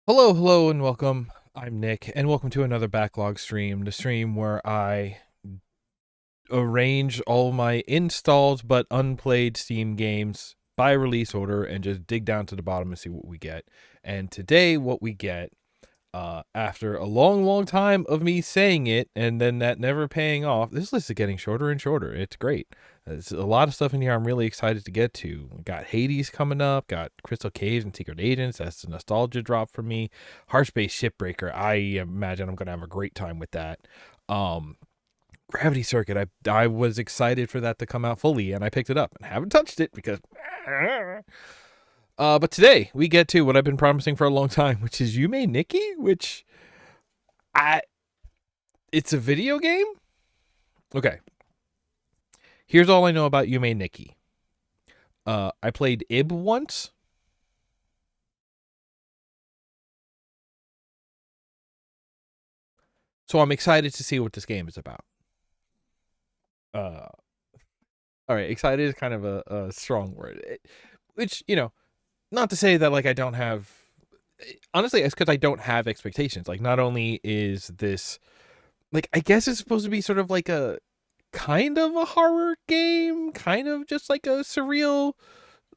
Hello, hello, and welcome. I'm Nick, and welcome to another Backlog stream, the stream where I arrange all my installed but unplayed Steam games by release order and just dig down to the bottom and see what we get. And today, what we get, after a long, long time of me saying it and then that never paying off, this list is getting shorter and shorter. It's great. There's a lot of stuff in here I'm really excited to get to. We got Hades coming up, got Crystal Caves and Secret Agents. That's a nostalgia drop for me. Heartspace Shipbreaker. I imagine I'm going to have a great time with that. Gravity Circuit. I was excited for that to come out fully, and I picked it up and haven't touched it because. But today we get to what I've been promising for a long time, which is Yume Nikki, which it's a video game. Okay. Here's all I know about Yume Nikki. I played Ib once. So I'm excited to see what this game is about. All right, excited is kind of a strong word. Which, not to say that like I don't have, honestly, it's because I don't have expectations. Like, not only is this, like, I guess it's supposed to be sort of like a kind of a horror game, kind of just like a surreal,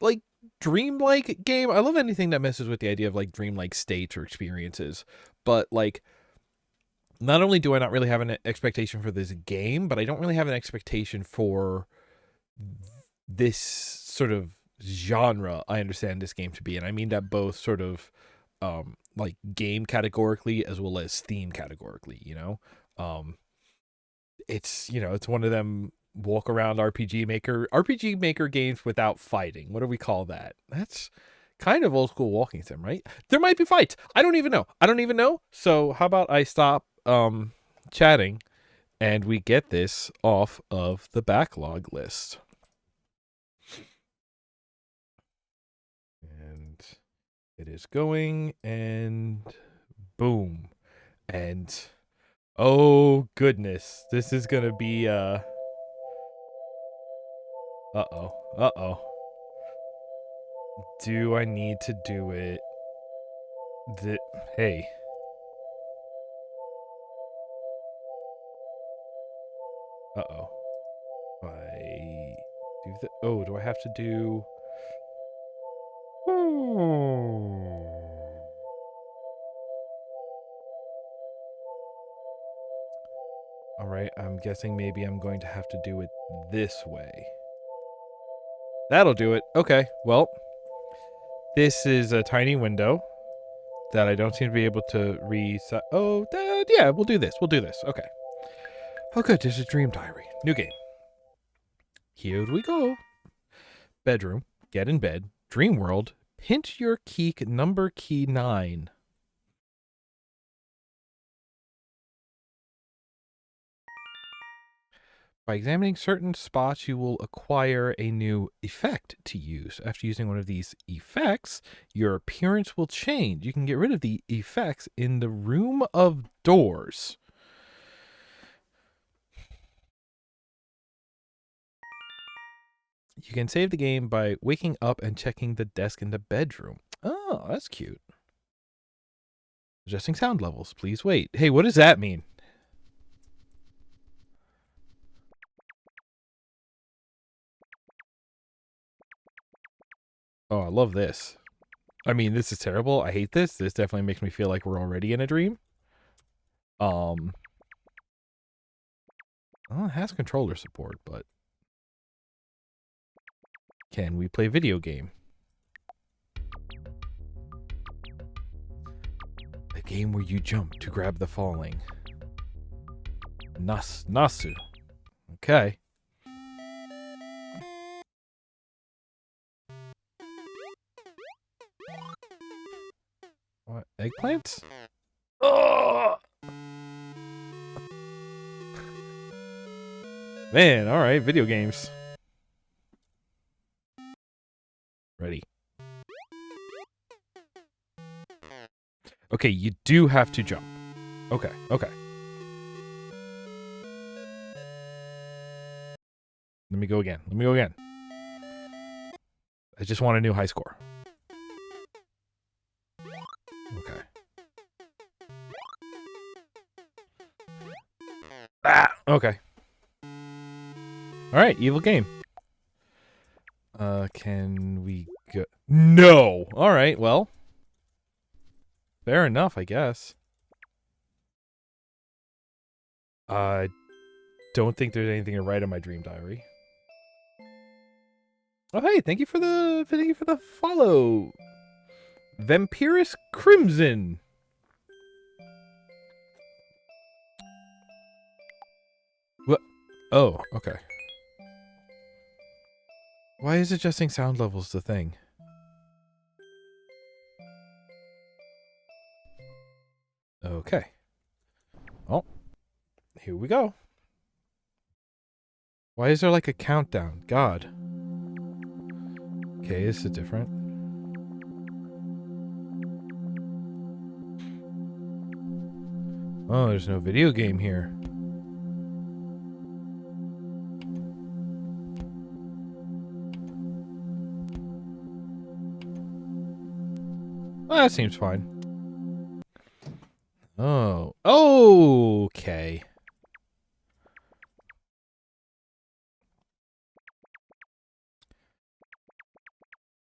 like, dreamlike game. I love anything that messes with the idea of like dreamlike states or experiences. But like, not only do I not really have an expectation for this game, but I don't really have an expectation for this sort of genre I understand this game to be. And I mean that both sort of like game categorically as well as theme categorically, it's one of them walk around RPG maker games without fighting. What do we call that? That's kind of old school walking sim, right? There might be fights. I don't even know. So how about I stop chatting and we get this off of the backlog list. And it is going, and boom. And oh goodness, this is gonna be uh-oh. Do I need to do it? Hey. Uh-oh. I do the do I have to do Alright, I'm guessing maybe I'm going to have to do it this way. That'll do it. Okay, well, this is a tiny window that I don't seem to be able to reset. Oh, yeah, we'll do this. Okay. Oh, good. There's a dream diary. New game. Here we go. Bedroom. Get in bed. Dream world. Pinch your key. Number key 9. By examining certain spots, you will acquire a new effect to use. After using one of these effects, your appearance will change. You can get rid of the effects in the room of doors. You can save the game by waking up and checking the desk in the bedroom. Oh, that's cute. Adjusting sound levels. Please wait. Hey, what does that mean? Oh, I love this. I mean, this is terrible. I hate this. This definitely makes me feel like we're already in a dream. Oh, it has controller support, but can we play video game? A game where you jump to grab the falling. Nasu. Okay. What? Eggplants? Oh! Man, alright, video games. Ready. Okay, you do have to jump. Okay. Let me go again. I just want a new high score. Okay. Ah, okay. All right, evil game. Can we go? No. All right, well. Fair enough, I guess. I don't think there's anything to write in my dream diary. Oh, hey, thank you for the follow. Vampirus Crimson. What? Oh, okay. Why is adjusting sound levels the thing? Okay. Oh, here we go. Why is there like a countdown? God. Okay, this is different. Oh, there's no video game here. Well, that seems fine. Oh. Okay.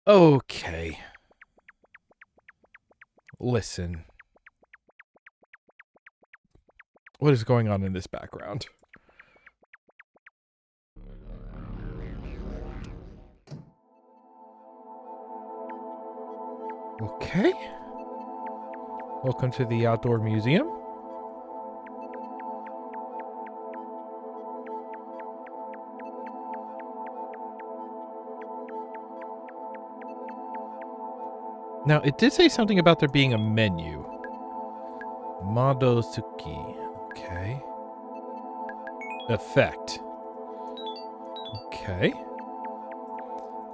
Okay. Listen. What is going on in this background? Okay. Welcome to the outdoor museum. Now, it did say something about there being a menu. Madosuki. Okay. Effect. Okay.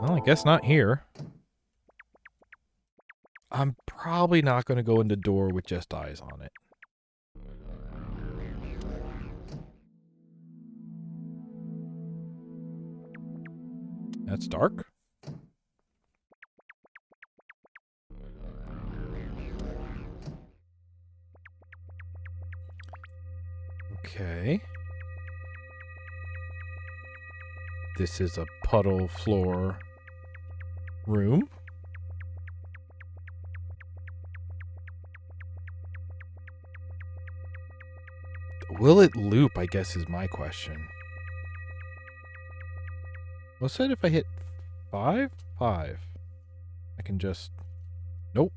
Well, I guess not here. I'm probably not going to go in the door with just eyes on it. That's dark. Okay. This is a puddle floor room. Will it loop, I guess, is my question. What's it if I hit 5? 5. I can just... Nope.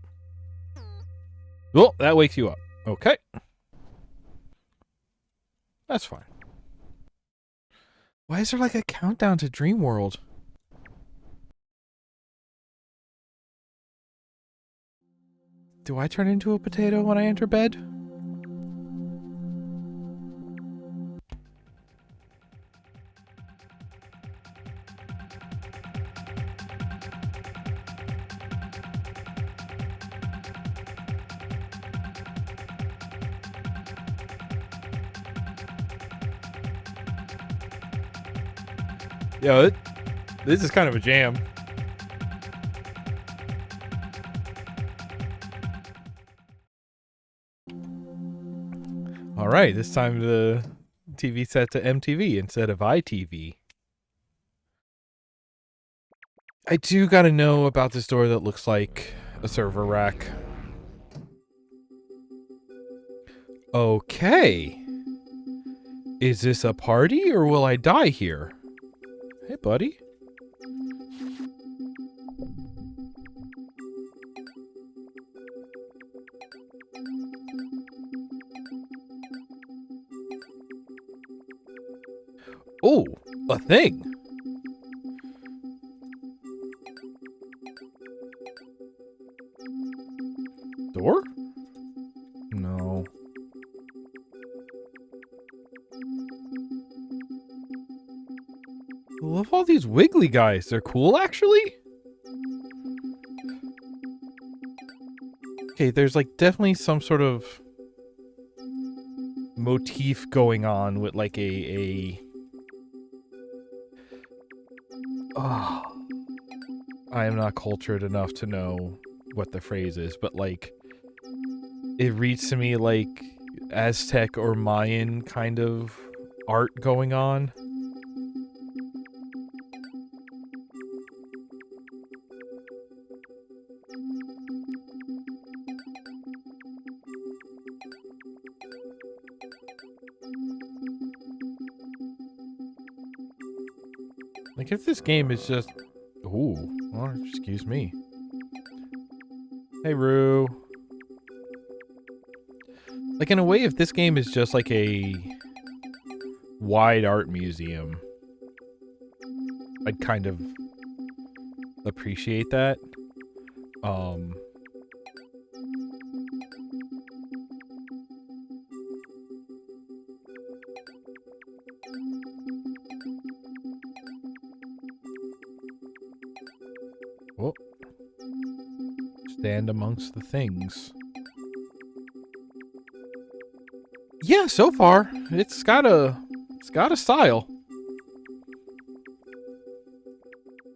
Oh, that wakes you up. Okay. That's fine. Why is there like a countdown to Dream World? Do I turn into a potato when I enter bed? Yo, this is kind of a jam. All right, this time the TV set to MTV instead of ITV. I do gotta know about this door that looks like a server rack. Okay. Is this a party or will I die here? Hey, buddy. Oh, a thing. Door? No. I love all these wiggly guys. They're cool, actually. Okay, there's like definitely some sort of motif going on with like a oh, I am not cultured enough to know what the phrase is, but like it reads to me like Aztec or Mayan kind of art going on. Like, if this game is just... Ooh. Oh, excuse me. Hey, Roo. Like, in a way, if this game is just like a wide art museum, I'd kind of appreciate that. Oh. Stand amongst the things. Yeah, so far it's got a style.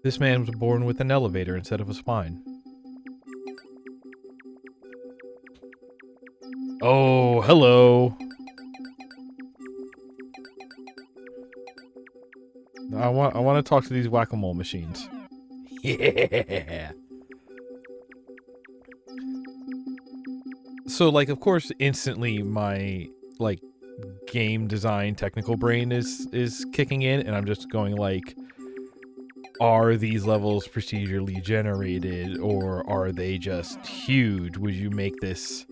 This man was born with an elevator instead of a spine. Oh, hello. I want to talk to these whack-a-mole machines. Yeah. So, like, of course, instantly my, like, game design technical brain is kicking in, and I'm just going, like, are these levels procedurally generated, or are they just huge? Would you make this...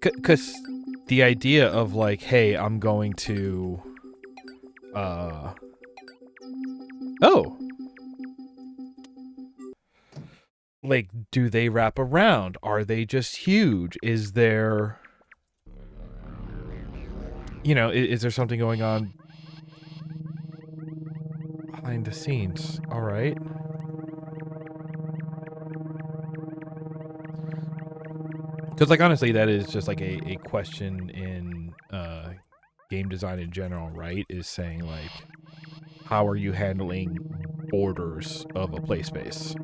Because the idea of, like, hey, I'm going to... Oh! Like, do they wrap around? Are they just huge? Is there... You know, is there something going on behind the scenes? Alright. Because, like, honestly, that is just, like, a question in game design in general, right? Is saying, like, how are you handling borders of a play space?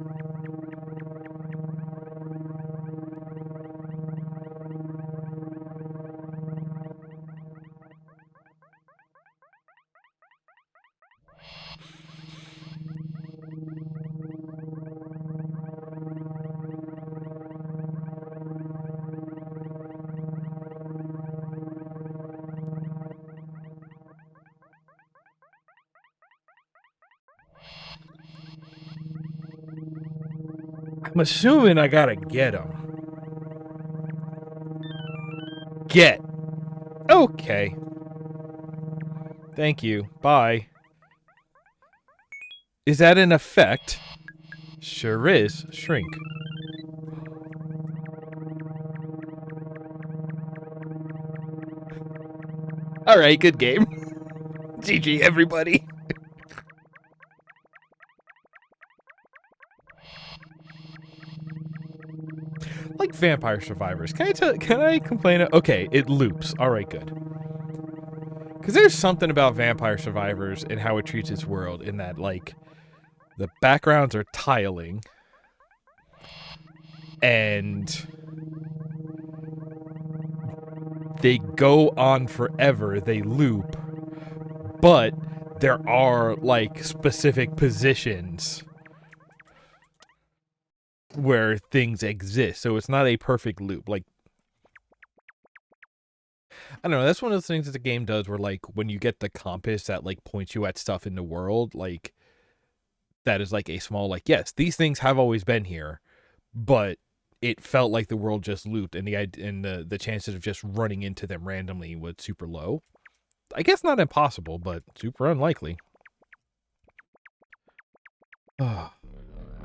I'm assuming I gotta get them. Get. Okay. Thank you. Bye. Is that an effect? Sure is. Shrink. Alright, good game. GG, everybody. Like Vampire Survivors. Can I complain? Okay, it loops. Alright, good. Because there's something about Vampire Survivors and how it treats its world in that, like, the backgrounds are tiling. And they go on forever. They loop. But there are, like, specific positions where things exist. So it's not a perfect loop. Like, I don't know, that's one of those things that the game does where, like, when you get the compass that, like, points you at stuff in the world, like, that is, like, a small, like, yes, these things have always been here, but it felt like the world just looped, and the chances of just running into them randomly was super low. I guess not impossible, but super unlikely.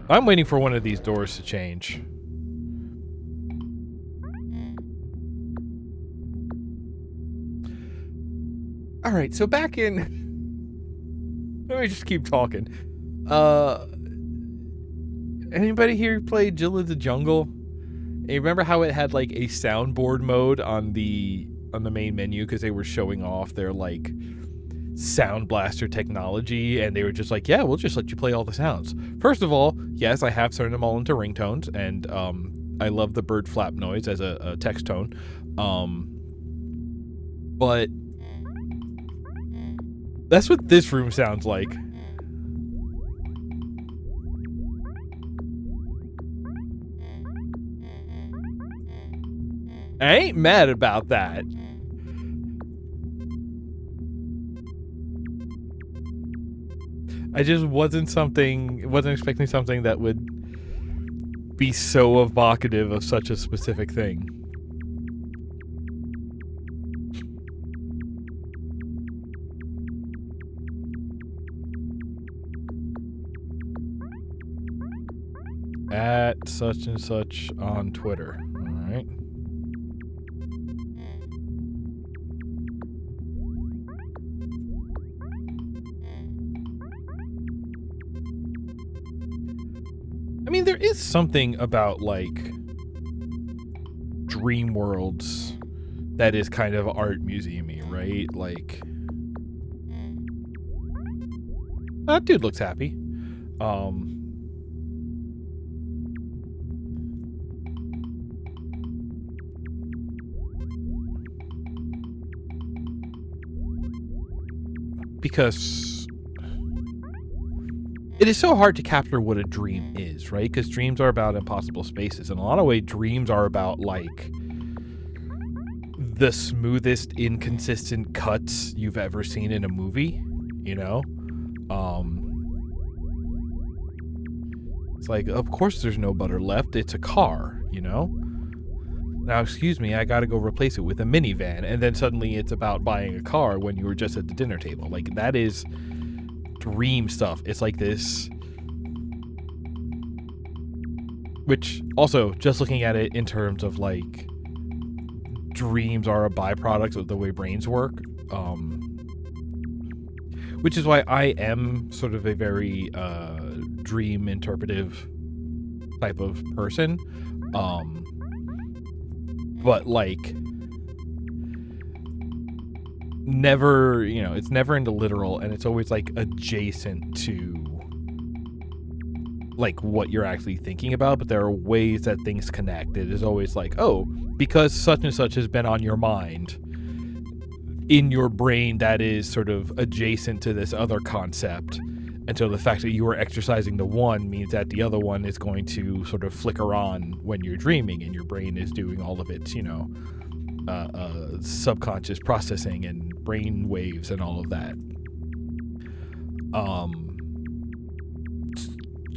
I'm waiting for one of these doors to change. Alright, so back in... Let me just keep talking. Anybody here play Jill of the Jungle? And you remember how it had, like, a soundboard mode on the main menu because they were showing off their, like, sound blaster technology, and they were just like, yeah, we'll just let you play all the sounds. First of all, yes, I have turned them all into ringtones, and I love the bird flap noise as a text tone. But That's what this room sounds like. I ain't mad about that. I just wasn't expecting something that would be so evocative of such a specific thing. At such and such on Twitter. All right. I mean, there is something about like dream worlds that is kind of art museum-y, right? Like, that dude looks happy. Because it is so hard to capture what a dream is, right? Because dreams are about impossible spaces. In a lot of ways, dreams are about like the smoothest, inconsistent cuts you've ever seen in a movie, you know? It's like, of course there's no butter left. It's a car, you know? Now, excuse me, I gotta go replace it with a minivan. And then suddenly it's about buying a car when you were just at the dinner table. Like, that is dream stuff. It's like this... Which, also, just looking at it in terms of, like, dreams are a byproduct of the way brains work. Which is why I am sort of a very dream interpretive type of person. But like never, you know, it's never into literal, and it's always like adjacent to like what you're actually thinking about, but there are ways that things connect. It is always like, oh, because such and such has been on your mind in your brain, that is sort of adjacent to this other concept. And so the fact that you are exercising the one means that the other one is going to sort of flicker on when you're dreaming, and your brain is doing all of its, you know, subconscious processing and brain waves and all of that.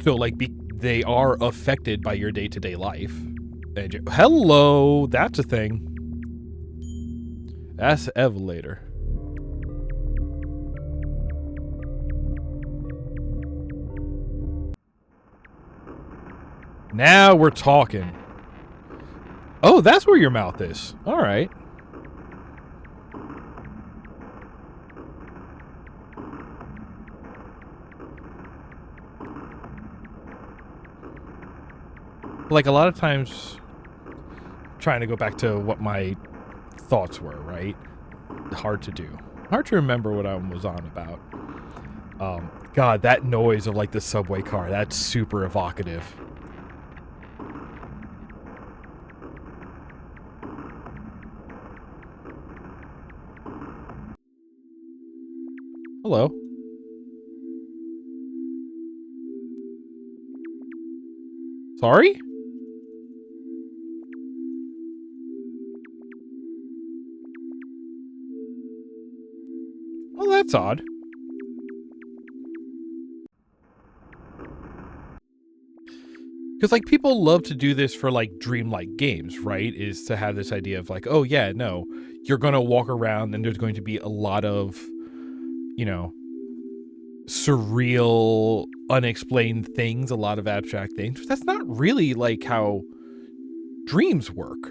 So like they are affected by your day-to-day life. And hello, that's a thing. That's Evelator. Now we're talking. Oh, that's where your mouth is. All right. Like a lot of times, trying to go back to what my thoughts were, right? Hard to do. Hard to remember what I was on about. God, that noise of like the subway car, that's super evocative. Hello. Sorry? Well, that's odd. Because, like, people love to do this for, like, dreamlike games, right? Is to have this idea of, like, oh, yeah, no, you're going to walk around and there's going to be a lot of, you know, surreal, unexplained things, a lot of abstract things. That's not really, like, how dreams work.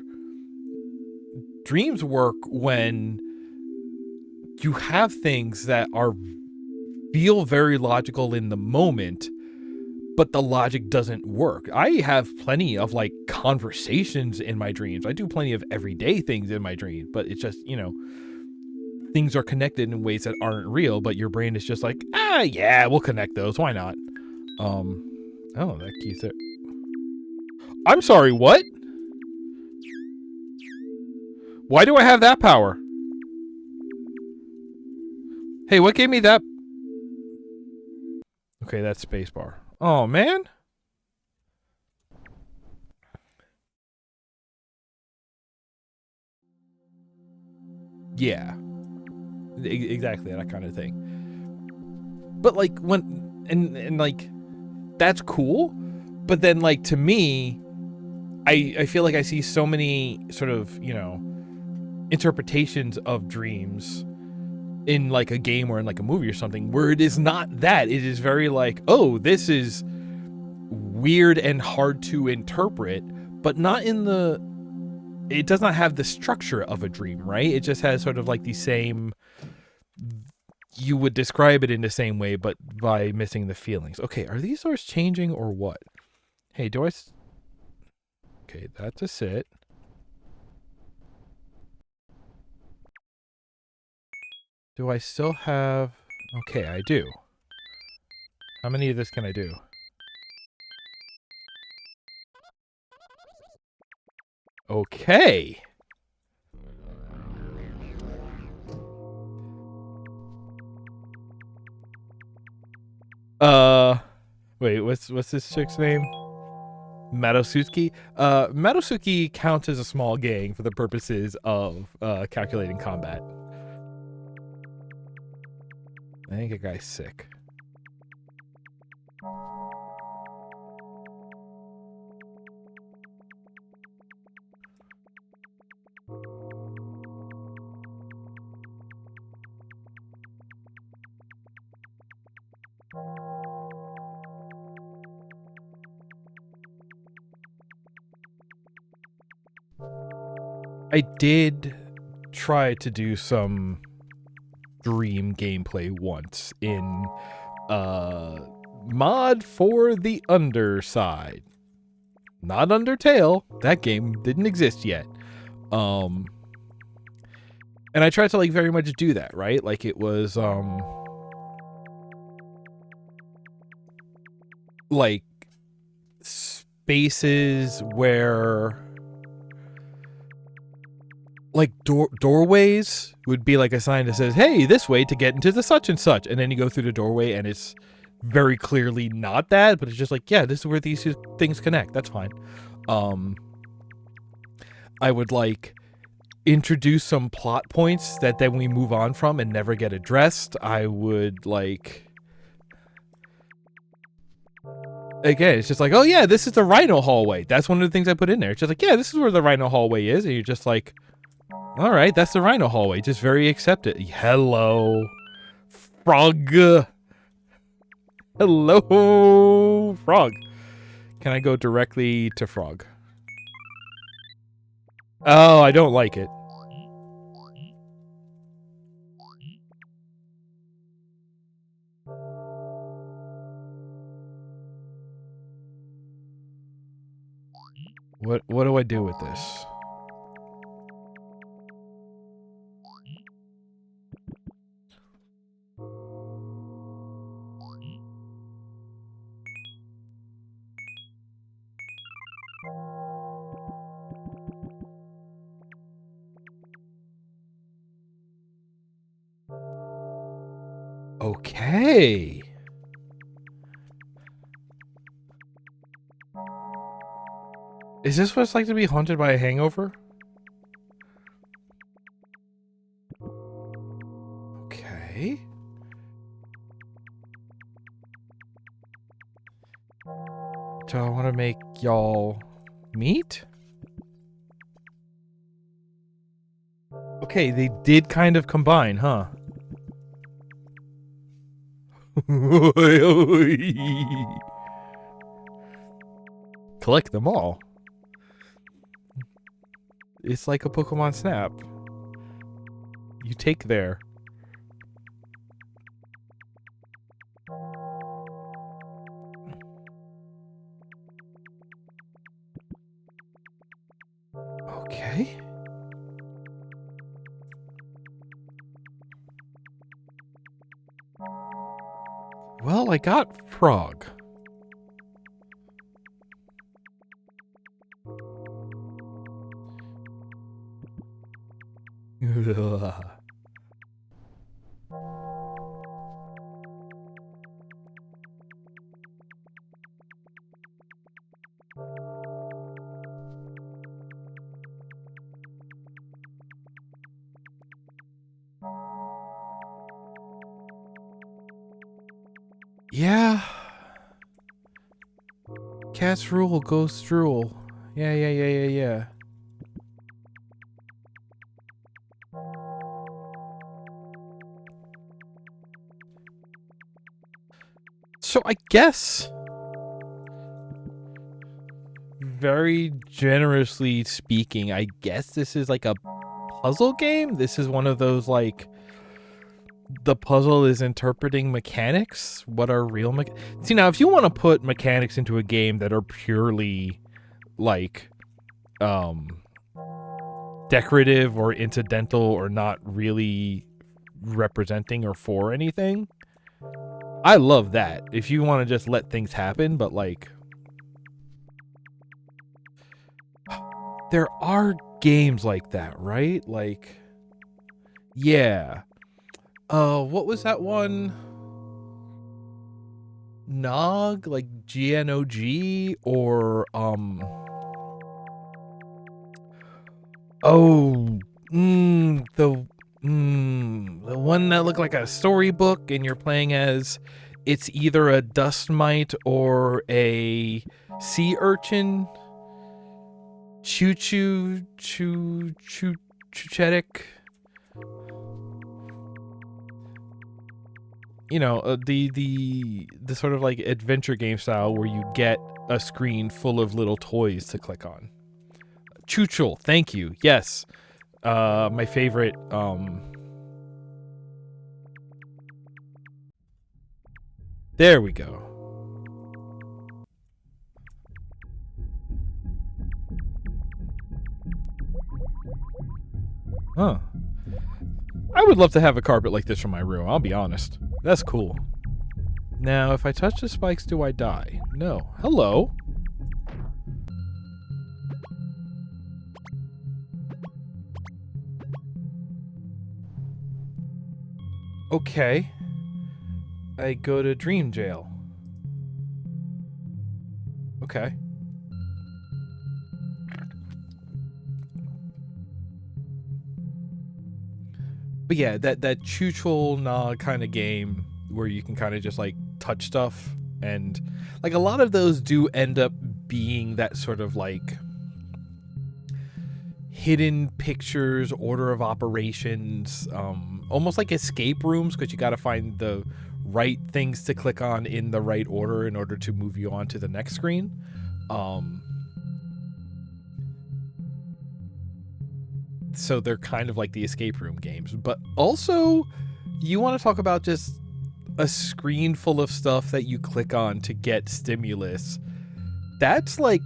Dreams work when you have things that feel very logical in the moment, but the logic doesn't work. I have plenty of like conversations in my dreams. I do plenty of everyday things in my dreams, but it's just, you know, things are connected in ways that aren't real, but your brain is just like, yeah, we'll connect those. Why not? Oh, that key's there. I'm sorry, what? Why do I have that power? Hey, what gave me that? Okay, that's spacebar. Oh, man. Yeah. Exactly, that kind of thing. But, like, when... And like, that's cool. But then, like, to me... I feel like I see so many sort of, you know, interpretations of dreams in like a game or in like a movie or something where it is not that. It is very like, oh, this is weird and hard to interpret, but not in the... It does not have the structure of a dream, right? It just has sort of like the same... You would describe it in the same way, but by missing the feelings. Okay, are these doors changing or what? Hey, do I... Okay, that's a sit. Do I still have... Okay, I do. How many of this can I do? Okay. Wait, what's this chick's name? Madosuki. Madosuki counts as a small gang for the purposes of calculating combat. I think a guy's sick. I did try to do some dream gameplay once in mod for the Underside. Not Undertale. That game didn't exist yet. And I tried to like very much do that, right? Like it was like spaces where like doorways would be like a sign that says, hey, this way to get into the such and such, and then you go through the doorway and it's very clearly not that, but it's just like, yeah, this is where these two things connect. That's fine. I would like introduce some plot points that then we move on from and never get addressed. I would like... Again, it's just like, oh yeah, this is the Rhino hallway. That's one of the things I put in there. It's just like, yeah, this is where the Rhino hallway is. And you're just like, all right, that's the Rhino hallway. Just very accepted. Hello, frog. Hello, frog. Can I go directly to frog? Oh, I don't like it. What do I do with this? Okay. Is this what it's like to be haunted by a hangover? Okay. Do I want to make y'all meet? Okay, they did kind of combine, huh? Collect them all. It's like a Pokemon Snap. You take there. Okay. Well, I got frog. Yeah. Cats rule, ghosts rule. Yeah. So I guess, very generously speaking, I guess this is like a puzzle game. This is one of those, like, the puzzle is interpreting mechanics. What are real see, now if you want to put mechanics into a game that are purely like decorative or incidental or not really representing or for anything, I love that. If you want to just let things happen, but like, there are games like that, right? Like, yeah. What was that one? Nog, like GNOG, or oh, the one that looked like a storybook, and you're playing as, it's either a dust mite or a sea urchin. Chuchetic. You know, the sort of like adventure game style where you get a screen full of little toys to click on. Chuchel, thank you. Yes. My favorite there we go. Huh. I would love to have a carpet like this for my room, I'll be honest. That's cool. Now, if I touch the spikes, do I die? No. Hello? Okay. I go to Dream Jail. Okay. But yeah, that Chuchel Na kind of game where you can kind of just like touch stuff, and like a lot of those do end up being that sort of like hidden pictures, order of operations, almost like escape rooms, because you got to find the right things to click on in the right order in order to move you on to the next screen. So they're kind of like the escape room games, but also you want to talk about just a screen full of stuff that you click on to get stimulus. That's like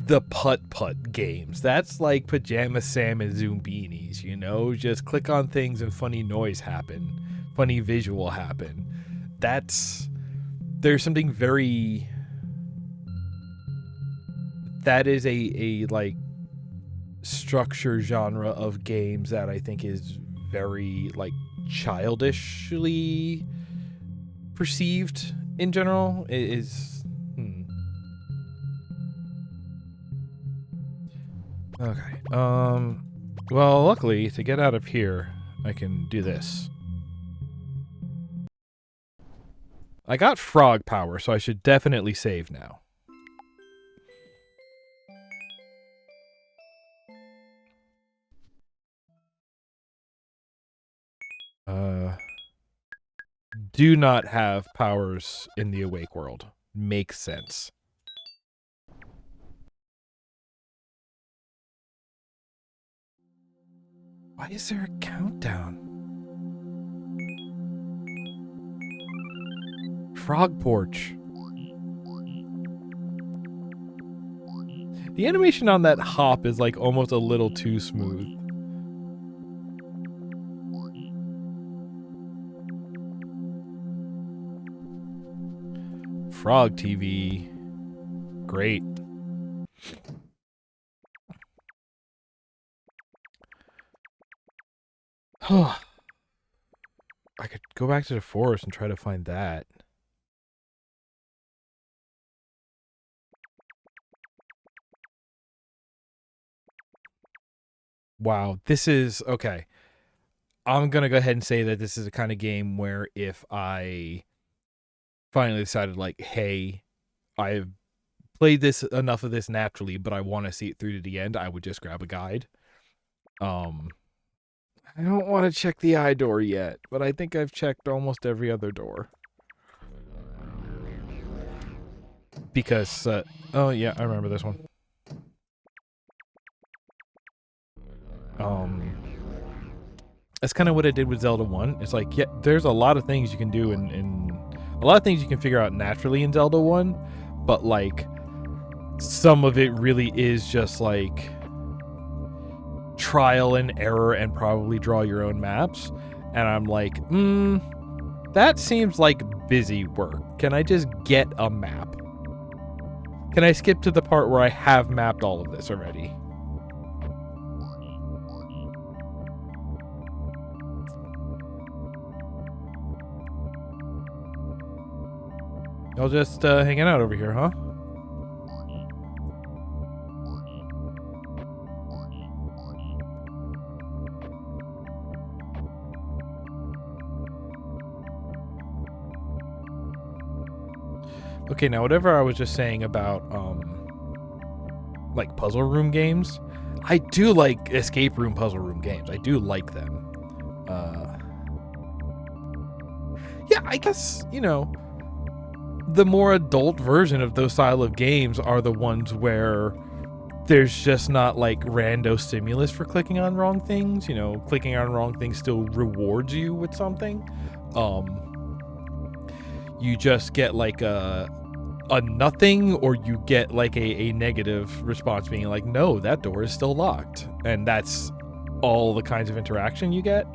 the putt games. That's like Pajama Sam and Zoombinis, you know? Just click on things and funny noise happen. Funny visual happen. There's something very, that is a like structure genre of games that I think is very like childishly perceived in general. It is okay. Well, luckily, to get out of here, I can do this. I got frog power, so I should definitely save now. Do not have powers in the awake world. Makes sense. Why is there a countdown? Frog porch. The animation on that hop is like almost a little too smooth. Frog TV. Great. I could go back to the forest and try to find that. Wow, this is okay. I'm gonna go ahead and say that this is a kind of game where if I finally decided, like, hey, I've played this enough of this naturally, but I want to see it through to the end, I would just grab a guide. I don't want to check the eye door yet, but I think I've checked almost every other door. Because, oh yeah, I remember this one. That's kind of what I did with Zelda 1. It's like, yeah, there's a lot of things you can do in a lot of things you can figure out naturally in Zelda 1, but like some of it really is just like trial and error and probably draw your own maps. And I'm like, that seems like busy work. Can I just get a map? Can I skip to the part where I have mapped all of this already? Y'all just hanging out over here, huh? Okay, now whatever I was just saying about like puzzle room games, I do like escape room puzzle room games. I do like them. Yeah, I guess, you know, the more adult version of those style of games are the ones where there's just not like rando stimulus for clicking on wrong things. You know, clicking on wrong things still rewards you with something. You just get like a nothing, or you get like a negative response being like, no, that door is still locked. And that's all the kinds of interaction you get.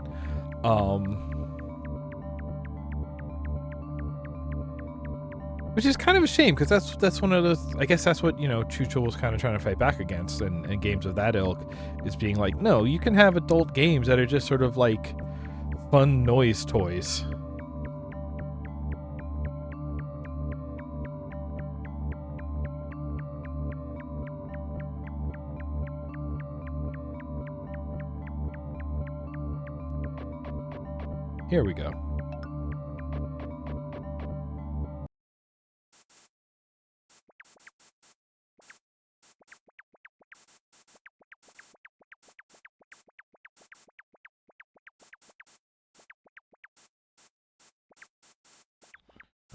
Which is kind of a shame, because that's one of those, I guess that's what, you know, Chucho was kind of trying to fight back against, and games of that ilk, is being like, no, you can have adult games that are just sort of like fun noise toys. Here we go.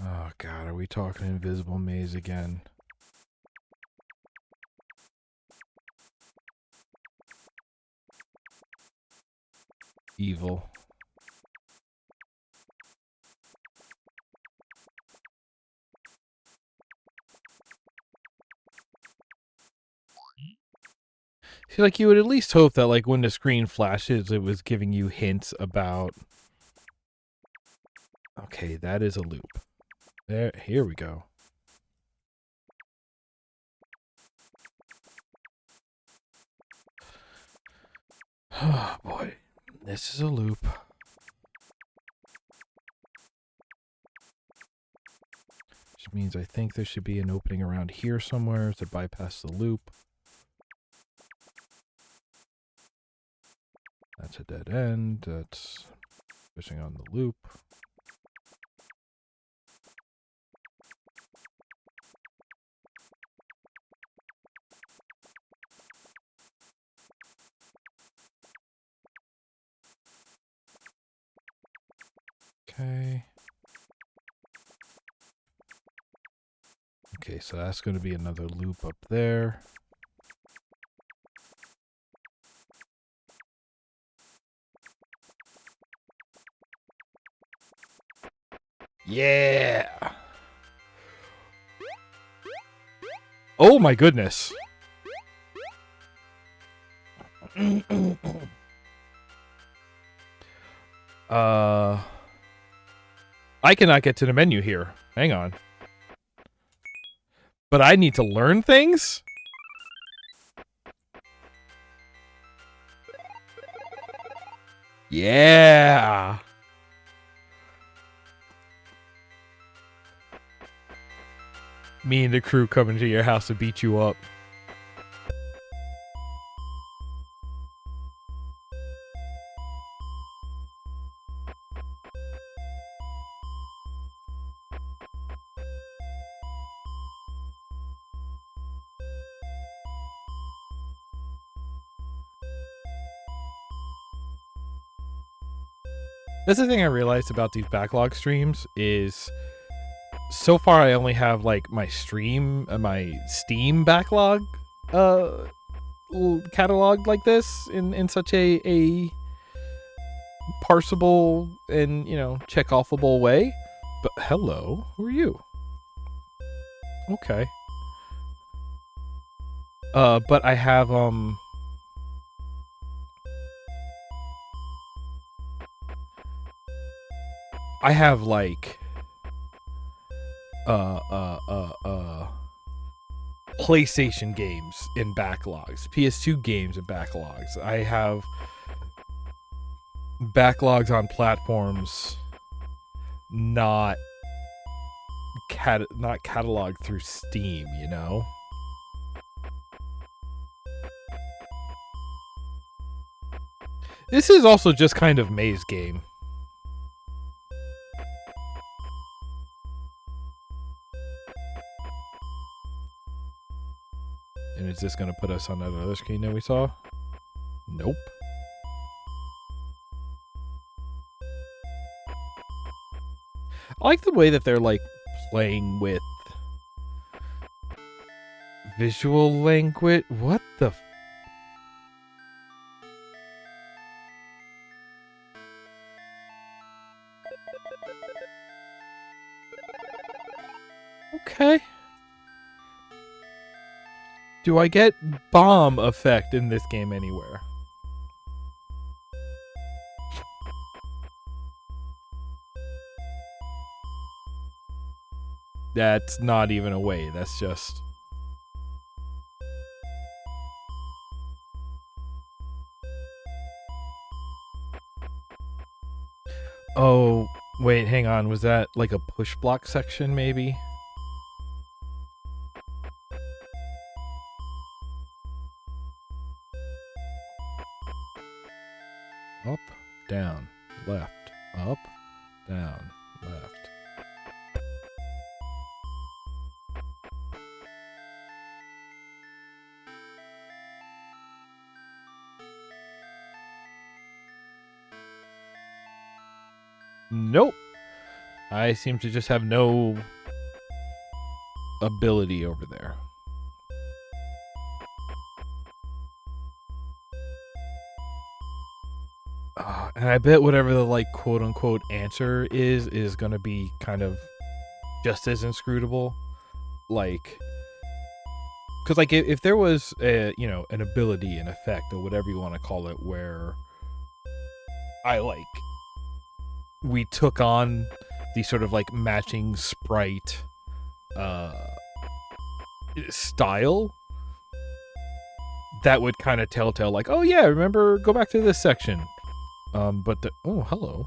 Oh god, are we talking Invisible Maze again? Evil. See, like, you would at least hope that, like, when the screen flashes, it was giving you hints about... Okay, that is a loop. There, here we go. Oh, boy. This is a loop. Which means I think there should be an opening around here somewhere to bypass the loop. That's a dead end. That's pushing on the loop. Okay. Okay, so that's going to be another loop up there. Yeah! Oh my goodness! I cannot get to the menu here. Hang on. But I need to learn things? Yeah! Me and the crew coming to your house to beat you up. That's the thing I realized about these backlog streams is so far I only have like my Steam backlog cataloged like this in such a parsable and check offable way. But hello, who are you? Okay. But I have like PlayStation games in backlogs, PS2 games in backlogs. I have backlogs on platforms not cataloged through Steam, This is also just kind of maze game. And is this going to put us on that other screen that we saw? Nope. I like the way that they're like playing with visual language. What the? Okay. Do I get bomb effect in this game anywhere? That's not even a way. That's just... Oh, wait, hang on. Was that like a push block section, maybe? Up, down, left, up, down, left. Nope. I seem to just have no ability over there. And I bet whatever the like quote unquote answer is gonna be kind of just as inscrutable. Like, because like if there was a, an ability, an effect, or whatever you want to call it, where we took on the sort of like matching sprite style, that would kind of telltale like, oh yeah, remember, go back to this section. But oh, hello.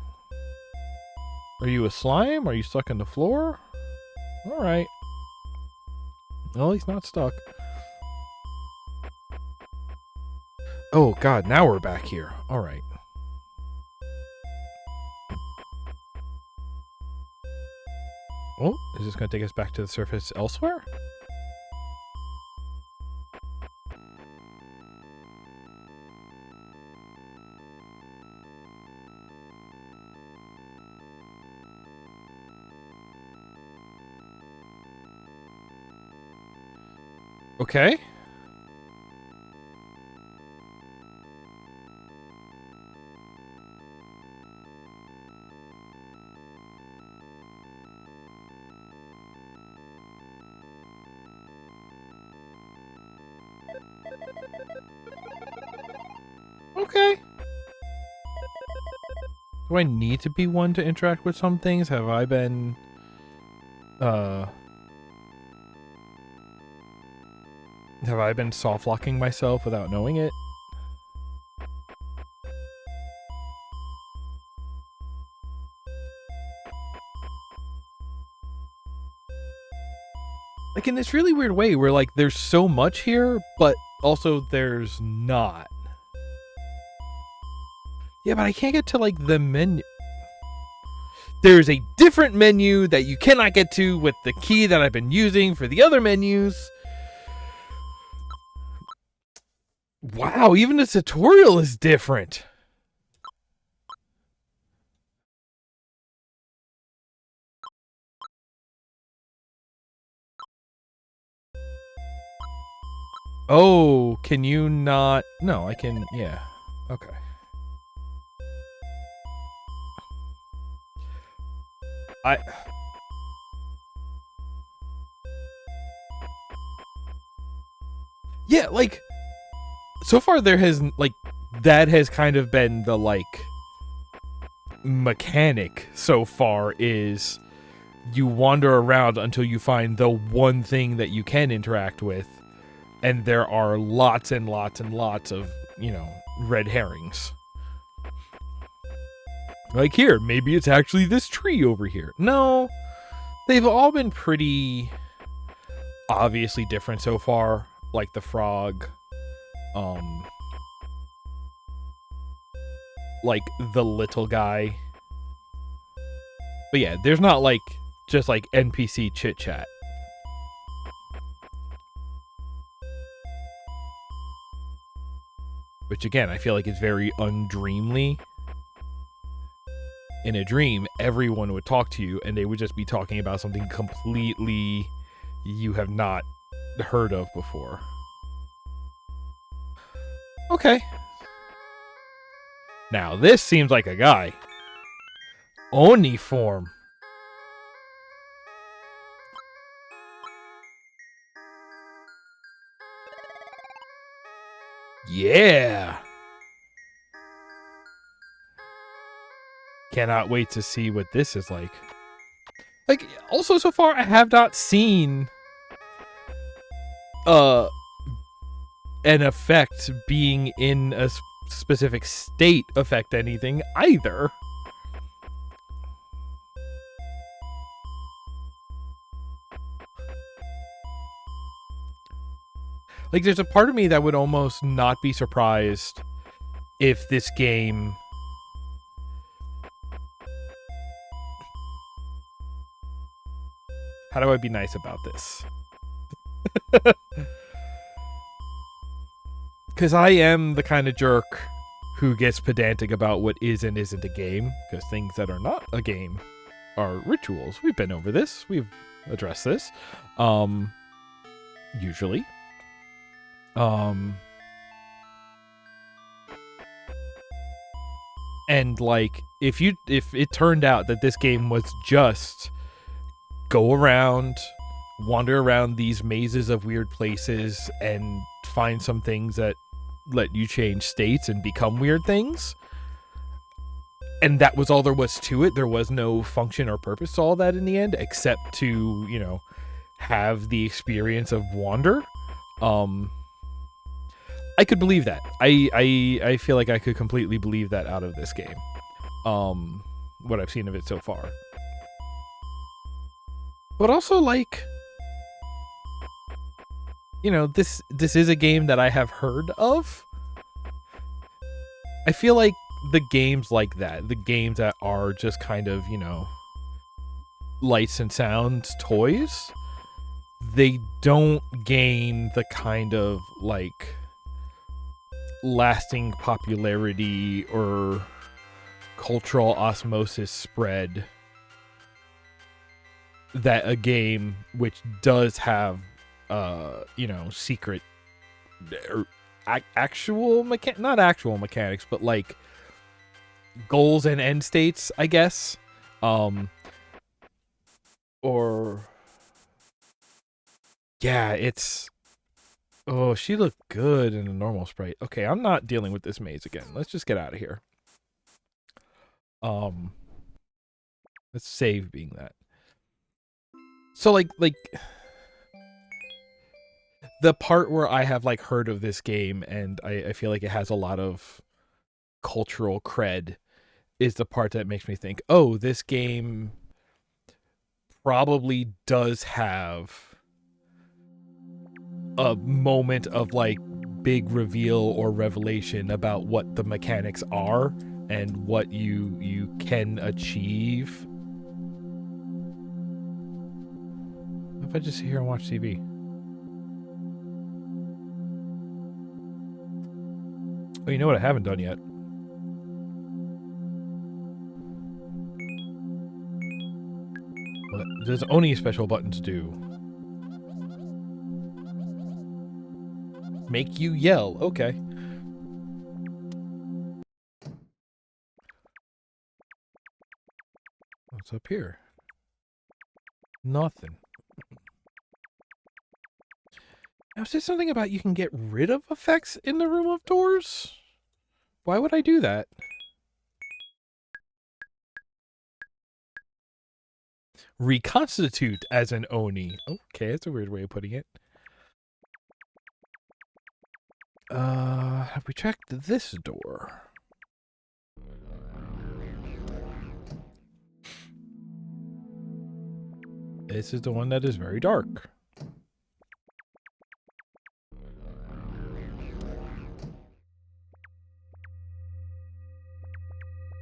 Are you a slime? Are you stuck in the floor? All right. Well, he's not stuck. Oh god, now we're back here. All right. Oh, is this going to take us back to the surface elsewhere? Okay. Okay. Do I need to be one to interact with some things? Have I been soft locking myself without knowing it? Like in this really weird way where like there's so much here, but also there's not. Yeah, but I can't get to like the menu. There's a different menu that you cannot get to with the key that I've been using for the other menus. Wow, even the tutorial is different. Oh, can you not? No, I can. Yeah. Okay. Yeah, like so far there has like that has kind of been the like mechanic so far is you wander around until you find the one thing that you can interact with, and there are lots and lots and lots of, red herrings. Like here, maybe it's actually this tree over here. No, they've all been pretty obviously different so far. Like the frog, like the little guy. But yeah, there's not like just like NPC chit chat. Which again, I feel like is very undreamly. In a dream, everyone would talk to you and they would just be talking about something completely you have not heard of before. Okay. Now, this seems like a guy. Oni form. Yeah. Cannot wait to see what this is like. Like, also so far, I have not seen an effect being in a specific state affect anything either. Like, there's a part of me that would almost not be surprised if this game how do I be nice about this? Because I am the kind of jerk who gets pedantic about what is and isn't a game, because things that are not a game are rituals. We've been over this. We've addressed this. Usually. And like if it turned out that this game was just go around, wander around these mazes of weird places and find some things that let you change states and become weird things, and that was all there was to it, there was no function or purpose to all that in the end except to, have the experience of wander, I could believe that. I feel like I could completely believe that out of this game. What I've seen of it so far. But also, like, this is a game that I have heard of. I feel like the games like that, the games that are just kind of, lights and sounds toys, they don't gain the kind of, like, lasting popularity or cultural osmosis spread that a game which does have secret or actual not actual mechanics, but like goals and end states, I guess, or yeah, it's oh, she looked good in a normal sprite. Okay, I'm not dealing with this maze again. Let's just get out of here. Let's save being that. So like the part where I have like heard of this game and I feel like it has a lot of cultural cred is the part that makes me think, oh, this game probably does have a moment of like big reveal or revelation about what the mechanics are and what you can achieve. What if I just sit here and watch TV? Oh, you know what I haven't done yet? Well, there's only a special button to do. Make you yell. Okay. What's up here? Nothing. Now, is there something about you can get rid of effects in the Room of Doors? Why would I do that? Reconstitute as an Oni. Okay, that's a weird way of putting it. Have we checked this door? This is the one that is very dark.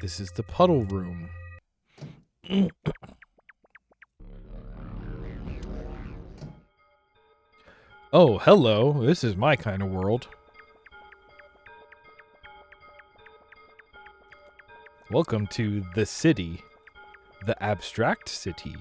This is the puddle room. Oh, hello. This is my kind of world. Welcome to the city. The abstract city.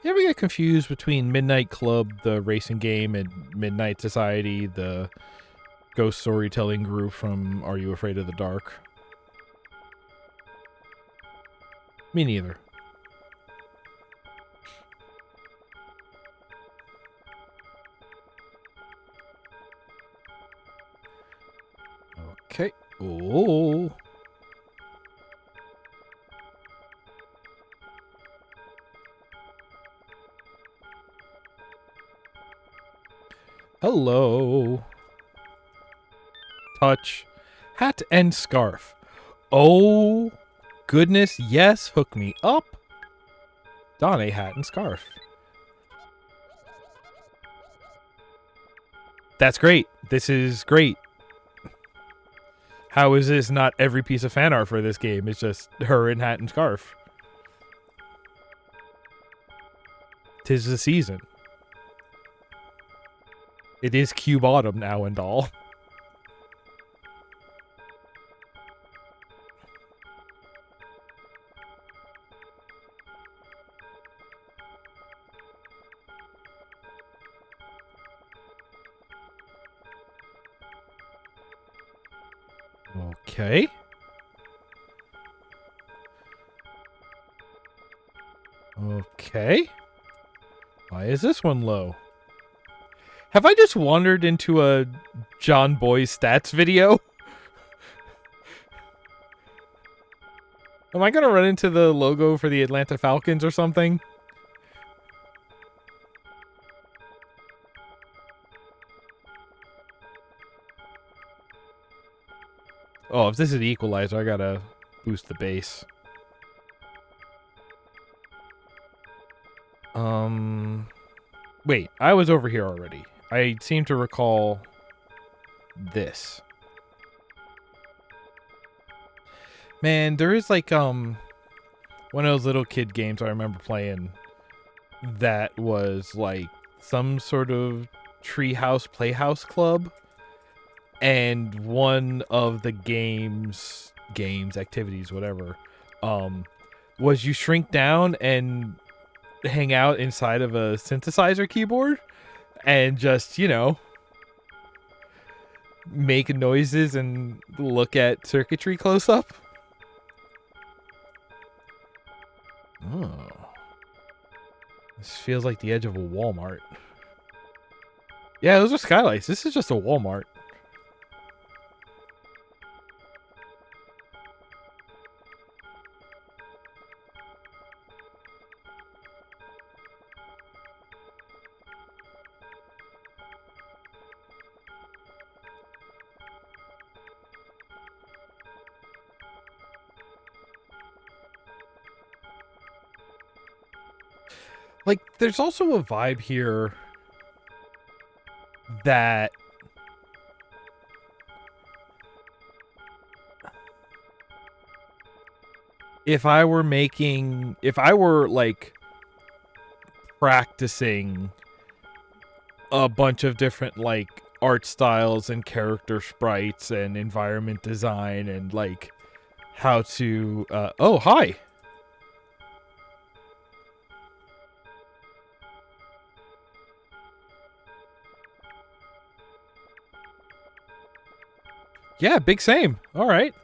You ever get confused between Midnight Club, the racing game, and Midnight Society, the ghost storytelling group from Are You Afraid of the Dark? Me neither. Okay. Oh. Hello. Touch. Hat and scarf. Oh, goodness, yes. Hook me up. Don a hat and scarf. That's great. This is great. How is this not every piece of fan art for this game? It's just her in hat and scarf. 'Tis the season. It is Cube Autumn now and all. Okay. Okay. Why is this one low? Have I just wandered into a John Boy's stats video? Am I gonna run into the logo for the Atlanta Falcons or something? Oh, if this is the equalizer, I gotta boost the bass. Wait, I was over here already. I seem to recall this. Man, there is like one of those little kid games I remember playing that was like some sort of treehouse playhouse club, and one of the games activities, whatever, was you shrink down and hang out inside of a synthesizer keyboard and just, you know, make noises and look at circuitry close up. Oh. This feels like the edge of a Walmart. Yeah, those are skylights. This is just a Walmart. Like, there's also a vibe here that if I were like practicing a bunch of different like art styles and character sprites and environment design and like how to oh, hi. Yeah, big same. All right.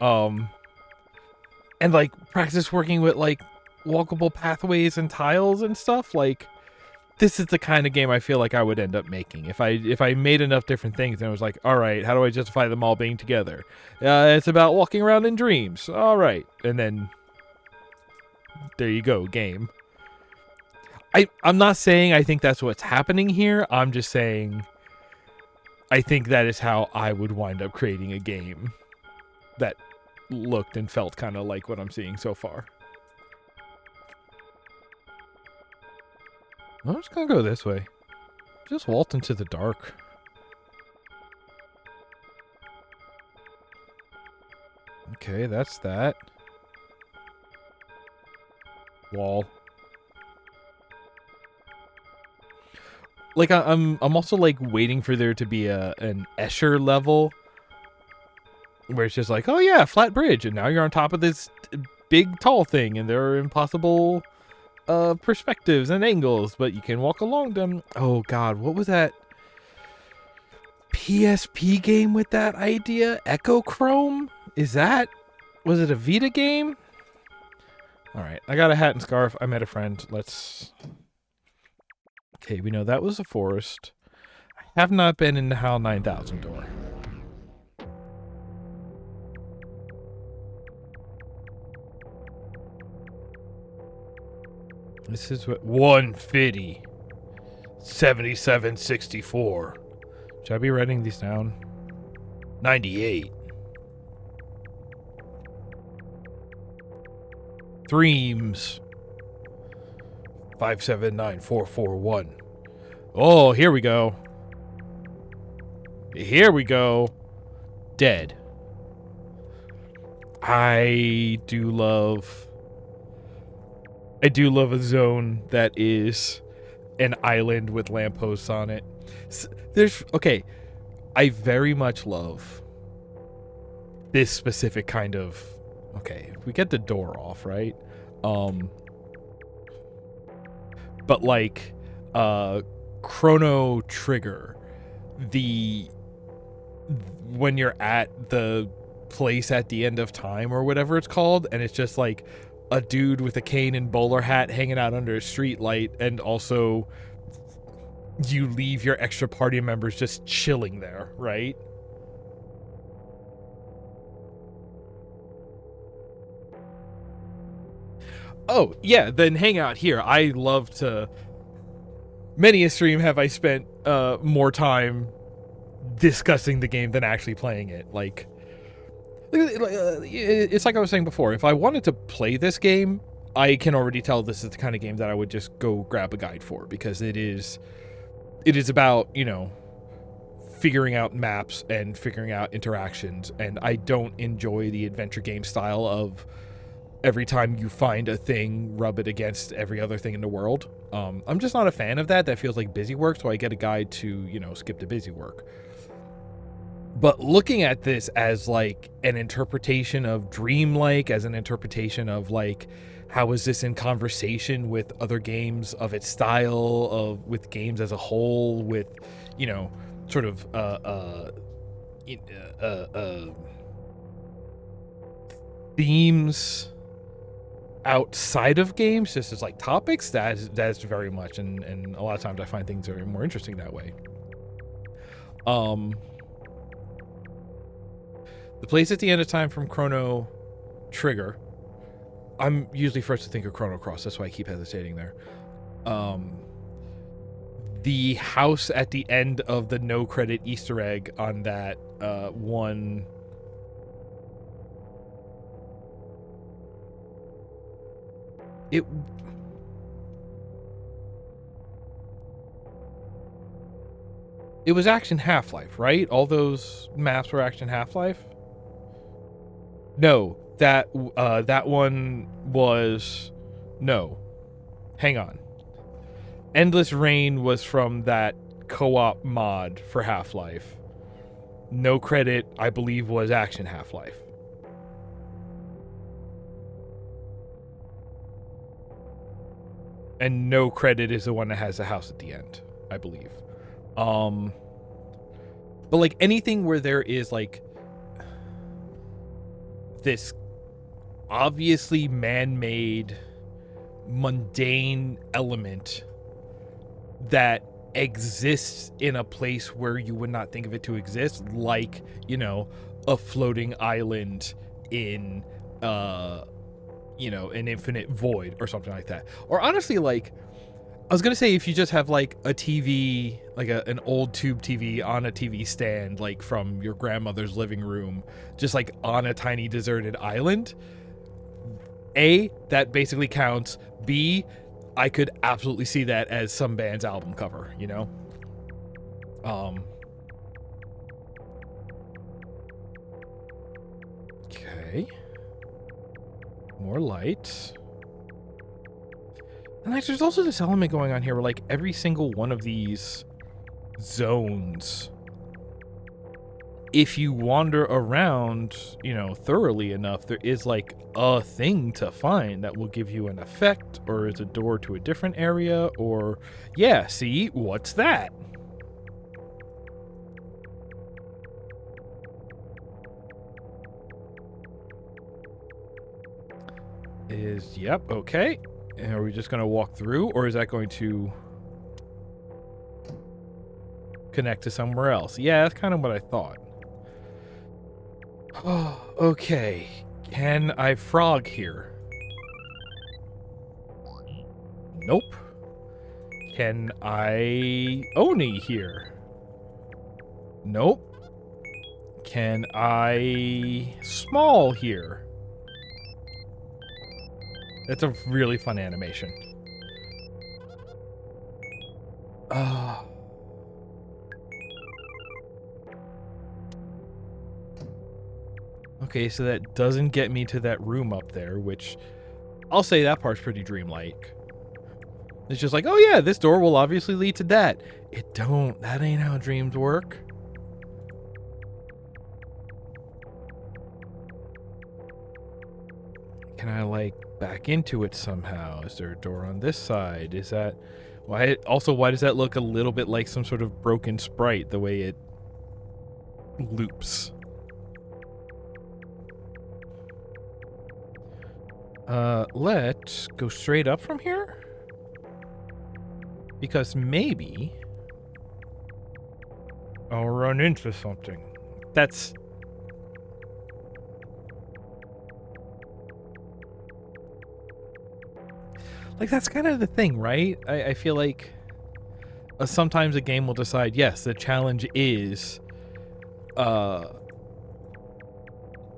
And like practice working with like walkable pathways and tiles and stuff. Like this is the kind of game I feel like I would end up making if I made enough different things and I was like, all right, how do I justify them all being together? It's about walking around in dreams. All right, and then there you go, game. I'm not saying I think that's what's happening here. I'm just saying I think that is how I would wind up creating a game that looked and felt kind of like what I'm seeing so far. I'm just gonna go this way. Just vault into the dark. Okay, that's that. Wall. Like I'm also like waiting for there to be an Escher level where it's just like, oh yeah, flat bridge, and now you're on top of this big tall thing, and there are impossible perspectives and angles, but you can walk along them. Oh god, what was that PSP game with that idea? Echo Chrome? Was it a Vita game? Alright, I got a hat and scarf. I met a friend. Let's... Okay, we know that was a forest. I have not been in the HAL 9000 door. This is what 150 7764. Should I be writing these down? 98. Threems 579441. Oh, here we go. Here we go. Dead. I do love a zone that is an island with lampposts on it. Okay, I very much love this specific kind of... Okay, we get the door off, right? But like Chrono Trigger, when you're at the place at the end of time or whatever it's called, and it's just like a dude with a cane and bowler hat hanging out under a street light, and also you leave your extra party members just chilling there, right? Oh, yeah, then hang out here. I love to... Many a stream have I spent more time discussing the game than actually playing it. Like, it's like I was saying before. If I wanted to play this game, I can already tell this is the kind of game that I would just go grab a guide for, because it is about, you know, figuring out maps and figuring out interactions, and I don't enjoy the adventure game style of every time you find a thing, rub it against every other thing in the world. I'm just not a fan of that. That feels like busy work, so I get a guide to, you know, skip the busy work. But looking at this as like an interpretation of dreamlike, as an interpretation of like, how is this in conversation with other games of its style, with games as a whole, with, you know, sort of themes outside of games, just as like topics, that's very much, and a lot of times I find things are more interesting that way. The place at the end of time from Chrono Trigger, I'm usually first to think of Chrono Cross, that's why I keep hesitating there. The house at the end of the no credit Easter egg on that one... It was Action Half-Life, right? All those maps were Action Half-Life? No, that one was... No. Hang on. Endless Rain was from that co-op mod for Half-Life. No credit, I believe, was Action Half-Life. And no credit is the one that has the house at the end, I believe. But like anything where there is like this obviously man-made mundane element that exists in a place where you would not think of it to exist, like, you know, a floating island in you know, an infinite void or something like that. Or honestly, like, I was gonna say, if you just have like a TV, like an old tube TV on a TV stand, like from your grandmother's living room, just like on a tiny deserted island, A, that basically counts. B, I could absolutely see that as some band's album cover, you know? Okay. More lights. And like, there's also this element going on here where like every single one of these zones, if you wander around, you know, thoroughly enough, there is like a thing to find that will give you an effect, or is a door to a different area, or yeah, see, what's that? Yep, okay. And are we just going to walk through, or is that going to connect to somewhere else? Yeah, that's kind of what I thought. Oh, okay. Can I frog here? Nope. Can I Oni here? Nope. Can I small here? That's a really fun animation. Okay, so that doesn't get me to that room up there, which I'll say that part's pretty dreamlike. It's just like, oh yeah, this door will obviously lead to that. It don't. That ain't how dreams work. Can I, like, back into it somehow? Is there a door on this side? Is that... Why? Also, why does that look a little bit like some sort of broken sprite, the way it loops? Let's go straight up from here? Because maybe I'll run into something. That's... Like, that's kind of the thing, right? I feel like sometimes a game will decide, yes, the challenge is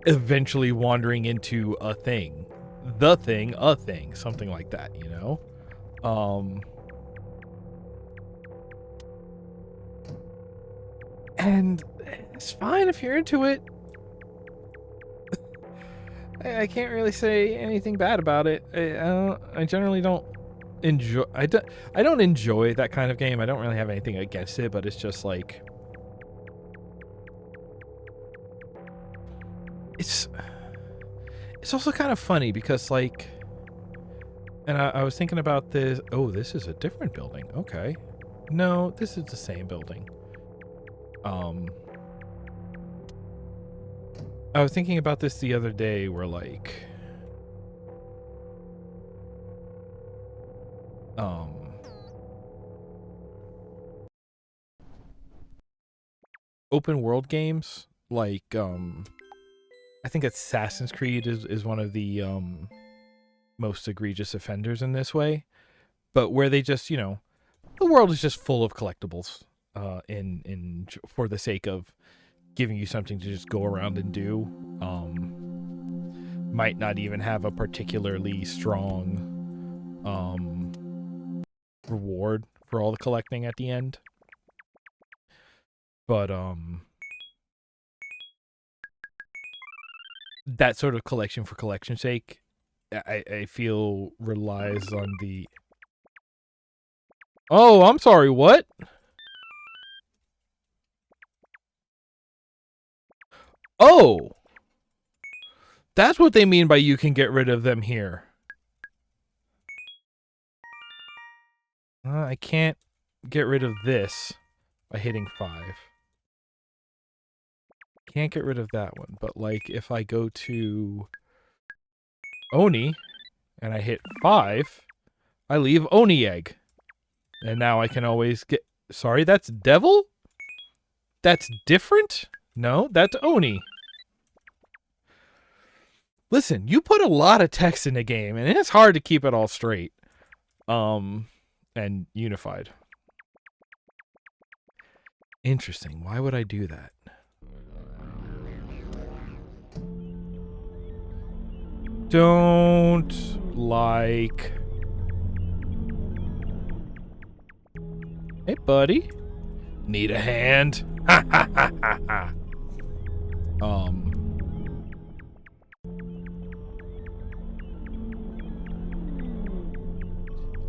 eventually wandering into a thing. The thing, a thing, something like that, you know? And it's fine if you're into it. I can't really say anything bad about it. I generally don't enjoy... I don't enjoy that kind of game. I don't really have anything against it, but it's just like... It's also kind of funny because, like... And I was thinking about this... Oh, this is a different building. Okay. No, this is the same building. I was thinking about this the other day where, like... open world games, like, I think Assassin's Creed is one of the, most egregious offenders in this way. But where they just, you know... The world is just full of collectibles, for the sake of giving you something to just go around and do. Might not even have a particularly strong reward for all the collecting at the end. But that sort of collection for collection's sake, I feel relies on the... Oh, I'm sorry, what? Oh! That's what they mean by you can get rid of them here. I can't get rid of this by hitting 5. Can't get rid of that one. But, like, if I go to Oni and I hit 5, I leave Oni egg. And now I can always get... Sorry, that's devil? That's different? No, that's Oni. Listen, you put a lot of text in the game, and it's hard to keep it all straight. And unified. Interesting. Why would I do that? Don't like... Hey, buddy. Need a hand? Ha ha ha ha ha.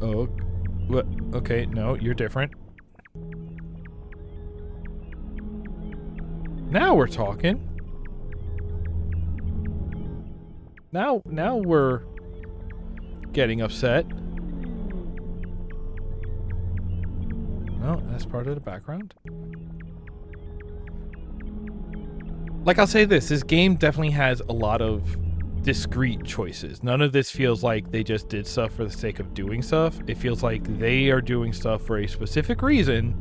Oh, what? Okay, no, you're different. Now we're talking. Now we're getting upset. No, that's part of the background. Like, I'll say this game definitely has a lot of discrete choices. None of this feels like they just did stuff for the sake of doing stuff. It feels like they are doing stuff for a specific reason,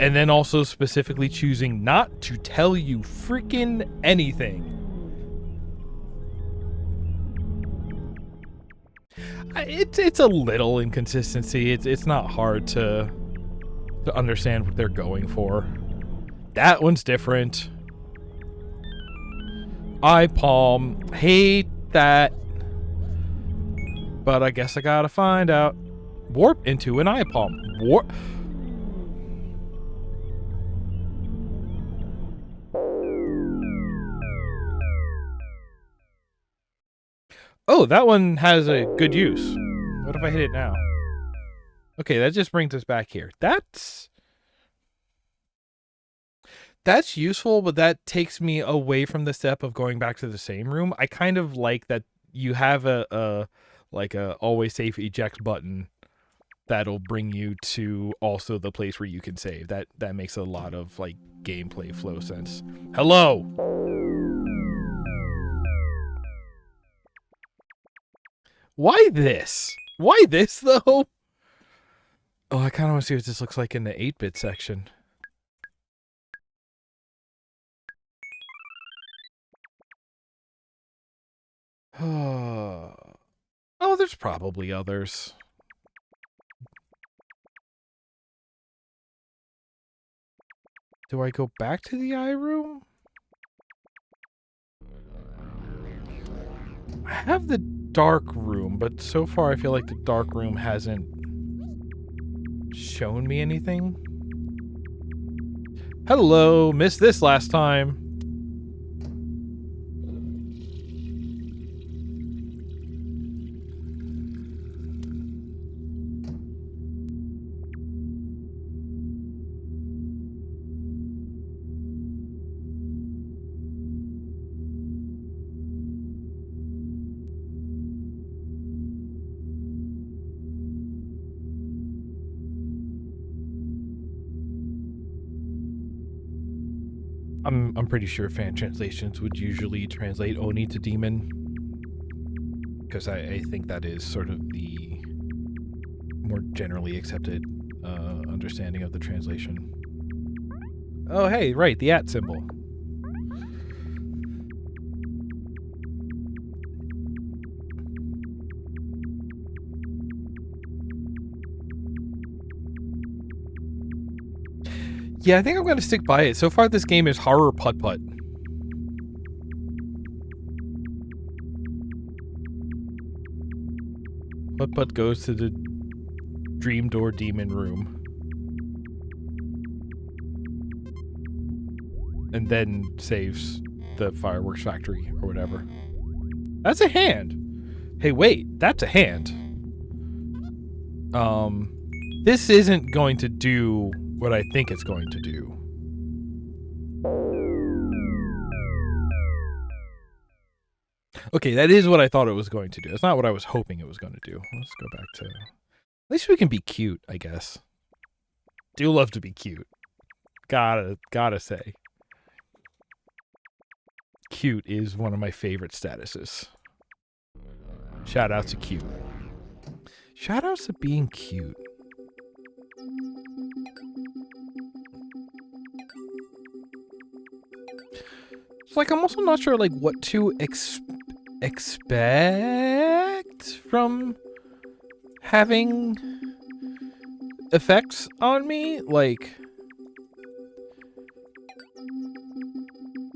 and then also specifically choosing not to tell you freaking anything. It's a little inconsistency. It's not hard to understand what they're going for. That one's different. Eye palm. Hate that. But I guess I gotta find out. Warp into an eye palm. Warp. Oh, that one has a good use. What if I hit it now? Okay, that just brings us back here. That's useful, but that takes me away from the step of going back to the same room. I kind of like that you have a always safe eject button that'll bring you to also the place where you can save. That makes a lot of like gameplay flow sense. Hello. Why this? Why this though? Oh, I kind of want to see what this looks like in the 8-bit section. Oh, there's probably others. Do I go back to the eye room? I have the dark room, but so far I feel like the dark room hasn't shown me anything. Hello, missed this last time. I'm pretty sure fan translations would usually translate Oni to demon, because I think that is sort of the more generally accepted understanding of the translation. Oh, hey, right, the @ symbol. Yeah, I think I'm going to stick by it. So far, this game is horror putt-putt. Putt-putt goes to the Dream Door Demon room. And then saves the fireworks factory or whatever. That's a hand. Hey, wait, that's a hand. This isn't going to do what I think it's going to do. Okay, that is what I thought it was going to do. It's not what I was hoping it was going to do. Let's go back to... At least we can be cute, I guess. Do love to be cute. Gotta say. Cute is one of my favorite statuses. Shout out to cute. Shout outs to being cute. It's like I'm also not sure like what to expect from having effects on me. Like,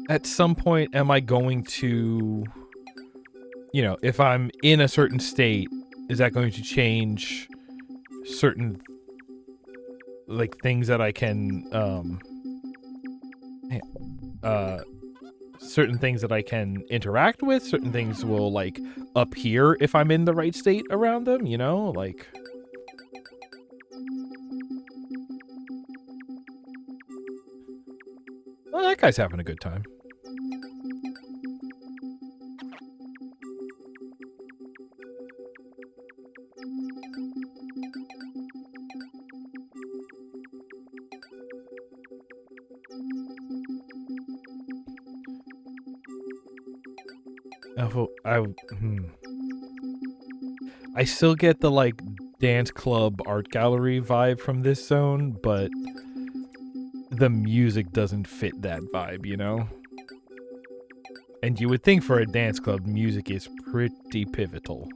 at some point, am I going to, you know, if I'm in a certain state, is that going to change certain like things that I can certain things that I can interact with? Certain things will like appear if I'm in the right state around them, you know, like. Well, that guy's having a good time. I still get the like dance club art gallery vibe from this zone, but the music doesn't fit that vibe, you know? And you would think for a dance club, music is pretty pivotal.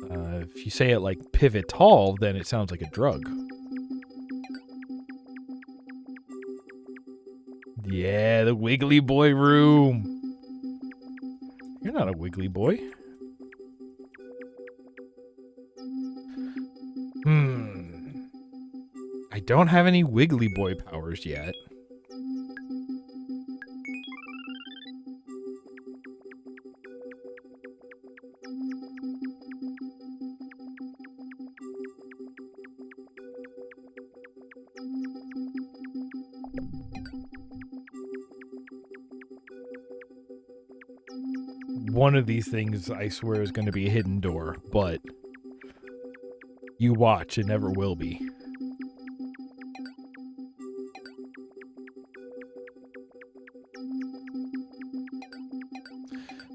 If you say it like pivotal, then it sounds like a drug. Yeah, the Wiggly Boy room. You're not a Wiggly Boy. I don't have any Wiggly Boy powers yet. One of these things, I swear, is going to be a hidden door, but you watch, it never will be.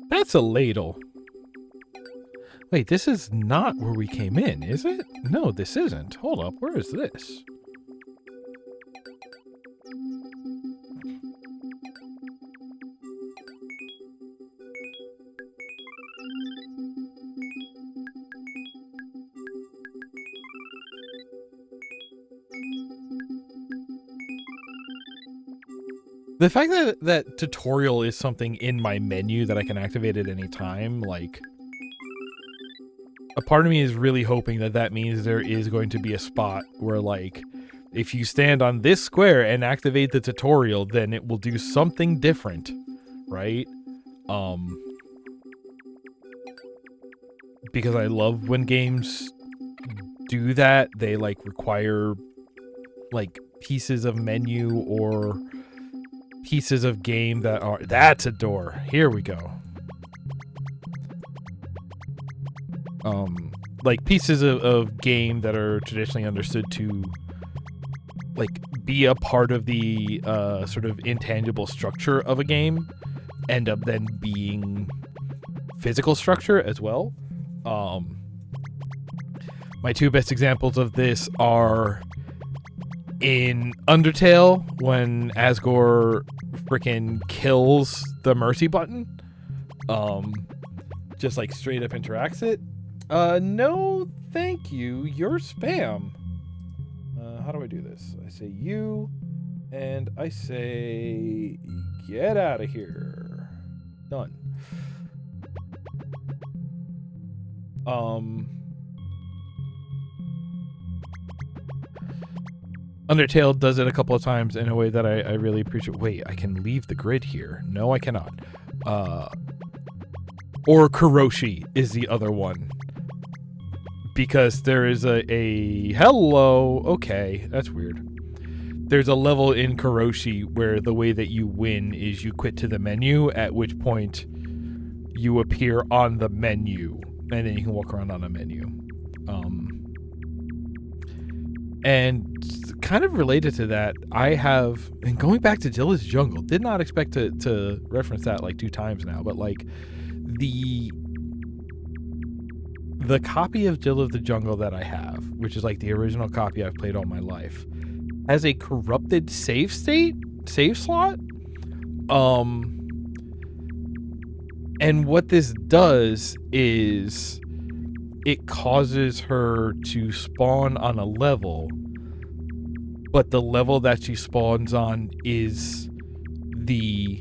That's a ladle. Wait, this is not where we came in, is it? No, this isn't. Hold up, where is this? The fact that tutorial is something in my menu that I can activate at any time, like, a part of me is really hoping that that means there is going to be a spot where, like, if you stand on this square and activate the tutorial, then it will do something different, right? Because I love when games do that. They, like, require, like, pieces of menu or pieces of game that are... That's a door. Here we go. Like, pieces of game that are traditionally understood to, like, be a part of the sort of intangible structure of a game end up then being physical structure as well. My two best examples of this are in Undertale, when Asgore frickin' kills the mercy button. Just like straight up interacts it. No, thank you. You're spam. How do I do this? I say you, and I say get out of here. Done. Undertale does it a couple of times in a way that I really appreciate. Wait, I can leave the grid here. No, I cannot. Or Kuroshi is the other one. Because there is a hello. Okay, that's weird. there's a level in Karoshi where the way that you win is you quit to the menu, at which point you appear on the menu, and then you can walk around on a menu. And kind of related to that, and going back to Dilla's Jungle, did not expect to reference that like 2 times now, but like the copy of Jill of the Jungle that I have, which is like the original copy I've played all my life, has a corrupted save slot. And what this does is it causes her to spawn on a level, but the level that she spawns on is the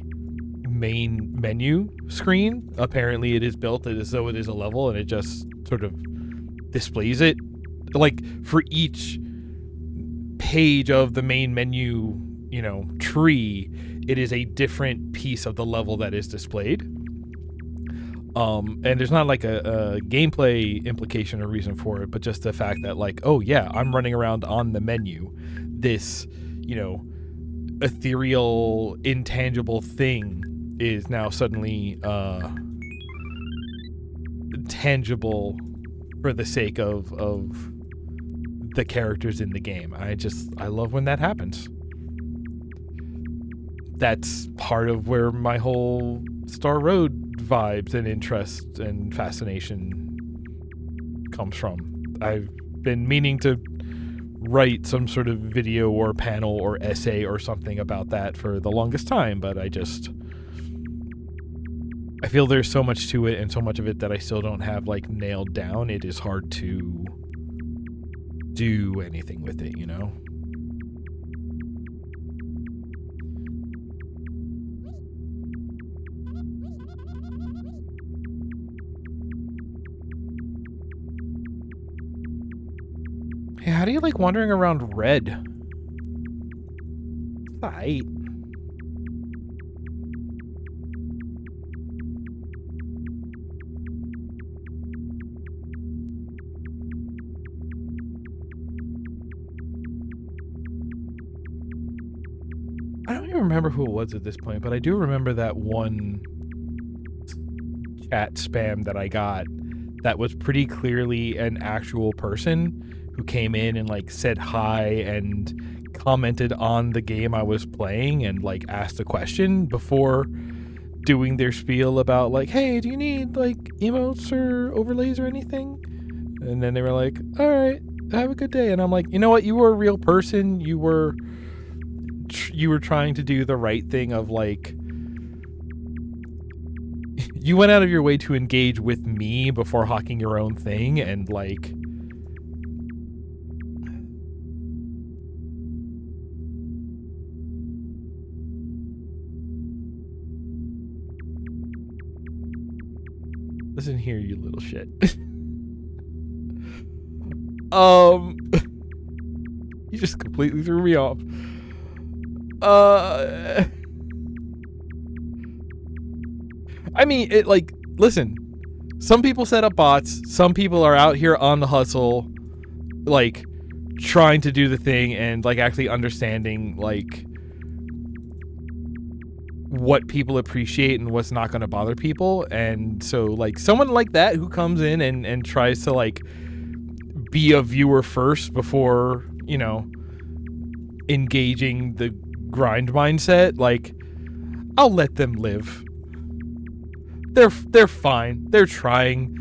main menu screen. Apparently it is built as though it is a level, and it just sort of displays it. Like, for each page of the main menu, tree, it is a different piece of the level that is displayed. And there's not like a gameplay implication or reason for it, but just the fact that like, oh yeah, I'm running around on the menu. This, ethereal, intangible thing is now suddenly tangible for the sake of the characters in the game. I love when that happens. That's part of where my whole Star Road vibes and interest and fascination comes from. I've been meaning to write some sort of video or panel or essay or something about that for the longest time, but I feel there's so much to it, and so much of it that I still don't have like nailed down. It is hard to do anything with it, Hey, how do you like wandering around red? Right. I don't even remember who it was at this point, but I do remember that one chat spam that I got that was pretty clearly an actual person who came in and like said hi and commented on the game I was playing and like asked a question before doing their spiel about like, hey, do you need like emotes or overlays or anything? And then they were like, all right, have a good day. And I'm like, you know what? You were a real person. You were trying to do the right thing of like, you went out of your way to engage with me before hawking your own thing, and like, listen here, you little shit. You just completely threw me off. I mean, it like, listen, some people set up bots, some people are out here on the hustle, like trying to do the thing and like actually understanding like what people appreciate and what's not going to bother people. And so like someone like that who comes in and tries to like be a viewer first before, engaging the grind mindset, like, I'll let them live. They're fine. They're trying.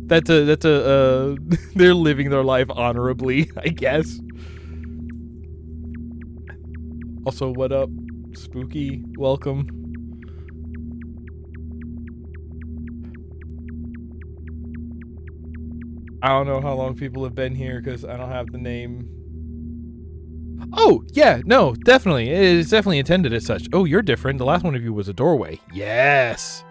That's a they're living their life honorably, I guess. Also, what up, Spooky? Welcome. I don't know how long people have been here because I don't have the name. Oh, yeah, no, definitely. It is definitely intended as such. Oh, you're different. The last one of you was a doorway. Yes.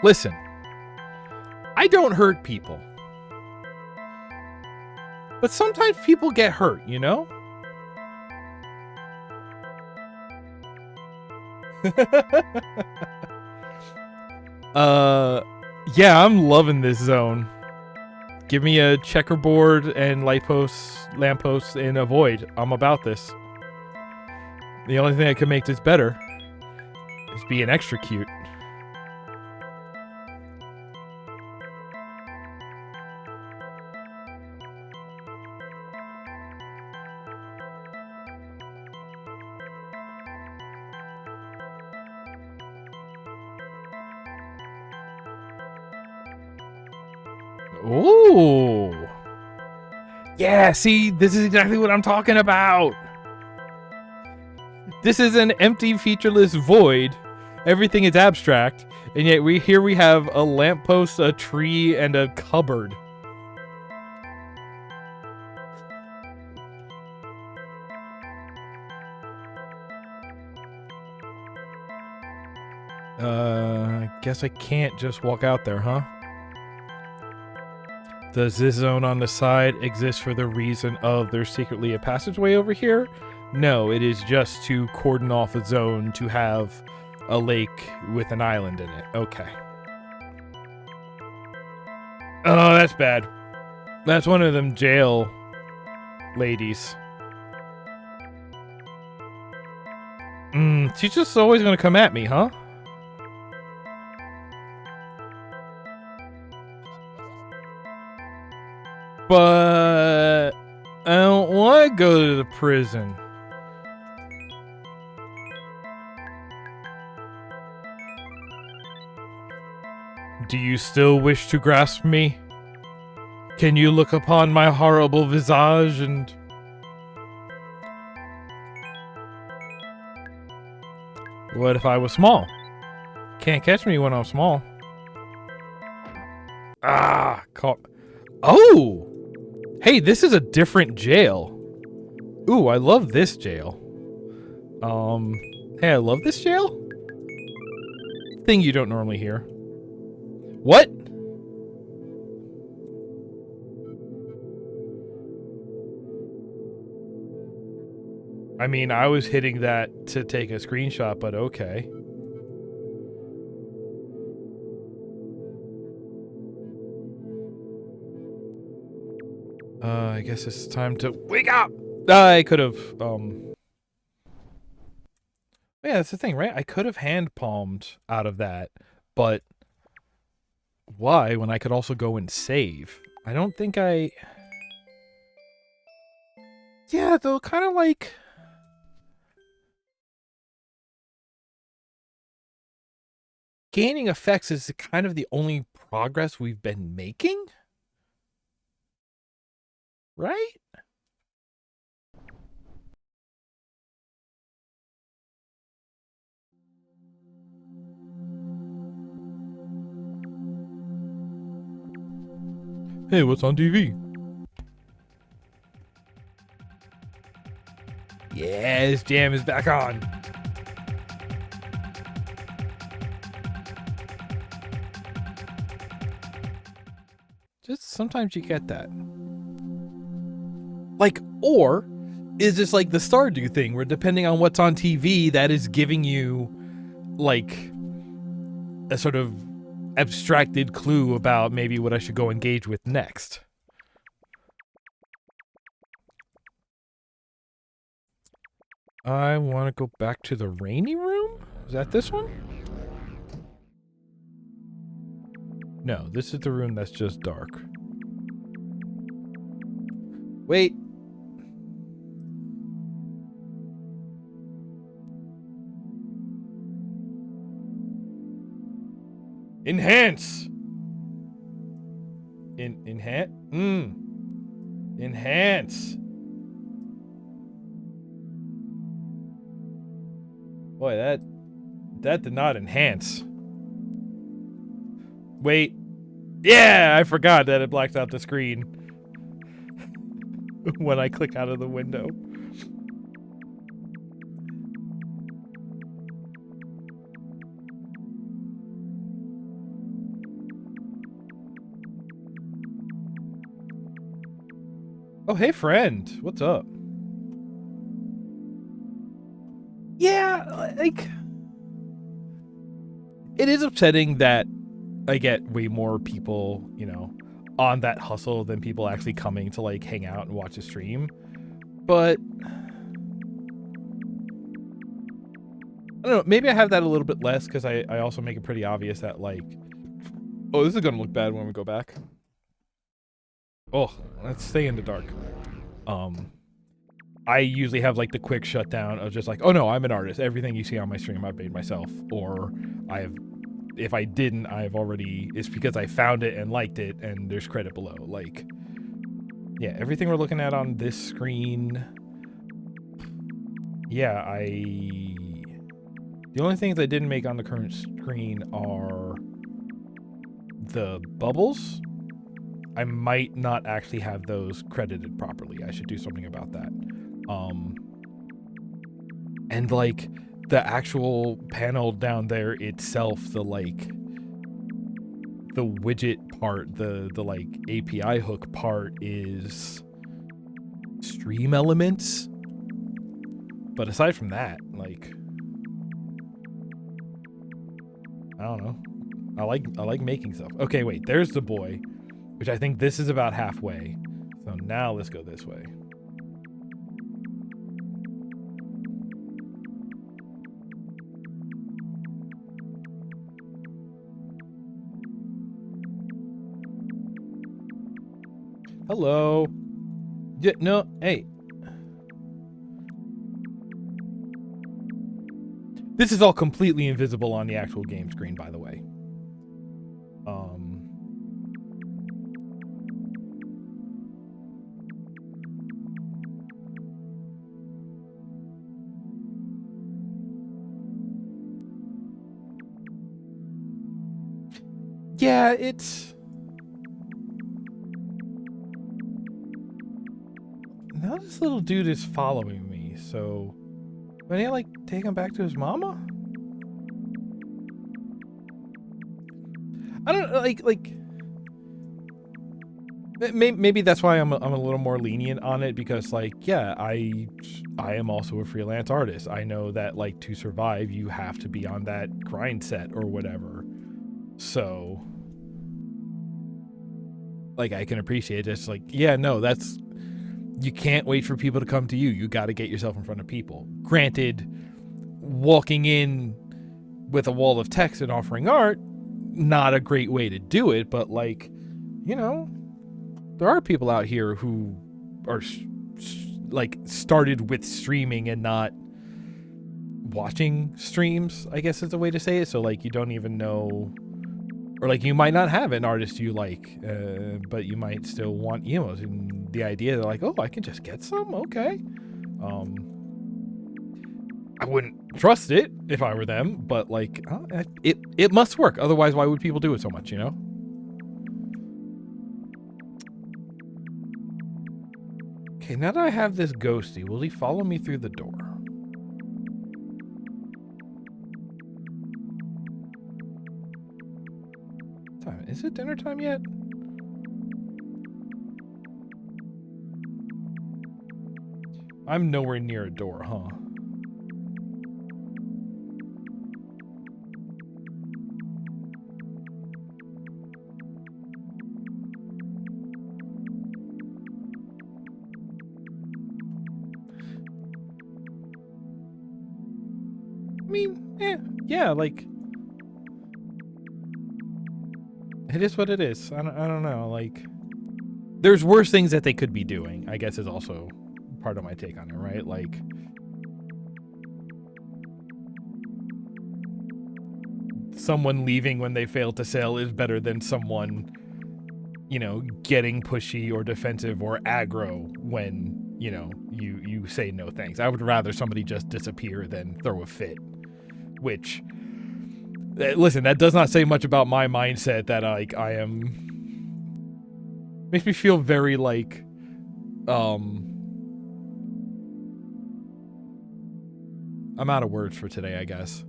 Listen, I don't hurt people. But sometimes people get hurt, Yeah, I'm loving this zone. Give me a checkerboard and light posts, lampposts, and a void. I'm about this. The only thing that could make this better is being extra cute. Ooh. Yeah, see, this is exactly what I'm talking about. This is an empty, featureless void. Everything is abstract, and yet we have a lamppost, a tree, and a cupboard. I guess I can't just walk out there, huh? Does this zone on the side exist for the reason of there's secretly a passageway over here? No, it is just to cordon off a zone to have a lake with an island in it. Okay. Oh, that's bad. That's one of them jail ladies. She's just always gonna come at me, huh? But I don't want to go to the prison. Do you still wish to grasp me? Can you look upon my horrible visage and... What if I was small? Can't catch me when I'm small. Ah, caught. Oh! Hey, this is a different jail. Ooh, I love this jail. Hey, I love this jail? Thing you don't normally hear. What? I mean, I was hitting that to take a screenshot, but okay. I guess it's time to wake up! I could have, yeah, that's the thing, right? I could have hand-palmed out of that, but why when I could also go and save? I don't think I... Yeah, though, kind of like... Gaining effects is kind of the only progress we've been making? Right? Hey, what's on TV? Yeah, this jam is back on. Just sometimes you get that. Like, or is this like the Stardew thing where depending on what's on TV, that is giving you like a sort of abstracted clue about maybe what I should go engage with next. I want to go back to the rainy room? Is that this one? No, this is the room that's just dark. Wait. Enhance! Enhance? Enhance! Boy, that did not enhance. Wait. Yeah, I forgot that it blacked out the screen when I click out of the window. Oh, hey, friend. What's up? Yeah, like... it is upsetting that I get way more people, you know, on that hustle than people actually coming to like hang out and watch a stream. But I don't know, maybe I have that a little bit less because I also make it pretty obvious that like, oh, this is gonna look bad when we go back. Oh, let's stay in the dark. I usually have like the quick shutdown of just like, oh no, I'm an artist. Everything you see on my stream I've made myself. Or if I didn't, it's because I found it and liked it and there's credit below. Like, yeah, everything we're looking at on this screen, yeah, the only things I didn't make on the current screen are the bubbles. I might not actually have those credited properly. I should do something about that. And like the actual panel down there itself, the widget part, the like API hook part is stream elements. But aside from that, like, I don't know. I like making stuff. Okay, wait, there's the boy, which I think this is about halfway. So now let's go this way. Hello. Yeah, no, hey. This is all completely invisible on the actual game screen, by the way. Yeah, it's... Now this little dude is following me, so... When I like take him back to his mama? I don't like maybe that's why I'm a little more lenient on it, because like, yeah, I am also a freelance artist. I know that like to survive you have to be on that grind set or whatever. So like I can appreciate just like, yeah, no, that's, you can't wait for people to come to you. You got to get yourself in front of people. Granted, walking in with a wall of text and offering art, not a great way to do it, but like, you know, there are people out here who are like started with streaming and not watching streams, I guess is the way to say it. So like you don't even know, or like you might not have an artist you like, but you might still want emos, and the idea that like, oh, I can just get some, okay. I wouldn't trust it if I were them, but like, it must work. Otherwise, why would people do it so much, you know? Okay, now that I have this ghosty, will he follow me through the door? Time. Is it dinner time yet? I'm nowhere near a door, huh? I mean, yeah, like, it is what it is. I don't know, like, there's worse things that they could be doing, I guess, is also part of my take on it, right? Like, someone leaving when they fail to sell is better than someone, you know, getting pushy or defensive or aggro when, you know, you say no thanks. I would rather somebody just disappear than throw a fit. Which, listen, that does not say much about my mindset, that like I am, makes me feel very like, I'm out of words for today, I guess.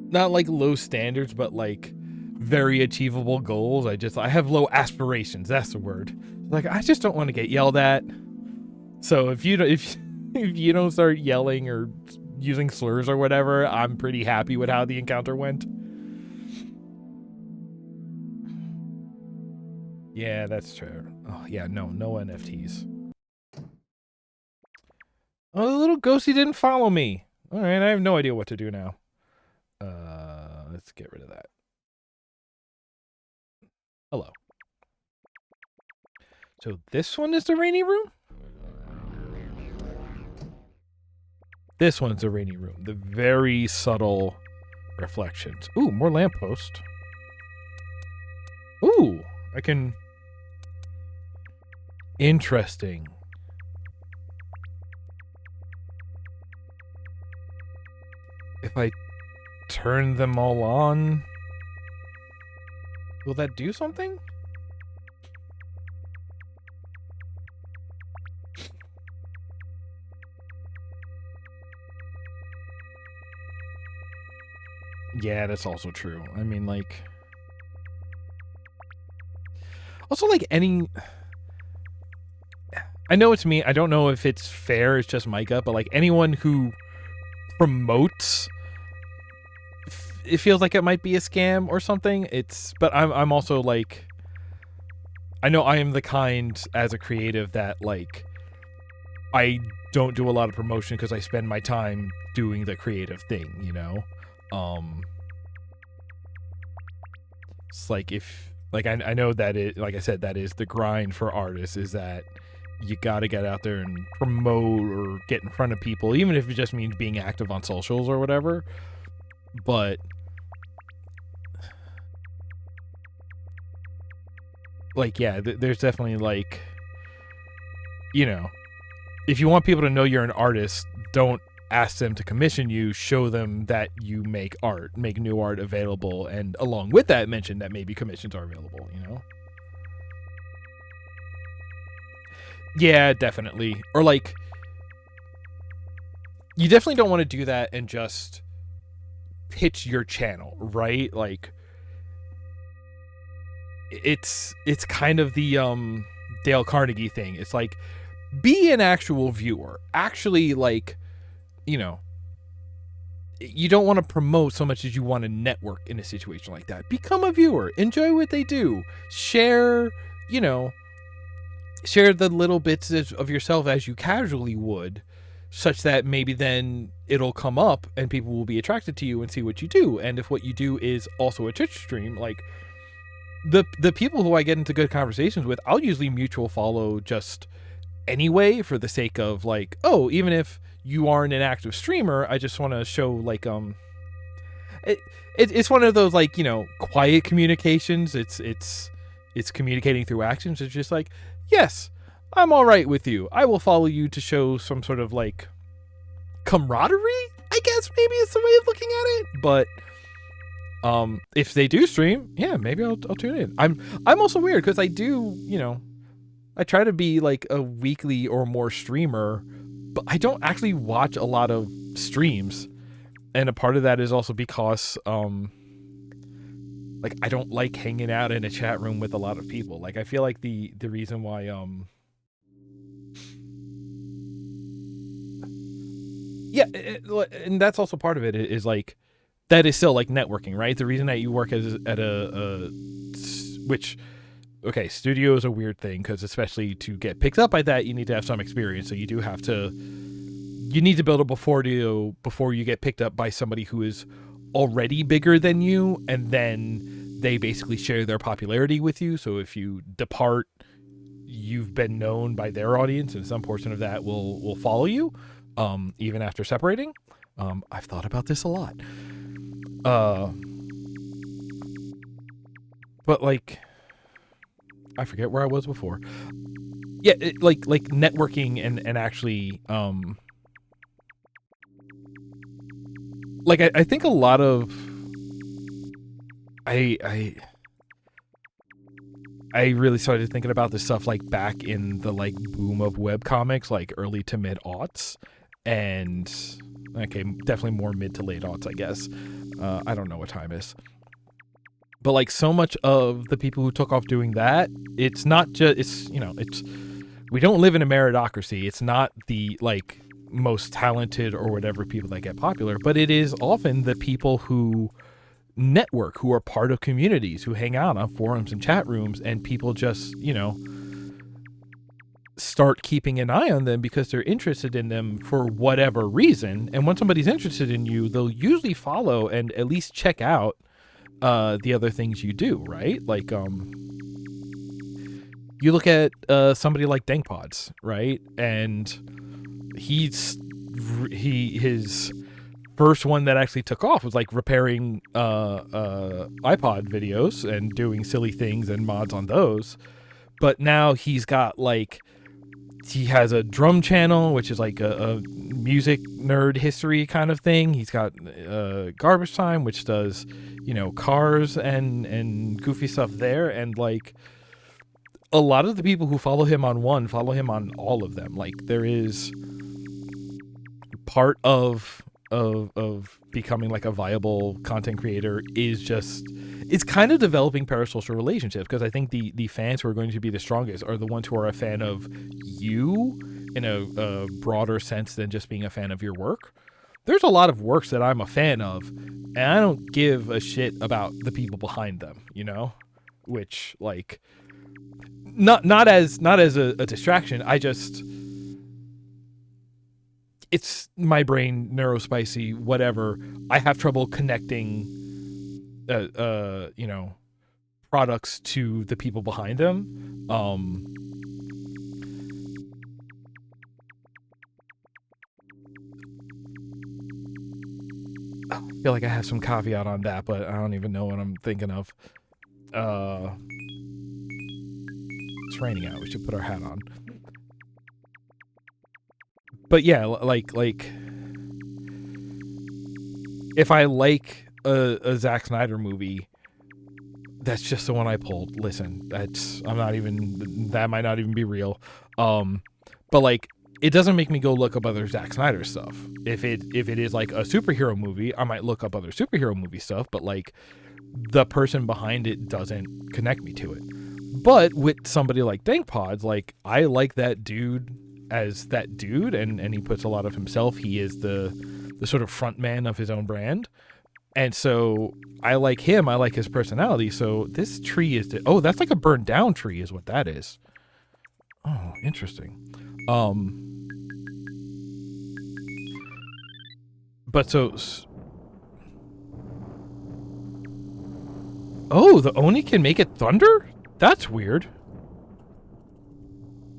Not like low standards, but like very achievable goals. I have low aspirations. That's the word. Like, I just don't want to get yelled at. So if you don't start yelling or using slurs or whatever, I'm pretty happy with how the encounter went. Yeah, that's true. Oh yeah, no NFTs. Oh, the little ghosty didn't follow me. All right, I have no idea what to do now. Let's get rid of that. Hello. So this one is the rainy room? This one's the rainy room. The very subtle reflections. Ooh, more lamppost. Ooh, I can... Interesting. If I turn them all on, will that do something? Yeah, that's also true. I mean, like... Also, like, any... I know it's me. I don't know if it's fair. It's just Micah. But, like, anyone who promotes... It feels like it might be a scam or something. But I'm also, like... I know I am the kind, as a creative, that, like... I don't do a lot of promotion because I spend my time doing the creative thing, you know? It's like if like I know that it, like I said, that is the grind for artists, is that you gotta get out there and promote or get in front of people, even if it just means being active on socials or whatever. But like, yeah, there's definitely, like, you know, if you want people to know you're an artist, don't ask them to commission you, show them that you make art, make new art available, and along with that, mention that maybe commissions are available, you know? Yeah, definitely. Or, like, you definitely don't want to do that and just pitch your channel, right? Like, it's kind of the Dale Carnegie thing. It's like, be an actual viewer. Actually, like, you know, you don't want to promote so much as you want to network in a situation like that. Become a viewer. Enjoy what they do. Share, you know, share the little bits of yourself as you casually would, such that maybe then it'll come up and people will be attracted to you and see what you do. And if what you do is also a Twitch stream, like, the people who I get into good conversations with, I'll usually mutual follow just anyway, for the sake of, like, oh, even if you aren't an active streamer, I just want to show, like, it's one of those, like, you know, quiet communications. It's communicating through actions. It's just like, yes, I'm all right with you. I will follow you to show some sort of, like, camaraderie, I guess maybe it's the way of looking at it. But if they do stream, yeah, maybe I'll tune in. I'm also weird because I do, you know, I try to be like a weekly or more streamer, but I don't actually watch a lot of streams. And a part of that is also because, like, I don't like hanging out in a chat room with a lot of people. Like, I feel like the reason why, yeah, and that's also part of it, is like, that is still like networking, right? The reason that you work at a which, okay, studio is a weird thing, because especially to get picked up by that, you need to have some experience. So you do have to, you need to build a portfolio before you get picked up by somebody who is already bigger than you, and then they basically share their popularity with you. So if you depart, you've been known by their audience, and some portion of that will follow you, even after separating. I've thought about this a lot. But, like, I forget where I was before. Yeah, like networking and actually, like, I think a lot of, I really started thinking about this stuff, like, back in the, like, boom of webcomics, like, early to mid aughts, and, okay, definitely more mid to late aughts, I guess. I don't know what time is. But, like, so much of the people who took off doing that, it's not just, it's, you know, it's, we don't live in a meritocracy. It's not the, like, most talented or whatever people that get popular, but it is often the people who network, who are part of communities, who hang out on forums and chat rooms, and people just, start keeping an eye on them because they're interested in them for whatever reason. And when somebody's interested in you, they'll usually follow and at least check out the other things you do, right? Like, you look at somebody like Dankpods, right? And his first one that actually took off was like repairing iPod videos and doing silly things and mods on those. But now he's got like, he has a drum channel, which is like a music nerd history kind of thing. He's got Garbage Time, which does, cars and goofy stuff there. And like, a lot of the people who follow him on one follow him on all of them. Like, there is part of becoming like a viable content creator is just, it's kind of developing parasocial relationships, because I think the fans who are going to be the strongest are the ones who are a fan of you in a broader sense than just being a fan of your work. There's a lot of works that I'm a fan of, and I don't give a shit about the people behind them, which, like, not as a distraction. I just, it's my brain, neurospicy, whatever. I have trouble connecting, products to the people behind them. I feel like I have some caveat on that, but I don't even know what I'm thinking of. It's raining out. We should put our hat on. But yeah, like if I like a Zack Snyder movie, that's just the one I pulled. Listen, that might not even be real. But like, it doesn't make me go look up other Zack Snyder stuff. If it is like a superhero movie, I might look up other superhero movie stuff, but like, the person behind it doesn't connect me to it. But with somebody like Dankpods, like, I like that dude as that dude, and he puts a lot of himself. He is the sort of front man of his own brand. And so I like him. I like his personality. So this tree is, that's like a burned down tree is what that is. Oh, interesting. But so, the Oni can make it thunder? That's weird.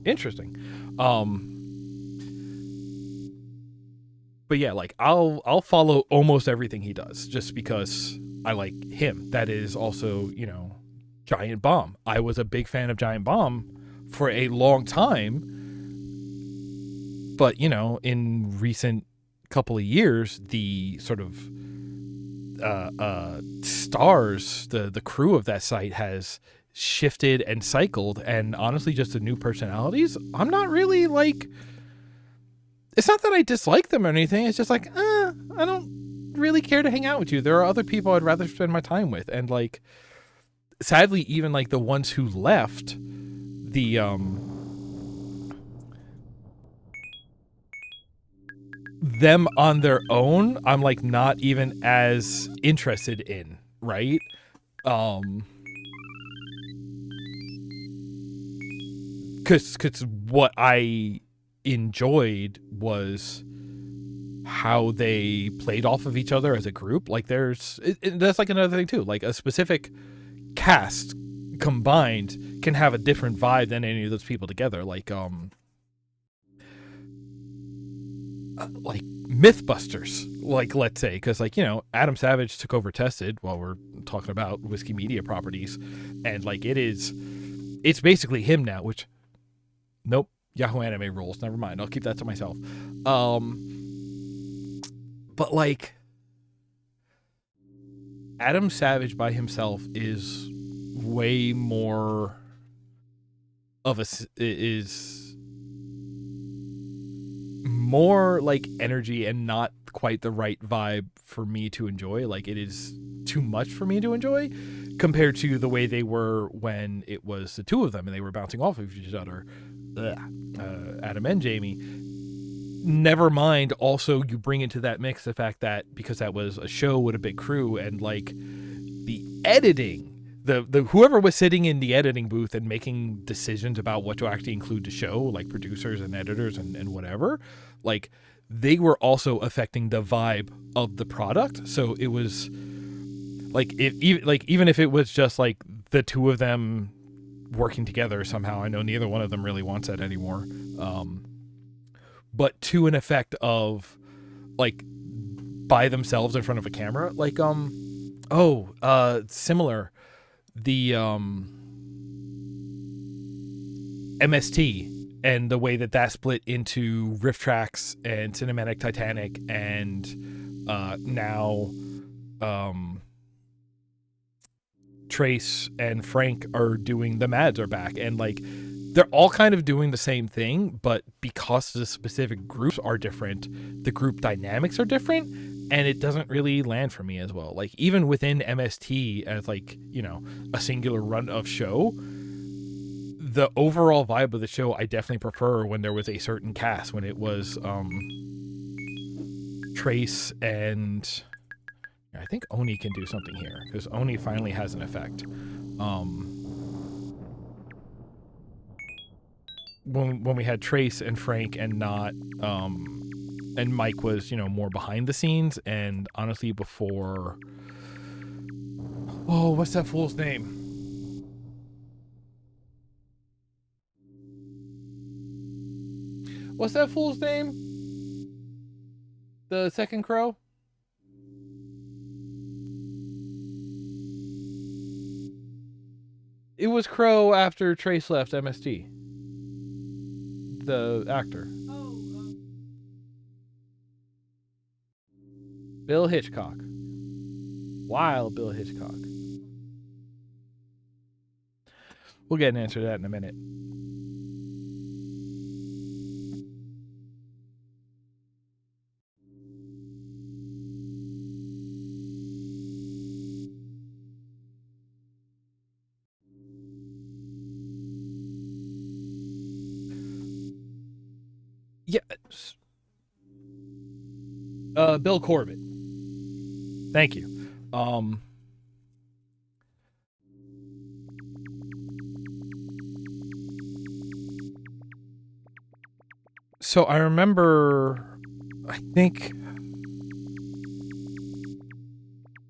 Interesting. But yeah, like, I'll follow almost everything he does just because I like him. That is also, Giant Bomb. I was a big fan of Giant Bomb for a long time, but in recent couple of years, the sort of stars, the crew of that site has shifted and cycled, and honestly, just the new personalities, I'm not really like, it's not that I dislike them or anything. It's just like, I don't really care to hang out with you. There are other people I'd rather spend my time with. And like, sadly, even like the ones who left, them on their own, I'm like not even as interested in, right? Cause what I enjoyed was how they played off of each other as a group. Like, that's like another thing too. Like, a specific cast combined can have a different vibe than any of those people together. Like Mythbusters, like, let's say, because like, Adam Savage took over Tested while we're talking about Whiskey Media properties, and like, it's basically him now, which, nope, Yahoo Anime rules, never mind, I'll keep that to myself. But like, Adam Savage by himself is way more of is more like energy and not quite the right vibe for me to enjoy. Like, it is too much for me to enjoy compared to the way they were when it was the two of them and they were bouncing off of each other, Adam and Jamie. never mind, also you bring into that mix the fact that because that was a show with a big crew, and like the editing, the whoever was sitting in the editing booth and making decisions about what to actually include to show, like producers and editors and whatever, like they were also affecting the vibe of the product. So it was like, even if it was just like the two of them working together somehow, I know neither one of them really wants that anymore, but to an effect of like by themselves in front of a camera, like similar, the MST and the way that split into riff tracks and cinematic Titanic, and now Trace and Frank are doing the Mads are back, and like they're all kind of doing the same thing, but because the specific groups are different, the group dynamics are different, and it doesn't really land for me as well. Like even within MST as like, you know, a singular run of show, the overall vibe of the show I definitely prefer when there was a certain cast, when it was Trace and I think Oni can do something here because Oni finally has an effect. When we had Trace and Frank and not and Mike was, you know, more behind the scenes, and honestly before, oh, what's that fool's name? What's that fool's name? The second crow? It was Crow after Trace left MST. The actor. Bill Hitchcock. Wild Bill Hitchcock. We'll get an answer to that in a minute. Yeah. Bill Corbett. Thank you. So I remember, I think.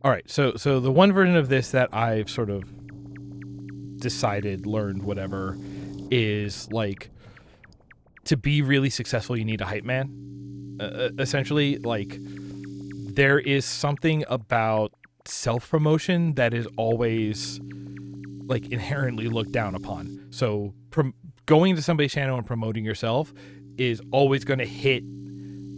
All right, so the one version of this that I've sort of decided, learned, whatever, is like to be really successful, you need a hype man. Essentially, like there is something about self-promotion that is always like inherently looked down upon. So going to somebody's channel and promoting yourself is always going to hit,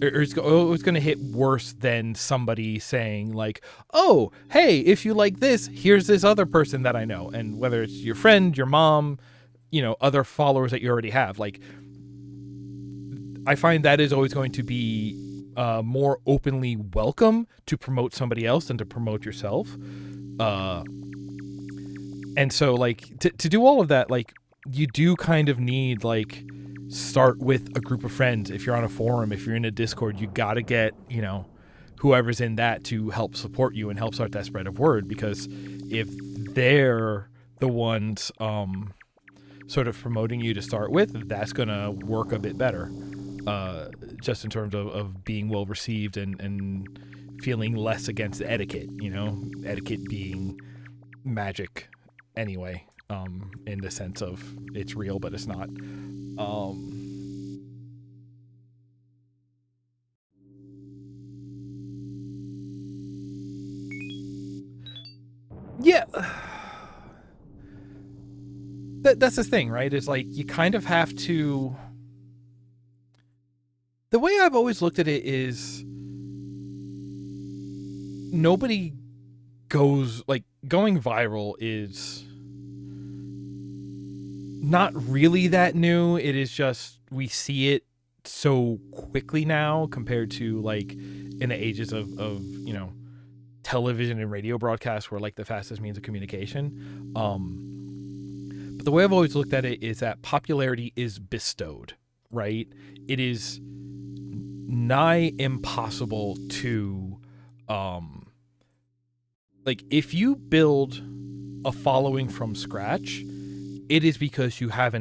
or it's always going to hit worse than somebody saying like, oh, hey, if you like this, here's this other person that I know. And whether it's your friend, your mom, you know, other followers that you already have, like I find that is always going to be more openly welcome to promote somebody else than to promote yourself. And so like to do all of that, like you do kind of need like start with a group of friends. If you're on a forum, if you're in a Discord, you got to get, you know, whoever's in that to help support you and help start that spread of word, because if they're the ones sort of promoting you to start with, that's going to work a bit better. Just in terms of being well received and feeling less against the etiquette, you know, etiquette being magic anyway, in the sense of it's real, but it's not. Yeah. That's the thing, right? It's like you kind of have to. The way I've always looked at it is nobody goes, like, going viral is not really that new. It is just we see it so quickly now compared to like in the ages of you know, television and radio broadcasts were like the fastest means of communication. But the way I've always looked at it is that popularity is bestowed, right? It is nigh impossible to like, if you build a following from scratch, it is because you have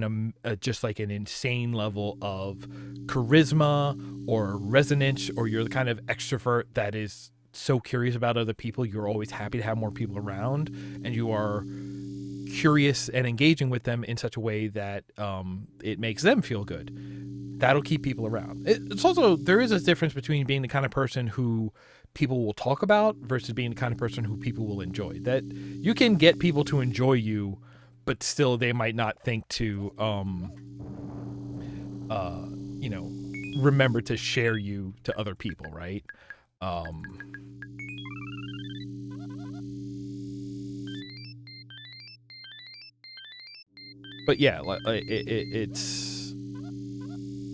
just like an insane level of charisma or resonance, or you're the kind of extrovert that is so curious about other people. You're always happy to have more people around, and you are curious and engaging with them in such a way that it makes them feel good. That'll keep people around. It's also, there is a difference between being the kind of person who people will talk about versus being the kind of person who people will enjoy. That you can get people to enjoy you, but still they might not think to remember to share you to other people, right? But yeah, it's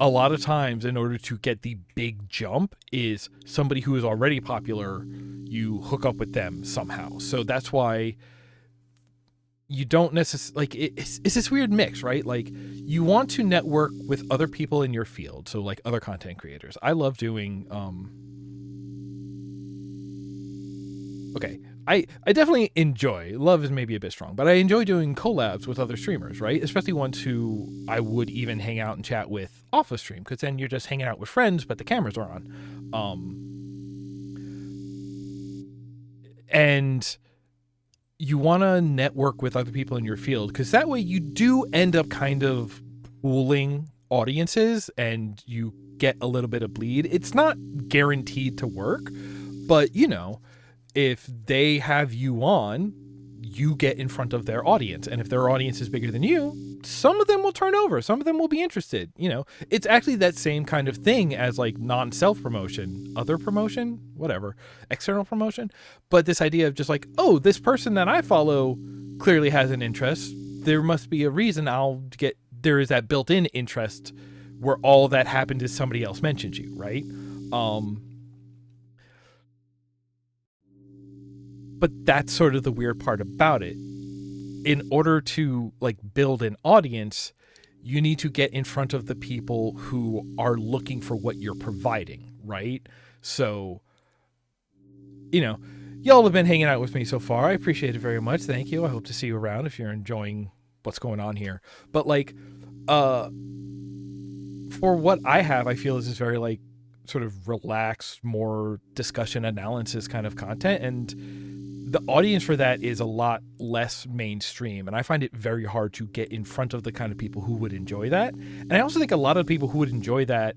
a lot of times, in order to get the big jump, is somebody who is already popular, you hook up with them somehow. So that's why you don't necessarily, like, it's this weird mix, right? Like, you want to network with other people in your field, so like other content creators. I love doing I definitely enjoy, love is maybe a bit strong, but I enjoy doing collabs with other streamers, right? Especially ones who I would even hang out and chat with off a stream, because then you're just hanging out with friends, but the cameras are on. And you want to network with other people in your field, because that way you do end up kind of pooling audiences and you get a little bit of bleed. It's not guaranteed to work, but if they have you on, you get in front of their audience. And if their audience is bigger than you, some of them will turn over. Some of them will be interested. It's actually that same kind of thing as like non-self promotion, other promotion, whatever, external promotion. But this idea of just like, oh, this person that I follow clearly has an interest. There must be a reason there is that built-in interest where all that happened is somebody else mentioned you, right? But that's sort of the weird part about it. In order to like build an audience, you need to get in front of the people who are looking for what you're providing, right? So, y'all have been hanging out with me so far. I appreciate it very much. Thank you. I hope to see you around if you're enjoying what's going on here. But like, for what I have, I feel is this very like sort of relaxed, more discussion analysis kind of content, and the audience for that is a lot less mainstream, and I find it very hard to get in front of the kind of people who would enjoy that. And I also think a lot of people who would enjoy that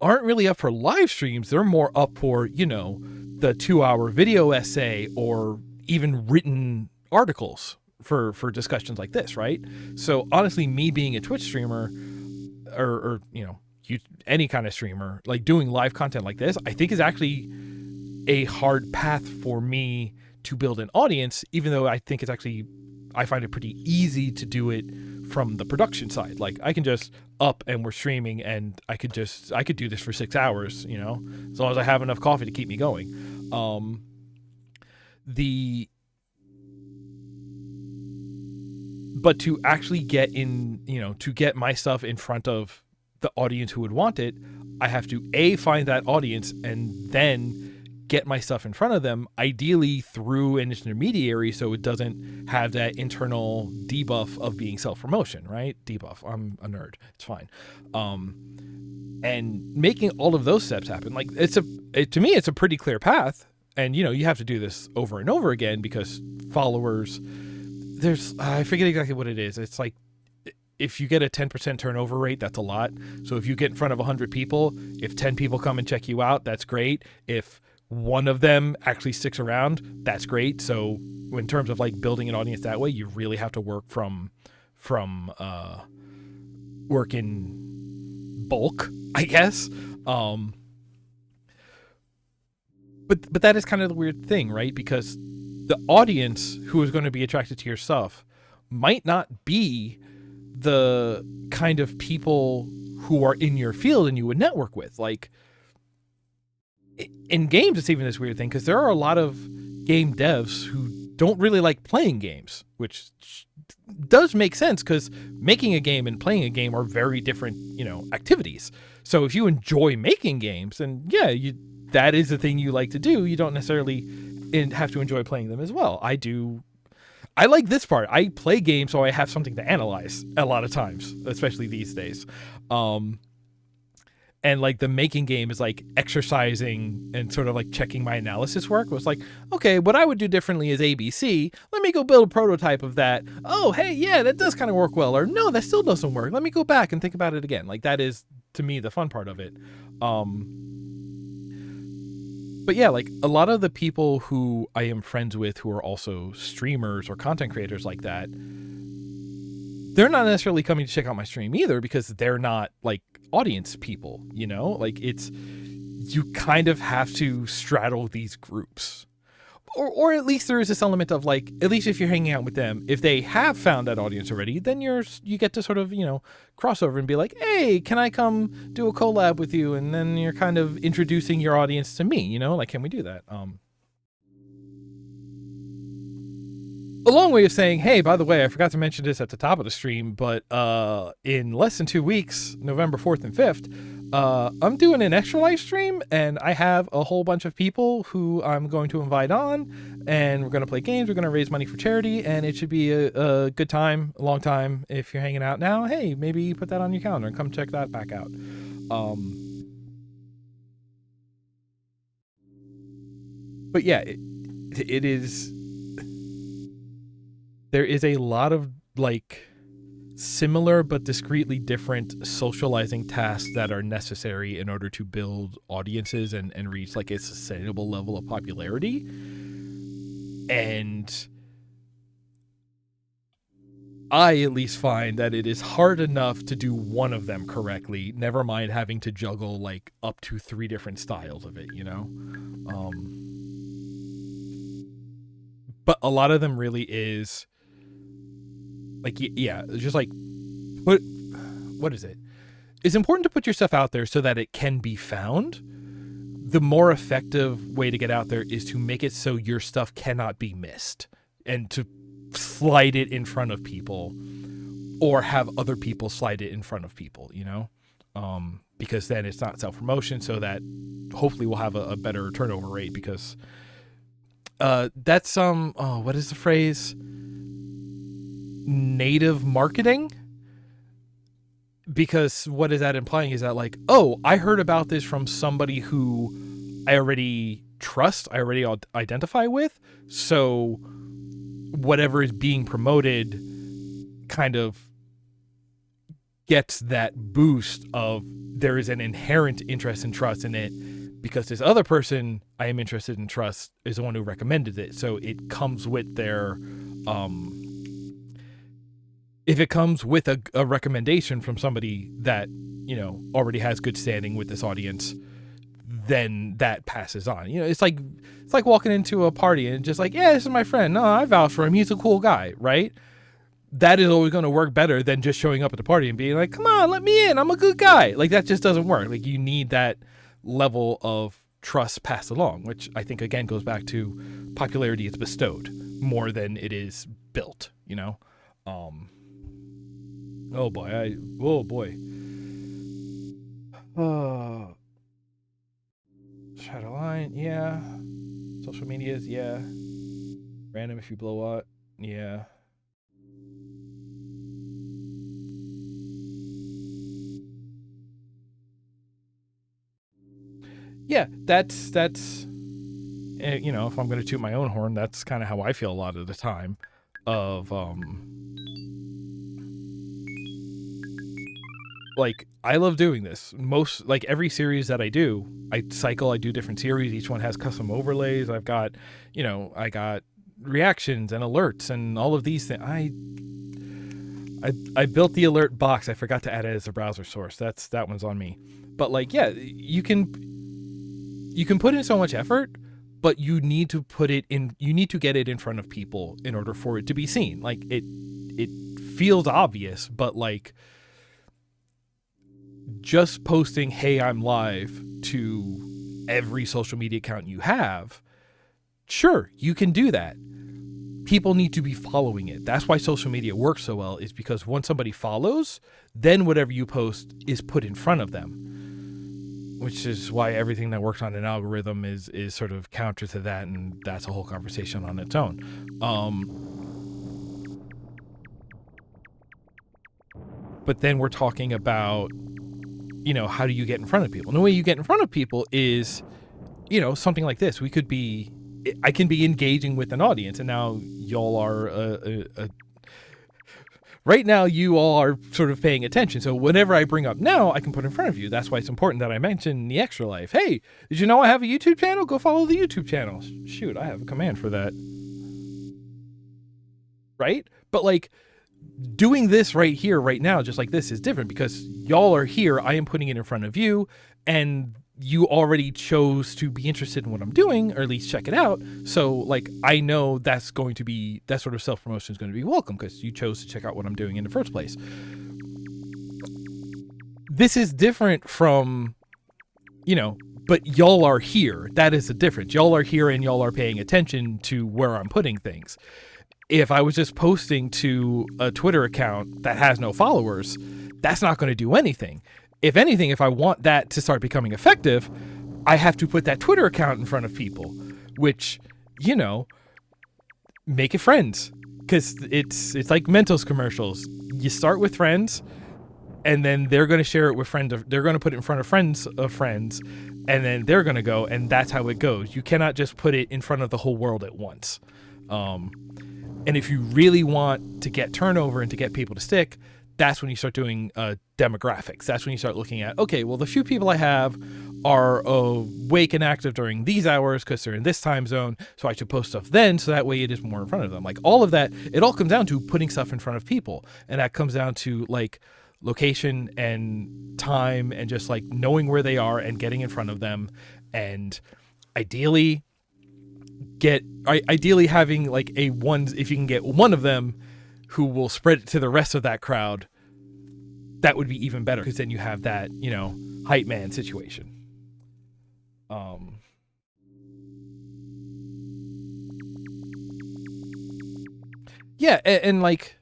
aren't really up for live streams. They're more up for, the 2-hour video essay or even written articles for discussions like this, right? So honestly, me being a Twitch streamer or any kind of streamer, like doing live content like this, I think is actually a hard path for me to build an audience, even though I think I find it pretty easy to do it from the production side. Like, I can just up and we're streaming, and I could do this for 6 hours, as long as I have enough coffee to keep me going. But to actually get in, to get my stuff in front of the audience who would want it, I have to find that audience and then get my stuff in front of them, ideally through an intermediary, so it doesn't have that internal debuff of being self-promotion, right? Debuff. I'm a nerd. It's fine. And making all of those steps happen, like to me, it's a pretty clear path. And you have to do this over and over again, because followers, I forget exactly what it is. It's like, if you get a 10% turnover rate, that's a lot. So if you get in front of 100 people, if 10 people come and check you out, that's great. If one of them actually sticks around, that's great. So in terms of like building an audience that way, you really have to work from work in bulk, I guess. But that is kind of the weird thing, right? Because the audience who is going to be attracted to your stuff might not be the kind of people who are in your field and you would network with. Like, in games, it's even this weird thing, because there are a lot of game devs who don't really like playing games, which does make sense, because making a game and playing a game are very different, activities. So if you enjoy making games, then yeah, that is the thing you like to do. You don't necessarily have to enjoy playing them as well. I do. I like this part. I play games so I have something to analyze a lot of times, especially these days. And like the making game is like exercising and sort of like checking my analysis work. It was like, okay, what I would do differently is ABC. Let me go build a prototype of that. Oh, hey, yeah, that does kind of work well. Or no, that still doesn't work. Let me go back and think about it again. Like that is, to me, the fun part of it. But yeah, like a lot of the people who I am friends with who are also streamers or content creators like that, they're not necessarily coming to check out my stream either because they're not like audience people, you know? Like you kind of have to straddle these groups. Or at least there is this element of like, at least if you're hanging out with them, if they have found that audience already, then you get to sort of, you know, cross over and be like, hey, can I come do a collab with you? And then you're kind of introducing your audience to me, you know, like, can we do that? A long way of saying, hey, by the way, I forgot to mention this at the top of the stream, but in less than 2 weeks, November 4th and 5th, I'm doing an extra live stream, and I have a whole bunch of people who I'm going to invite on, and we're going to play games, we're going to raise money for charity, and it should be a good time, a long time. If you're hanging out now, hey, maybe put that on your calendar and come check that back out. But yeah, it is... There is a lot of like similar but discreetly different socializing tasks that are necessary in order to build audiences and reach like a sustainable level of popularity. And I at least find that it is hard enough to do one of them correctly, never mind having to juggle like up to 3 different styles of it, you know? But a lot of them really is like, yeah, just like, what is it? It's important to put yourself out there so that it can be found. The more effective way to get out there is to make it so your stuff cannot be missed and to slide it in front of people or have other people slide it in front of people, you know? Because then it's not self-promotion, so that hopefully we'll have a better turnover rate because that's what is the phrase? Native marketing, because what is that implying is that like, oh, I heard about this from somebody who I already trust, I already identify with, so whatever is being promoted kind of gets that boost of there is an inherent interest and trust in it because this other person I am interested in trust is the one who recommended it, so it comes with their if it comes with a recommendation from somebody that, you know, already has good standing with this audience, then that passes on. You know, it's like walking into a party and just like, yeah, this is my friend. No, I vouch for him. He's a cool guy, right? That is always going to work better than just showing up at the party and being like, come on, let me in. I'm a good guy. Like that just doesn't work. Like you need that level of trust passed along, which I think again goes back to popularity is bestowed more than it is built, you know? Oh boy, Shadowline, yeah. Social medias, yeah. Random if you blow up, yeah. Yeah, that's you know, if I'm going to toot my own horn, that's kind of how I feel a lot of the time of like I love doing this. Most like every series that I do, I do different series. Each one has custom overlays. I've got, you know, I got reactions and alerts and all of these things. I built the alert box. I forgot to add it as a browser source. That one's on me. But like, yeah, you can put in so much effort, but you need to put it in. You need to get it in front of people in order for it to be seen. Like it feels obvious, but like just posting, hey, I'm live to every social media account you have, sure, you can do that. People need to be following it. That's why social media works so well, is because once somebody follows, then whatever you post is put in front of them. which is why everything that works on an algorithm is sort of counter to that, and that's a whole conversation on its own. But then we're talking about, how do you get in front of people? And the way you get in front of people is, something like this. I can be engaging with an audience, and now y'all are right now you all are sort of paying attention. So whatever I bring up now, I can put in front of you. That's why it's important that I mention the extra life. Hey, did you know I have a YouTube channel? Go follow the YouTube channel. Shoot, I have a command for that. Right? But like doing this right here, right now, just like this is different because y'all are here. I am putting it in front of you, and you already chose to be interested in what I'm doing, or at least check it out. So like, I know that sort of self-promotion is going to be welcome because you chose to check out what I'm doing in the first place. This is different from, but y'all are here. That is the difference. Y'all are here and y'all are paying attention to where I'm putting things. If I was just posting to a Twitter account that has no followers, that's not going to do anything. If anything, if I want that to start becoming effective, I have to put that Twitter account in front of people, which, make it friends. Because it's like Mentos commercials. You start with friends, and then they're going to share it with friends. They're going to put it in front of friends of friends, and then they're going to go, and that's how it goes. You cannot just put it in front of the whole world at once. And if you really want to get turnover and to get people to stick, that's when you start doing demographics. That's when you start looking at, okay, well, the few people I have are awake and active during these hours because they're in this time zone, so I should post stuff then, so that way it is more in front of them. Like all of that, it all comes down to putting stuff in front of people. And that comes down to like location and time and just like knowing where they are and getting in front of them. And ideally having like if you can get one of them who will spread it to the rest of that crowd, that would be even better because then you have that, hype man situation. Yeah, and like,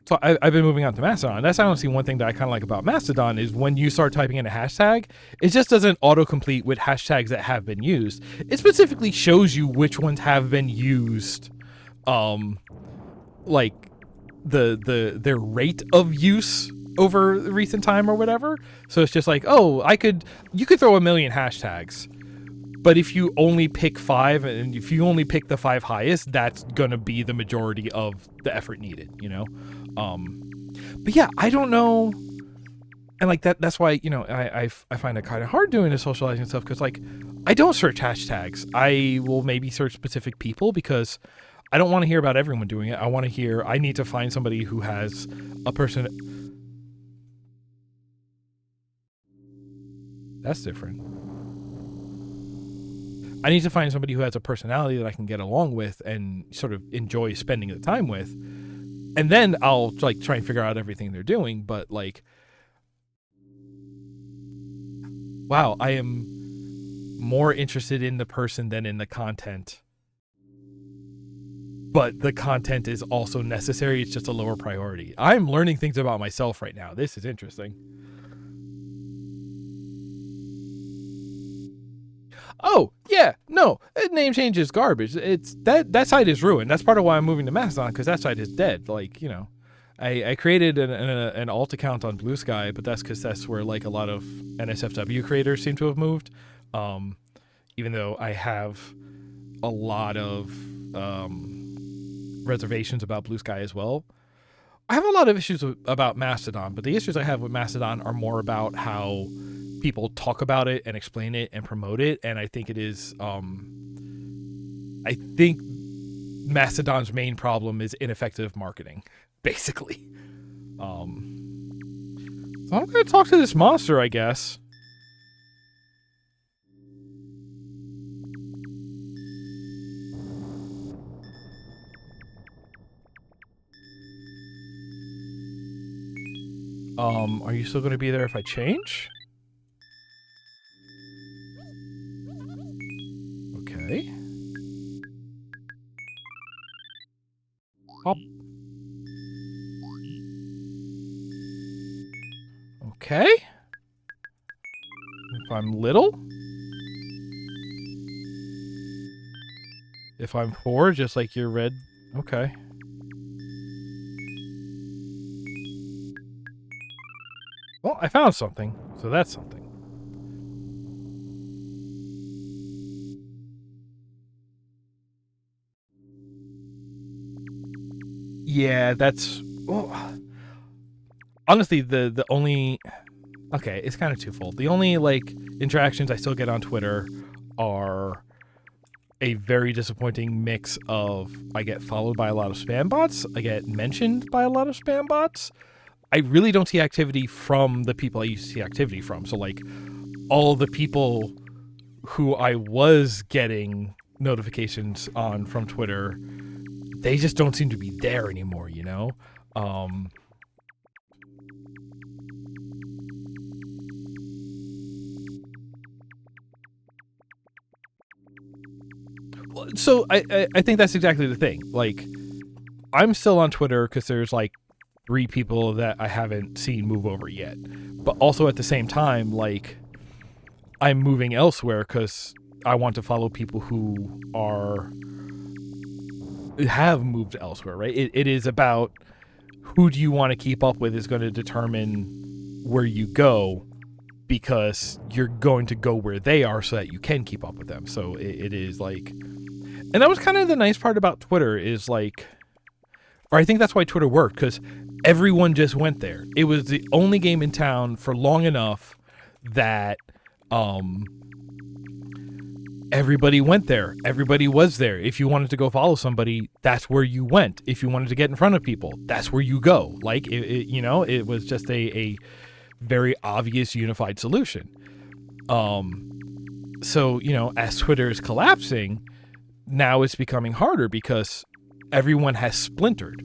so I've been moving on to Mastodon. That's honestly one thing that I kind of like about Mastodon is when you start typing in a hashtag, it just doesn't autocomplete with hashtags that have been used. It specifically shows you which ones have been used, like their rate of use over recent time or whatever. So it's just like, oh, you could throw 1 million hashtags, but if you only pick 5 and if you only pick the 5 highest, that's gonna be the majority of the effort needed, but yeah, I don't know. And like that's why, I find it kind of hard doing the socializing stuff because like I don't search hashtags. I will maybe search specific people because I don't want to hear about everyone doing it. I need to find somebody who has a person. That's different. I need to find somebody who has a personality that I can get along with and sort of enjoy spending the time with. And then I'll like try and figure out everything they're doing. But like, wow, I am more interested in the person than in the content. But the content is also necessary. It's just a lower priority. I'm learning things about myself right now. This is interesting. Oh, yeah, no, name change is garbage. It's that site is ruined. That's part of why I'm moving to Mastodon, because that site is dead. Like, I created an alt account on Blue Sky, but that's because that's where like a lot of NSFW creators seem to have moved. Even though I have a lot of reservations about Blue Sky as well. I have a lot of issues about Mastodon, but the issues I have with Mastodon are more about how people talk about it and explain it and promote it. And I think it is, I think Mastodon's main problem is ineffective marketing, basically. So I'm going to talk to this monster, I guess. Are you still going to be there if I change? Okay. Hop. Okay. If I'm little? If I'm 4, just like your red... Okay. Well, I found something, so that's something. Yeah, that's... Well, honestly, the only... Okay, it's kind of twofold. The only, like, interactions I still get on Twitter are a very disappointing mix of I get followed by a lot of spam bots, I get mentioned by a lot of spam bots. I really don't see activity from the people I used to see activity from. So, like, all the people who I was getting notifications on from Twitter, they just don't seem to be there anymore, you know? So I think that's exactly the thing. Like, I'm still on Twitter because there's like 3 people that I haven't seen move over yet. But also at the same time, like, I'm moving elsewhere because I want to follow people who have moved elsewhere, right? It is about who do you want to keep up with is going to determine where you go, because you're going to go where they are so that you can keep up with them. So it is like... And that was kind of the nice part about Twitter is like... Or I think that's why Twitter worked, because everyone just went there. It was the only game in town for long enough that everybody went there. Everybody was there. If you wanted to go follow somebody, that's where you went. If you wanted to get in front of people, that's where you go. Like, it was just a very obvious unified solution. So, as Twitter is collapsing, now it's becoming harder because everyone has splintered.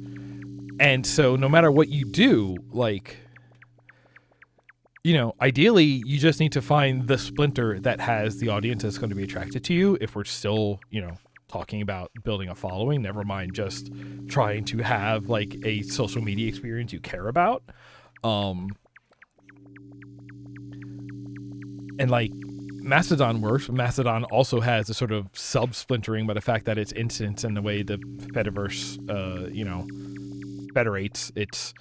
And so no matter what you do, like, ideally you just need to find the splinter that has the audience that's going to be attracted to you. If we're still, talking about building a following, never mind just trying to have like a social media experience you care about. And like Mastodon works, but Mastodon also has a sort of sub-splintering by the fact that it's instance and the way the Fediverse, federates. It's...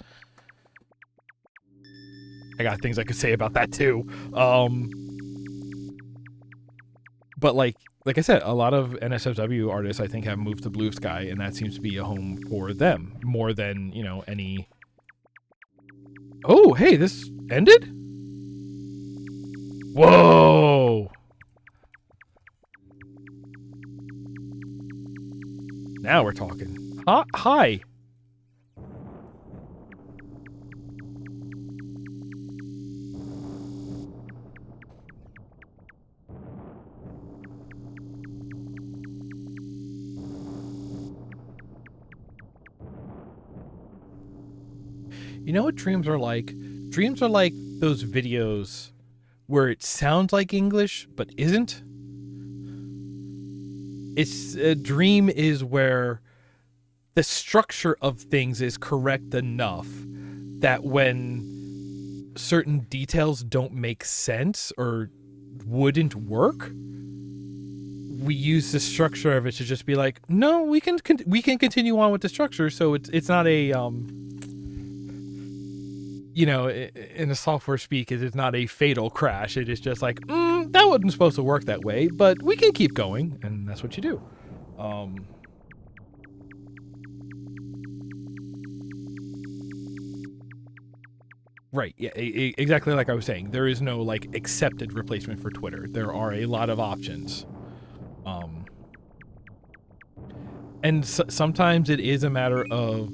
I got things I could say about that too. But like I said, a lot of NSFW artists I think have moved to Blue Sky, and that seems to be a home for them more than, any... Oh, hey, this ended? Whoa! Now we're talking. Hi. You know what dreams are like? Dreams are like those videos where it sounds like English but isn't. It's a dream is where the structure of things is correct enough that when certain details don't make sense or wouldn't work, we use the structure of it to just be like, no, we can continue on with the structure. So it's not a in the software speak, it is not a fatal crash. It is just like, that wasn't supposed to work that way, but we can keep going, and that's what you do. Right, yeah, exactly like I was saying. There is no, like, accepted replacement for Twitter. There are a lot of options. And sometimes it is a matter of...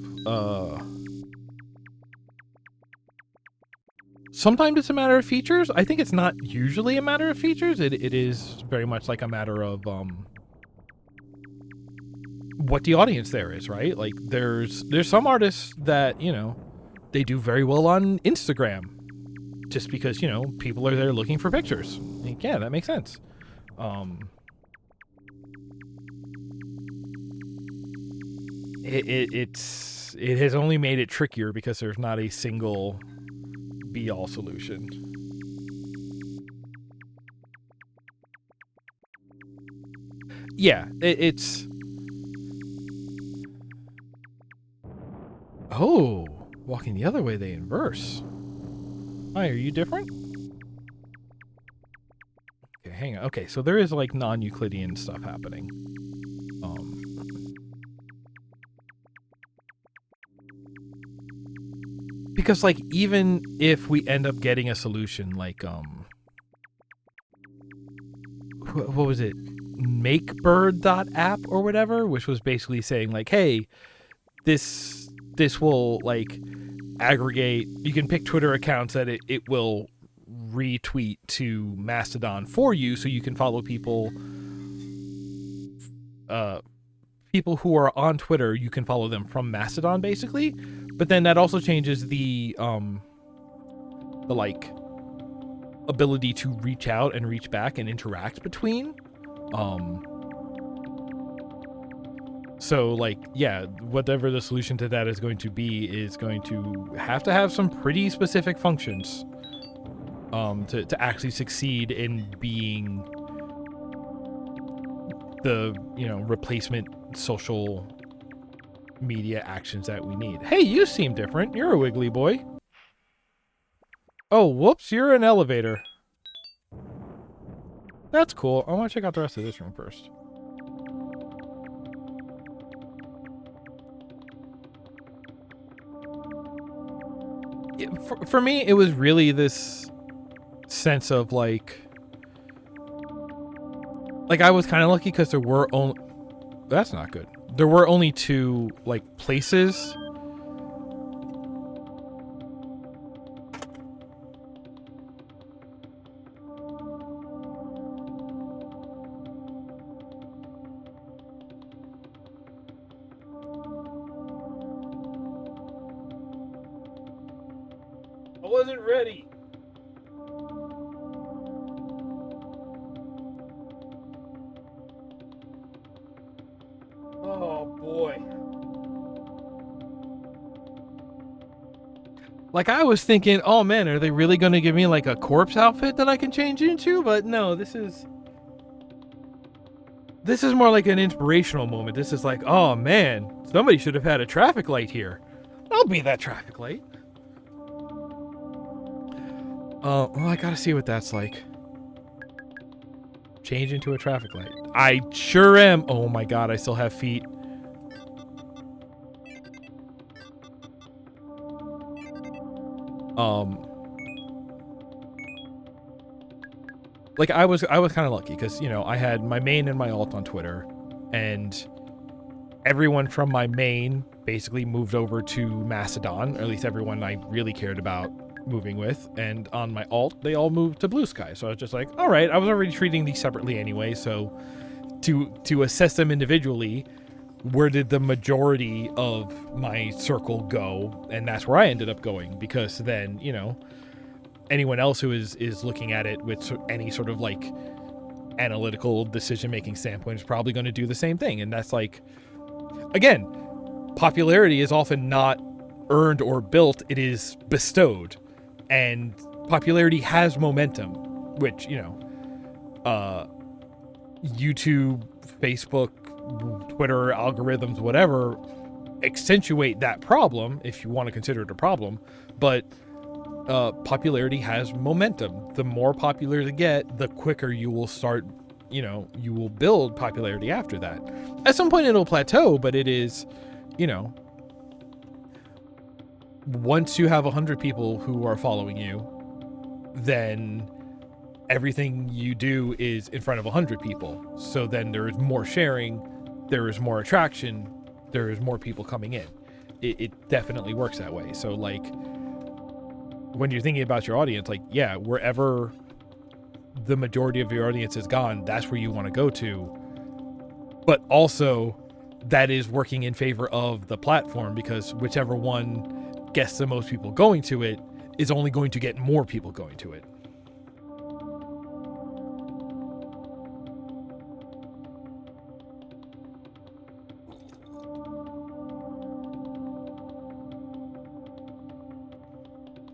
Sometimes it's a matter of features. I think it's not usually a matter of features. It is very much like a matter of what the audience there is, right? Like there's some artists that, they do very well on Instagram just because, people are there looking for pictures. Like, yeah, that makes sense. It has only made it trickier because there's not a single be-all solution. yeah, it's... Oh, walking the other way, they inverse. Hi, are you different? Okay, hang on. Okay, so there is like non-Euclidean stuff happening. Because like even if we end up getting a solution like what was it? Makebird.app or whatever, which was basically saying like, hey, this will like aggregate, you can pick Twitter accounts that it will retweet to Mastodon for you, so you can follow people who are on Twitter, you can follow them from Mastodon basically. But then that also changes the like ability to reach out and reach back and interact between. So like, yeah, whatever the solution to that is going to have some pretty specific functions to actually succeed in being the, you know, replacement social media actions that we need. Hey, you seem different. You're a wiggly boy. Oh, whoops, you're an elevator. That's cool. I want to check out the rest of this room first. For me, it was really this sense of like I was kind of lucky because there were only... That's not good. There were only 2 like places. I wasn't ready. Oh boy. Like I was thinking, oh man, are they really going to give me like a corpse outfit that I can change into? But no, this is more like an inspirational moment. This is like, oh man, somebody should have had a traffic light here. I'll be that traffic light. Well, I gotta see what that's like. Change into a traffic light. I sure am. Oh my god, I still have feet. Like I was kind of lucky because, you know, I had my main and my alt on Twitter, and everyone from my main basically moved over to Mastodon, or at least everyone I really cared about moving with, and on my alt they all moved to Blue Sky. So I was just like, all right, I was already treating these separately anyway, so to assess them individually, where did the majority of my circle go? And that's where I ended up going, because then, you know, anyone else who is looking at it with any sort of like analytical decision-making standpoint is probably going to do the same thing. And that's like, again, popularity is often not earned or built, it is bestowed. And popularity has momentum, which, you know, YouTube, Facebook, Twitter, algorithms, whatever, accentuate that problem, if you want to consider it a problem. But popularity has momentum. The more popular they get, the quicker you will start, you know, you will build popularity after that. At some point it'll plateau, but it is, you know, once you have 100 people who are following you, then everything you do is in front of 100 people. So then there is more sharing, there is more attraction, there is more people coming in. It definitely works that way. So like, when you're thinking about your audience, like, yeah, wherever the majority of your audience is gone, that's where you want to go to. But also, that is working in favor of the platform, because whichever one gets the most people going to it is only going to get more people going to it.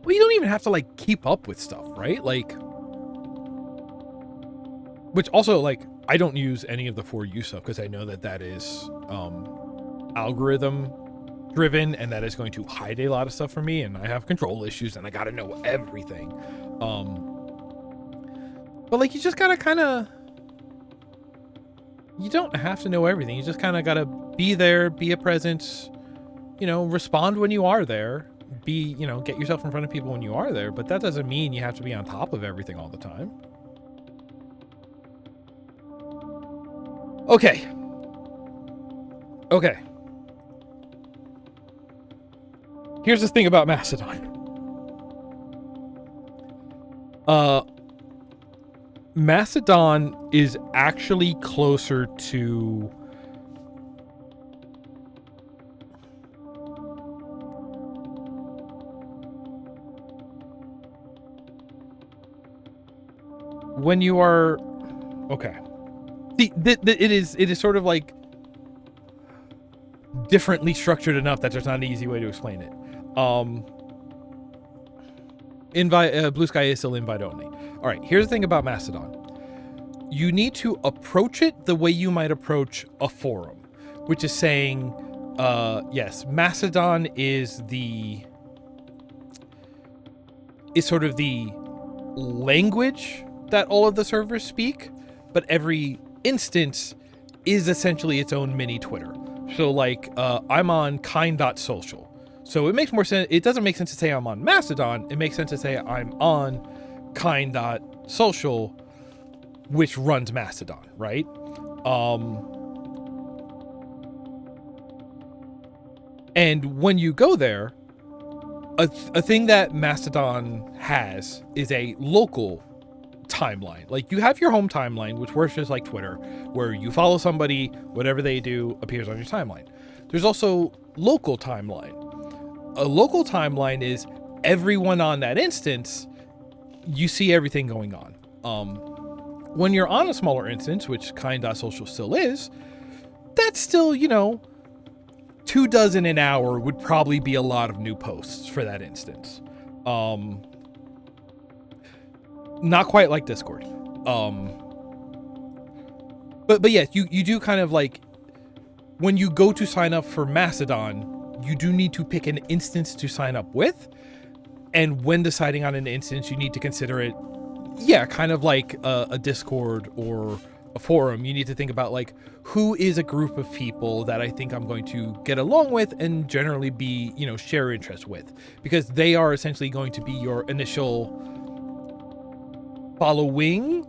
Well, you don't even have to like keep up with stuff, right? Like, which also, like, I don't use any of the For You stuff because I know that is algorithm driven, and that is going to hide a lot of stuff from me, and I have control issues, and I gotta know everything. But like, you just gotta kind of, you don't have to know everything. You just kind of gotta be there, be a presence, respond when you are there, get yourself in front of people when you are there. But that doesn't mean you have to be on top of everything all the time. Okay. Here's the thing about Mastodon. Mastodon is actually closer to when you are it is sort of like differently structured enough that there's not an easy way to explain it. Blue Sky is still invite only. All right, here's the thing about Mastodon. You need to approach it the way you might approach a forum, which is saying, yes, Mastodon is sort of the language that all of the servers speak, but every instance is essentially its own mini Twitter. So like, I'm on kind.social. So it makes more sense. It doesn't make sense to say I'm on Mastodon. It makes sense to say I'm on kind.social, which runs Mastodon, right? And when you go there, a thing that Mastodon has is a local timeline. Like, you have your home timeline, which works just like Twitter, where you follow somebody, whatever they do appears on your timeline. There's also local timeline. A local timeline is everyone on that instance, you see everything going on. When you're on a smaller instance, which kind.social still is, that's still, 24 an hour would probably be a lot of new posts for that instance. Not quite like Discord. But yes, you do kind of like, when you go to sign up for Mastodon, you do need to pick an instance to sign up with. And when deciding on an instance, you need to consider it, kind of like a Discord or a forum. You need to think about, like, who is a group of people that I think I'm going to get along with and generally be, share interest with, because they are essentially going to be your initial following,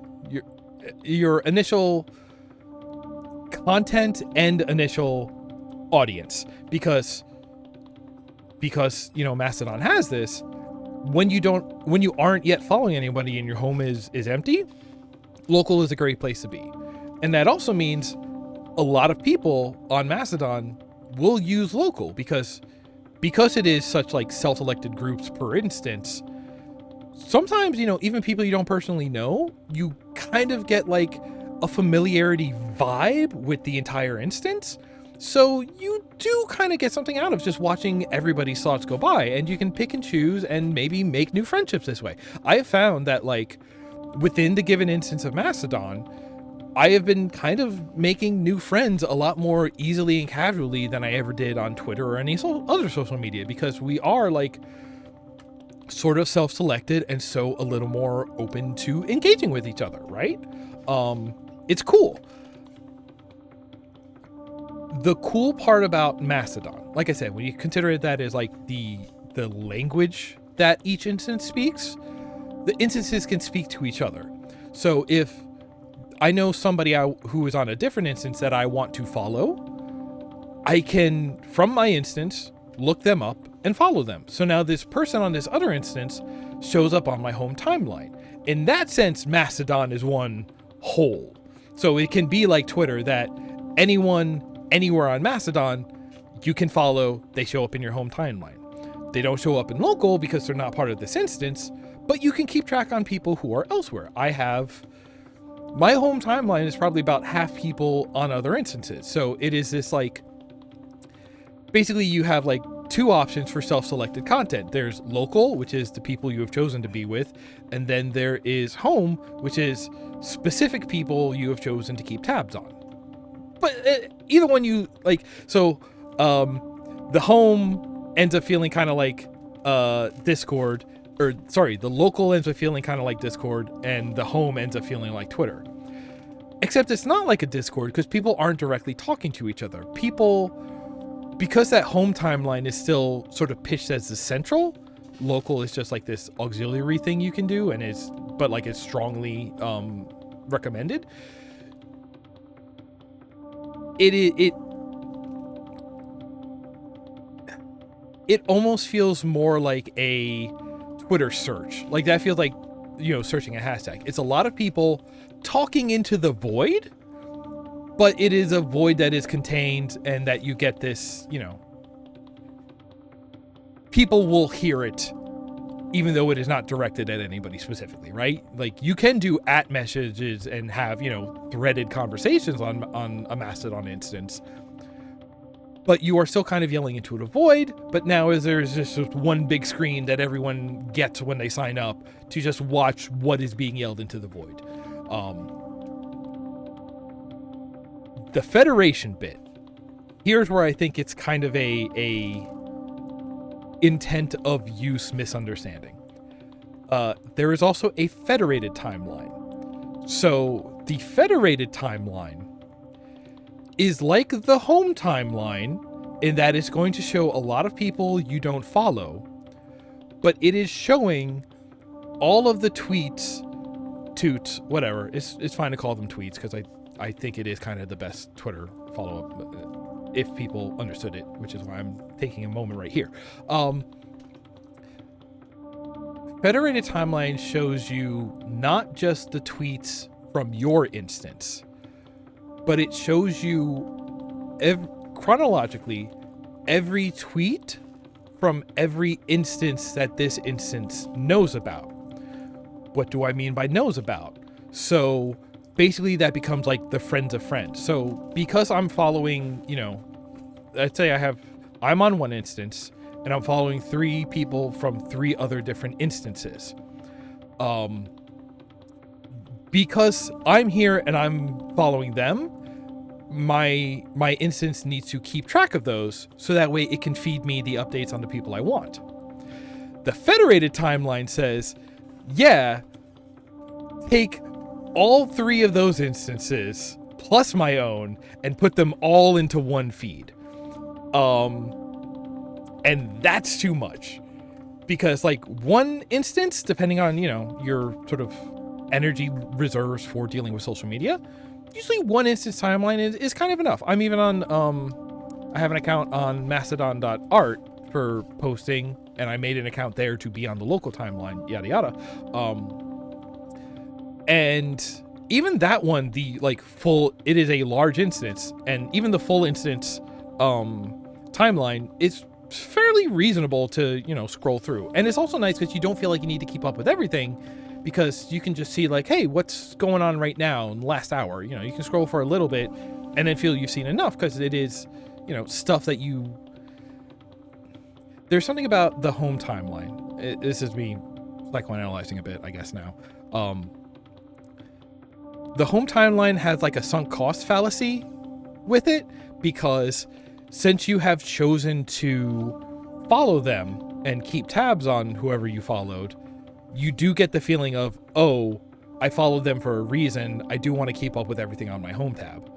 your initial content and initial audience, because Mastodon has this. When you aren't yet following anybody and your home is empty, local is a great place to be. And that also means a lot of people on Mastodon will use local because it is such like self-elected groups per instance. Sometimes, even people you don't personally know, you kind of get like a familiarity vibe with the entire instance. So you do kind of get something out of just watching everybody's thoughts go by, and you can pick and choose and maybe make new friendships this way. I have found that, like, within the given instance of Mastodon, I have been kind of making new friends a lot more easily and casually than I ever did on Twitter or any other social media, because we are like sort of self-selected and so a little more open to engaging with each other, right? It's cool. The cool part about Mastodon, like I said, when you consider it that as like the language that each instance speaks, the instances can speak to each other. So if I know somebody who is on a different instance that I want to follow, I can, from my instance, look them up and follow them. So now this person on this other instance shows up on my home timeline. In that sense, Mastodon is one whole. So it can be like Twitter, that anyone anywhere on Mastodon you can follow, they show up in your home timeline. They don't show up in local because they're not part of this instance, but you can keep track on people who are elsewhere. My home timeline is probably about half people on other instances. So it is this like, basically you have like two options for self-selected content. There's local, which is the people you have chosen to be with, and then there is home, which is specific people you have chosen to keep tabs on. But either one you like, so the home ends up feeling kind of like Discord, or sorry, the local ends up feeling kind of like Discord, and the home ends up feeling like Twitter. Except it's not like a Discord, because people aren't directly talking to each other. People, because that home timeline is still sort of pitched as the central, local is just like this auxiliary thing you can do, and it's strongly recommended. It almost feels more like a Twitter search. Like that feels like, searching a hashtag. It's a lot of people talking into the void, but it is a void that is contained, and that you get this, people will hear it even though it is not directed at anybody specifically, right? Like you can do @ messages and have, threaded conversations on a Mastodon instance, but you are still kind of yelling into a void. But now there's just one big screen that everyone gets when they sign up to just watch what is being yelled into the void. The Federation bit, here's where I think it's kind of a intent of use misunderstanding. There is also a federated timeline. So the federated timeline is like the home timeline in that it's going to show a lot of people you don't follow, but it is showing all of the tweets, toots, whatever. It's fine to call them tweets, because I think it is kind of the best Twitter follow-up, if people understood it, which is why I'm taking a moment right here. Federated timeline shows you not just the tweets from your instance, but it shows you chronologically every tweet from every instance that this instance knows about. What do I mean by knows about? So basically that becomes like the friends of friends. So because I'm following, let's say I'm on one instance and I'm following 3 people from 3 other different instances. Because I'm here and I'm following them, my instance needs to keep track of those, so that way it can feed me the updates on the people I want. The federated timeline says, yeah, take all 3 of those instances plus my own and put them all into one feed. And that's too much, because like one instance, depending on, your sort of energy reserves for dealing with social media, usually one instance timeline is kind of enough. I'm even on, I have an account on mastodon.art for posting, and I made an account there to be on the local timeline, yada, yada. And even that one, it is a large instance, and even the full instance, timeline is fairly reasonable to, scroll through. And it's also nice because you don't feel like you need to keep up with everything, because you can just see like, hey, what's going on right now in the last hour? You can scroll for a little bit and then feel you've seen enough, because it is, stuff that there's something about the home timeline. This is me psychoanalyzing a bit, I guess now. The home timeline has like a sunk cost fallacy with it, because since you have chosen to follow them and keep tabs on whoever you followed, you do get the feeling of, oh, I followed them for a reason. I do want to keep up with everything on my home tab,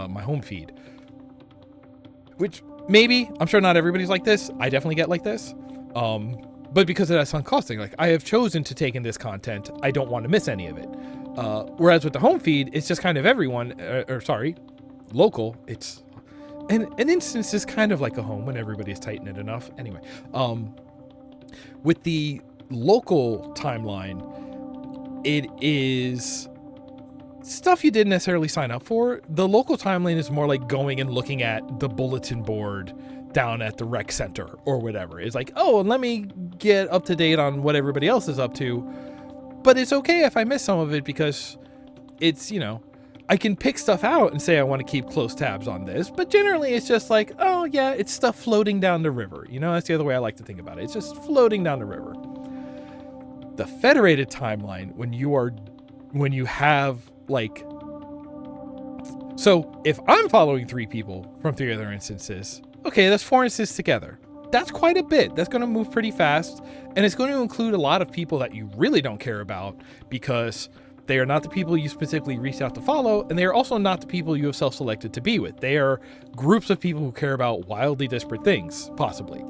my home feed. Which maybe, I'm sure not everybody's like this. I definitely get like this. But because of that sunk cost thing, like I have chosen to take in this content, I don't want to miss any of it. Whereas with the home feed, it's just kind of everyone, local. It's an instance is kind of like a home when everybody's tightened it enough. Anyway, with the local timeline, it is stuff you didn't necessarily sign up for. The local timeline is more like going and looking at the bulletin board down at the rec center or whatever. It's like, oh, let me get up to date on what everybody else is up to. But it's okay if I miss some of it, because it's, I can pick stuff out and say I want to keep close tabs on this, but generally it's just like, oh yeah, it's stuff floating down the river. You know, that's the other way I like to think about it. It's just floating down the river. The federated timeline, when you have like, so if I'm following 3 people from 3 other instances, okay, that's 4 instances together. That's quite a bit. That's going to move pretty fast. And it's going to include a lot of people that you really don't care about because they are not the people you specifically reached out to follow, and they are also not the people you have self-selected to be with. They are groups of people who care about wildly disparate things, possibly.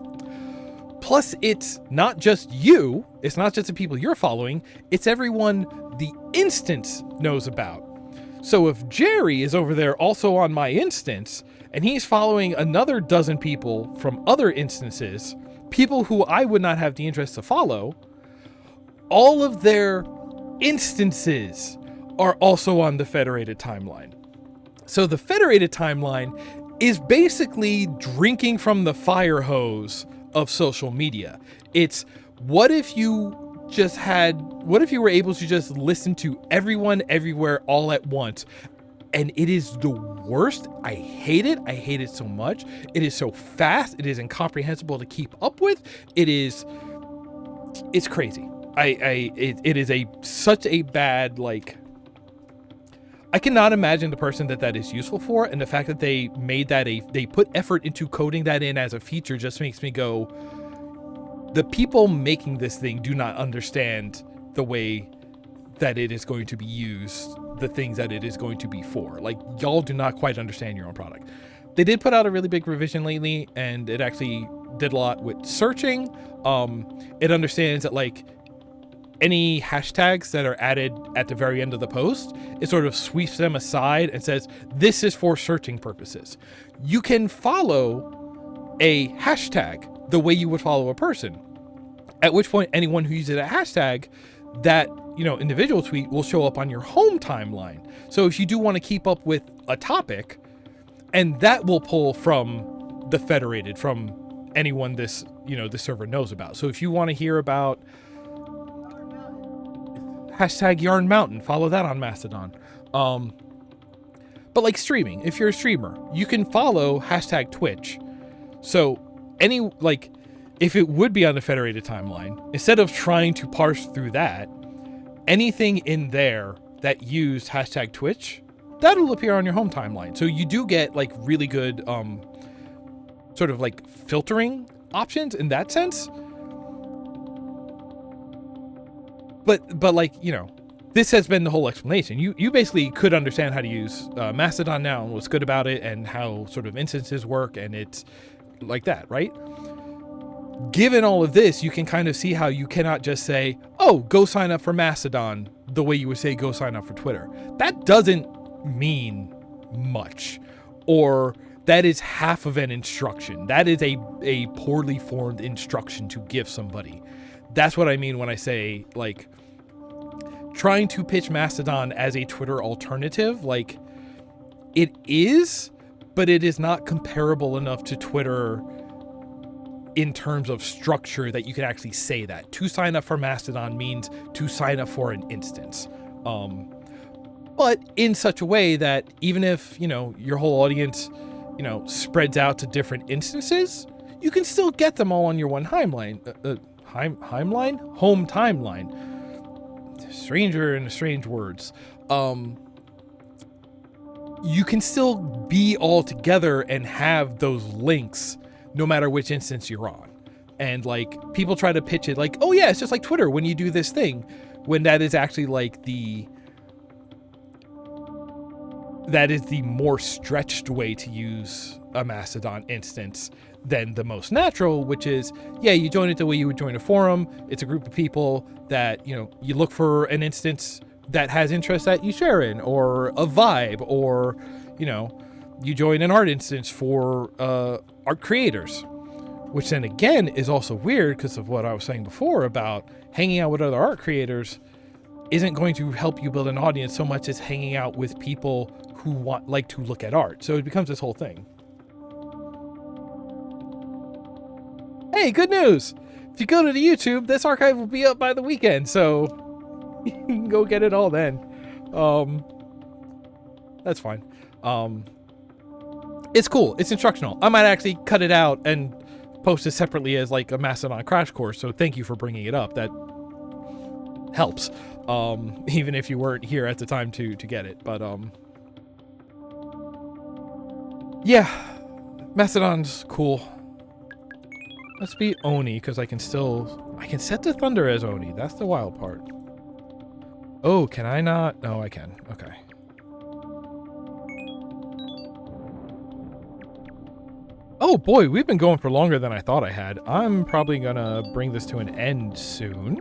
Plus, it's not just you. It's not just the people you're following. It's everyone the instance knows about. So if Jerry is over there also on my instance, and he's following another dozen people from other instances, people who I would not have the interest to follow, all of their instances are also on the federated timeline. So the federated timeline is basically drinking from the fire hose of social media. It's what if you were able to just listen to everyone everywhere all at once? And it is the worst. I hate it. I hate it so much. It is so fast. It is incomprehensible to keep up with. It's crazy. It is such a bad, like, I cannot imagine the person that is useful for, and the fact that they made that they put effort into coding that in as a feature just makes me go, the people making this thing do not understand the way that it is going to be used, the things that it is going to be for. Like, y'all do not quite understand your own product. They did put out a really big revision lately, and it actually did a lot with searching. It understands that, like, any hashtags that are added at the very end of the post, it sort of sweeps them aside and says, this is for searching purposes. You can follow a hashtag the way you would follow a person, at which point anyone who uses a hashtag, that, you know, individual tweet will show up on your home timeline. So if you do want to keep up with a topic, and that will pull from the federated, from anyone this server knows about. So if you want to hear about hashtag Yarn Mountain, follow that on Mastodon. But like streaming, if you're a streamer, you can follow hashtag Twitch. So if it would be on the federated timeline, instead of trying to parse through that, anything in there that used hashtag Twitch, that'll appear on your home timeline. So you do get like really good sort of like filtering options in that sense. But like, you know, this has been the whole explanation. You basically could understand how to use Mastodon now and what's good about it and how sort of instances work, and it's like that, right? Given all of this, you can kind of see how you cannot just say, oh, go sign up for Mastodon the way you would say go sign up for Twitter. That doesn't mean much, or that is half of an instruction. That is a poorly formed instruction to give somebody. That's what I mean when I say, like, trying to pitch Mastodon as a Twitter alternative. Like, it is, but it is not comparable enough to Twitter in terms of structure that you can actually say that. To sign up for Mastodon means to sign up for an instance. But in such a way that even if, you know, your whole audience, you know, spreads out to different instances, you can still get them all on your one timeline. Home timeline. Stranger and strange words. You can still be all together and have those links no matter which instance you're on. And like, people try to pitch it like, oh yeah, it's just like Twitter when you do this thing, when that is actually like that is the more stretched way to use a Mastodon instance than the most natural, which is, yeah, you join it the way you would join a forum. It's a group of people that, you know, you look for an instance that has interests that you share in, or a vibe, or, you know, you join an art instance for art creators, which then again is also weird because of what I was saying before about hanging out with other art creators isn't going to help you build an audience so much as hanging out with people who like to look at art. So it becomes this whole thing. Hey, good news! If you go to the YouTube, this archive will be up by the weekend, so you can go get it all then. That's fine. It's cool. It's instructional. I might actually cut it out and post it separately as like a Mastodon crash course. So thank you for bringing it up. That helps. Even if you weren't here at the time to get it. But yeah, Mastodon's cool. Let's be Oni because I can set the thunder as Oni. That's the wild part. Oh, can I not? No, I can. Okay. Oh boy, we've been going for longer than I thought I had. I'm probably gonna bring this to an end soon.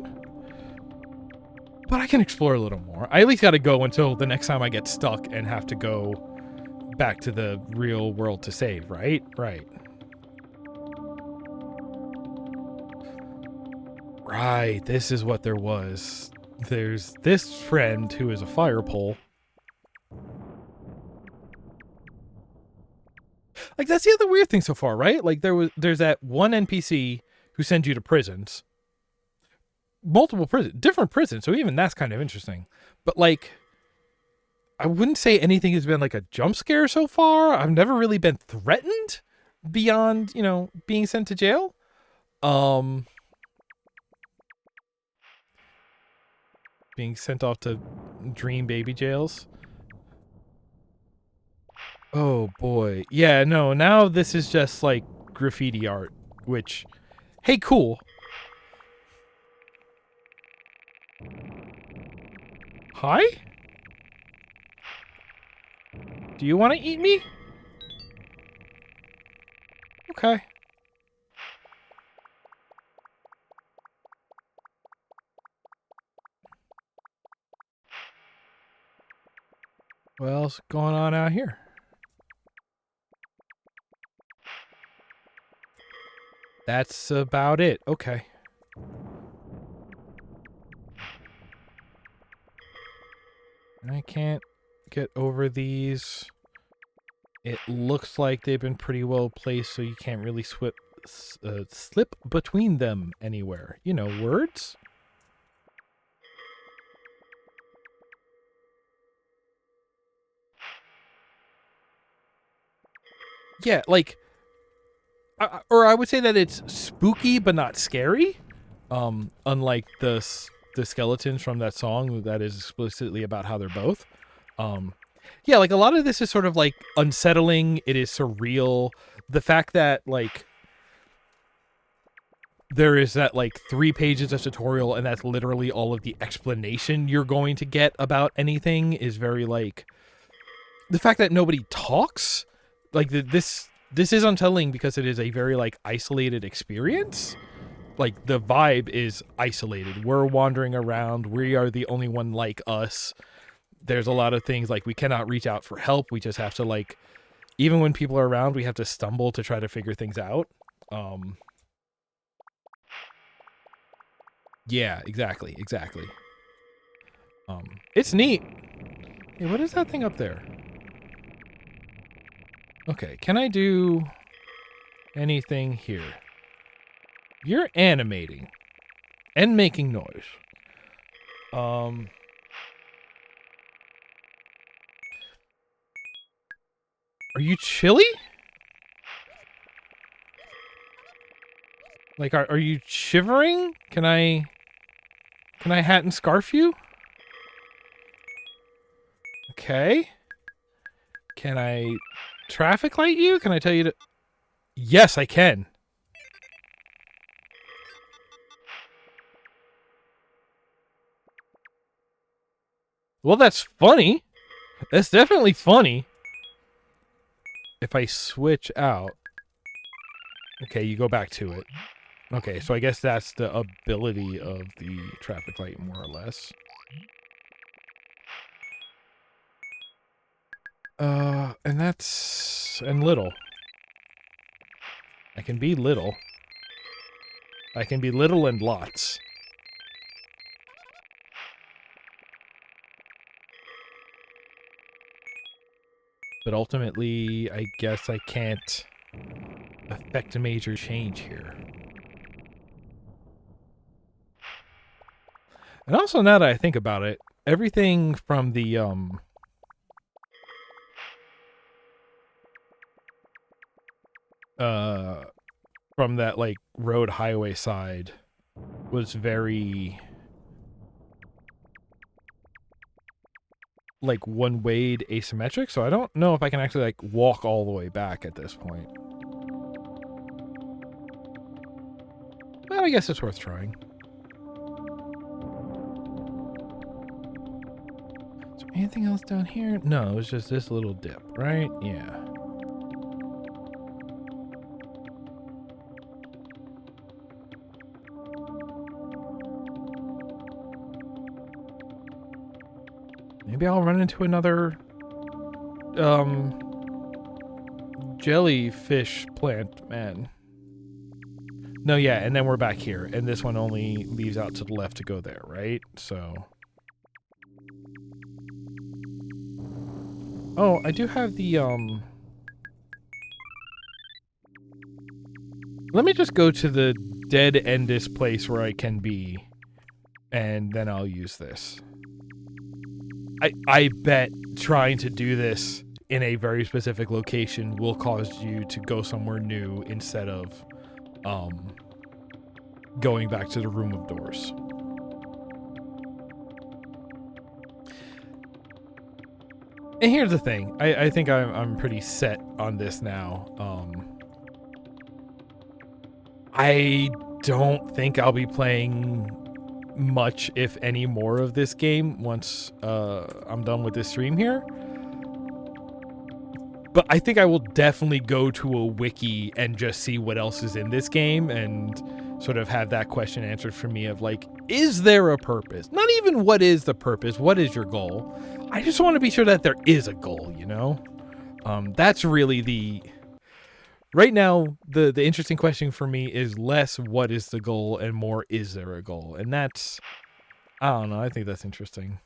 But I can explore a little more. I at least gotta go until the next time I get stuck and have to go back to the real world to save, right? Right. Right, this is what there was. There's this friend who is a fire pole. Like, that's the other weird thing so far, right? Like, there's that one NPC who sends you to prisons. Multiple prisons, different prisons, so even that's kind of interesting. But, like, I wouldn't say anything has been, like, a jump scare so far. I've never really been threatened beyond, you know, being sent to jail. Being sent off to dream baby jails. Oh boy. Yeah, no, now this is just like graffiti art, which, hey, cool. Hi? Do you want to eat me? Okay. What else is going on out here? That's about it. Okay. I can't get over these. It looks like they've been pretty well placed, so you can't really slip between them anywhere. You know, words? Yeah, like, or I would say that it's spooky but not scary. Unlike the skeletons from that song that is explicitly about how they're both. Yeah, like a lot of this is sort of like unsettling. It is surreal. The fact that like there is that like 3 pages of tutorial and that's literally all of the explanation you're going to get about anything is very like the fact that nobody talks like this is unsettling because it is a very like isolated experience. Like the vibe is isolated. We're wandering around. We are the only one like us. There's a lot of things like we cannot reach out for help. We just have to like, even when people are around, we have to stumble to try to figure things out. Yeah, exactly. It's neat. Hey, what is that thing up there? Okay, can I do anything here? You're animating and making noise. Are you chilly? Like, are you shivering? Can I hat and scarf you? Okay. Can I traffic light you? Can I tell you to... Yes, I can. Well, that's funny. That's definitely funny. If I switch out... Okay, you go back to it. Okay, so I guess that's the ability of the traffic light, more or less. And that's... And little. I can be little. I can be little and lots. But ultimately, I guess I can't affect a major change here. And also, now that I think about it, everything from the, from that like road highway side was very like one-wayed asymmetric, so I don't know if I can actually like walk all the way back at this point. Well, I guess it's worth trying. Is there anything else down here? No, it was just this little dip, right? Yeah. Maybe I'll run into another jellyfish plant, man. No, yeah, and then we're back here, and this one only leaves out to the left to go there, right? So... Oh, I do have the, Let me just go to the dead-endest place where I can be, and then I'll use this. I bet trying to do this in a very specific location will cause you to go somewhere new instead of going back to the room of doors. And here's the thing. I think I'm pretty set on this now. I don't think I'll be playing much, if any, more of this game once I'm done with this stream here. But I think I will definitely go to a wiki and just see what else is in this game and sort of have that question answered for me of like, is there a purpose? Not even what is the purpose, what is your goal? I just want to be sure that there is a goal, you know? That's really the... Right now, the interesting question for me is less what is the goal and more is there a goal? And that's... I don't know, I think that's interesting.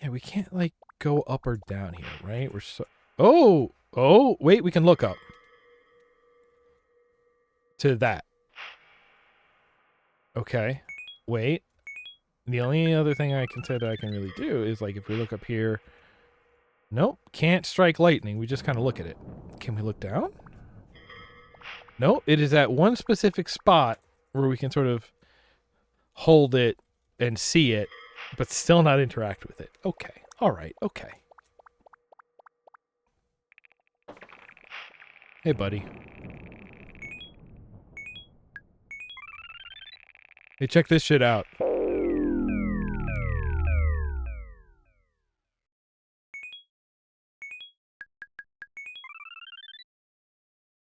Yeah, we can't, like, go up or down here, right? We're so... Oh, wait, we can look up. To that. Okay. Wait. The only other thing I can say that I can really do is, like, if we look up here... Nope, can't strike lightning. We just kind of look at it. Can we look down? Nope, it is at one specific spot where we can sort of hold it and see it, but still not interact with it. Okay, all right, okay. Hey, buddy. Hey, check this shit out.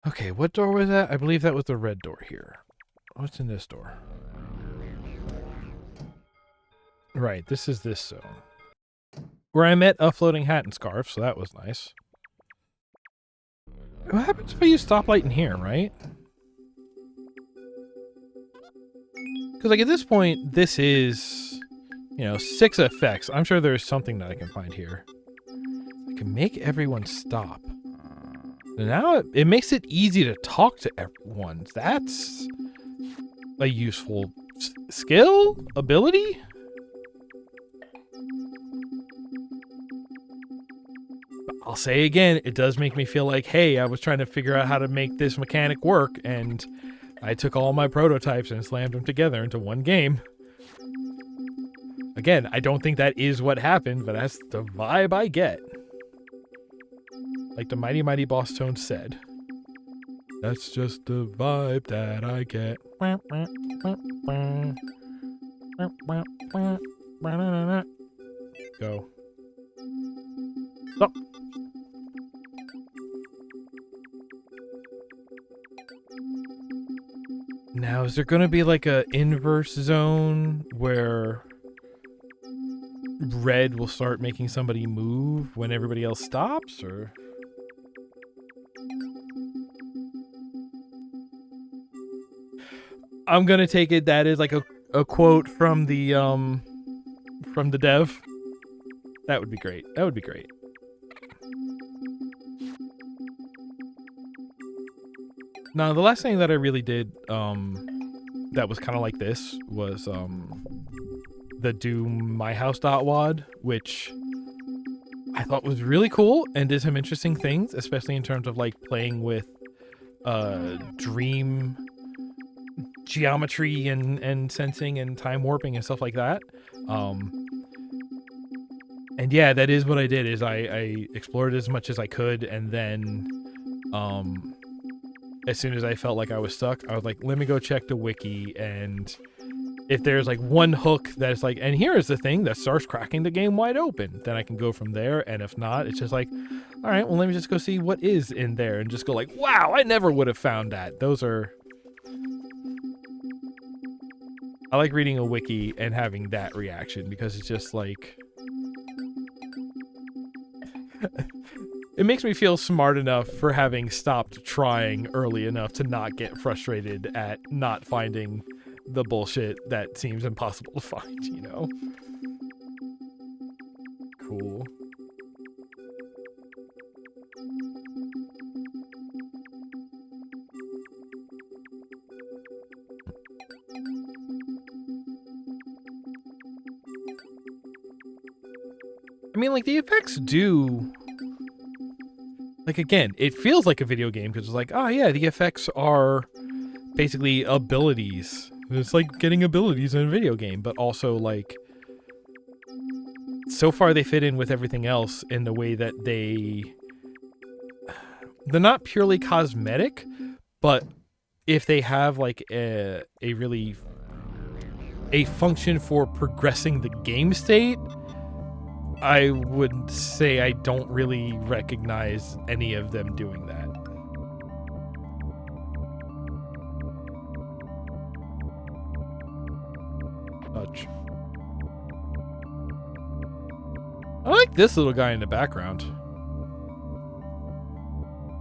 Okay, what door was that? I believe that was the red door here. What's in this door? Right, this is this zone. Where I met a floating hat and scarf, so that was nice. What happens if I use stoplight in here, right? Because, like, at this point, this is, you know, 6 effects. I'm sure there's something that I can find here. I can make everyone stop. Now it makes it easy to talk to everyone. That's a useful skill? Ability? But I'll say again, it does make me feel like, hey, I was trying to figure out how to make this mechanic work, and I took all my prototypes and slammed them together into one game. Again, I don't think that is what happened, but that's the vibe I get. Like the Mighty Mighty Boss Tone said. That's just the vibe that I get. Go. Stop. Now, is there going to be like a inverse zone where red will start making somebody move when everybody else stops, or... I'm gonna take it that is like a quote from the dev. That would be great. That would be great. Now, the last thing that I really did that was kind of like this was the Doom My House.wad, which I thought was really cool and did some interesting things, especially in terms of like playing with dream geometry and sensing and time warping and stuff like that. And yeah, that is what I did. Is I explored as much as I could, and then as soon as I felt like I was stuck, I was like, let me go check the wiki, and if there's like one hook that's like, and here is the thing that starts cracking the game wide open, then I can go from there. And if not, it's just like, all right, well, let me just go see what is in there and just go like, wow, I never would have found that. Those are, I like reading a wiki and having that reaction because it's just like, it makes me feel smart enough for having stopped trying early enough to not get frustrated at not finding the bullshit that seems impossible to find, you know? Cool. I mean, like, the effects do... Like, again, it feels like a video game because it's like, oh, yeah, the effects are basically abilities. It's like getting abilities in a video game, but also, like, so far they fit in with everything else in the way that they're not purely cosmetic, but if they have, like, a function for progressing the game state, I would say I don't really recognize any of them doing that. Touch. I like this little guy in the background.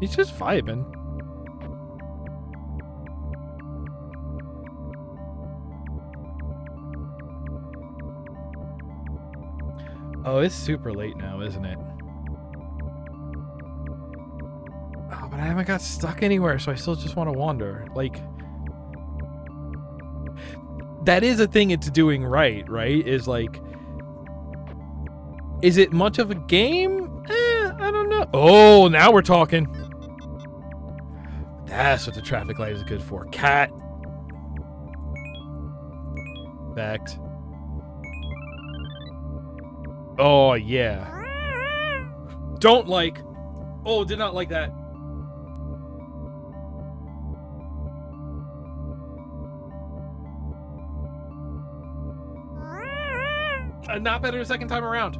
He's just vibing. Oh, it's super late now, isn't it? Oh, but I haven't got stuck anywhere, so I still just want to wander. Like, that is a thing it's doing right? Is like, is it much of a game? I don't know. Oh, now we're talking. That's what the traffic light is good for. Cat. Fact. Oh, yeah. Don't like. Oh, did not like that. Not better the second time around.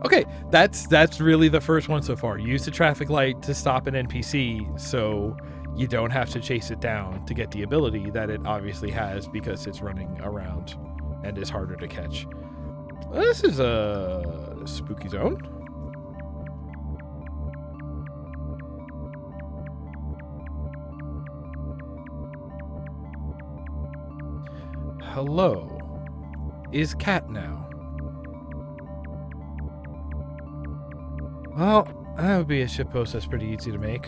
Okay, that's really the first one so far. Use the traffic light to stop an NPC so you don't have to chase it down to get the ability that it obviously has because it's running around and is harder to catch. This is a spooky zone. Hello. Is Cat now? Well, that would be a shitpost that's pretty easy to make.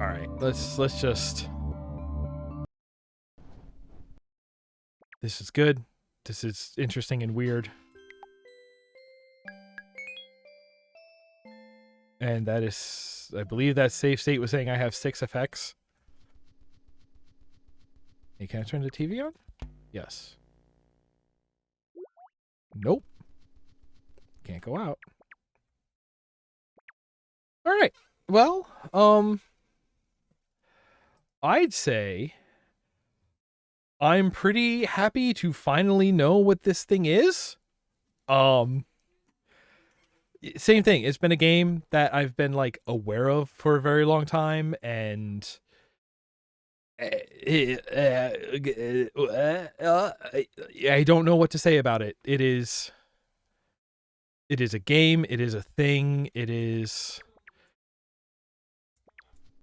All right, let's just. This is good. This is interesting and weird. And that is, I believe that save state was saying I have 6 effects. Hey, can I turn the TV on? Yes. Nope. Can't go out. All right. Well, I'd say I'm pretty happy to finally know what this thing is. Same thing. It's been a game that I've been like aware of for a very long time, and I don't know what to say about it. It is a game. It is a thing. It is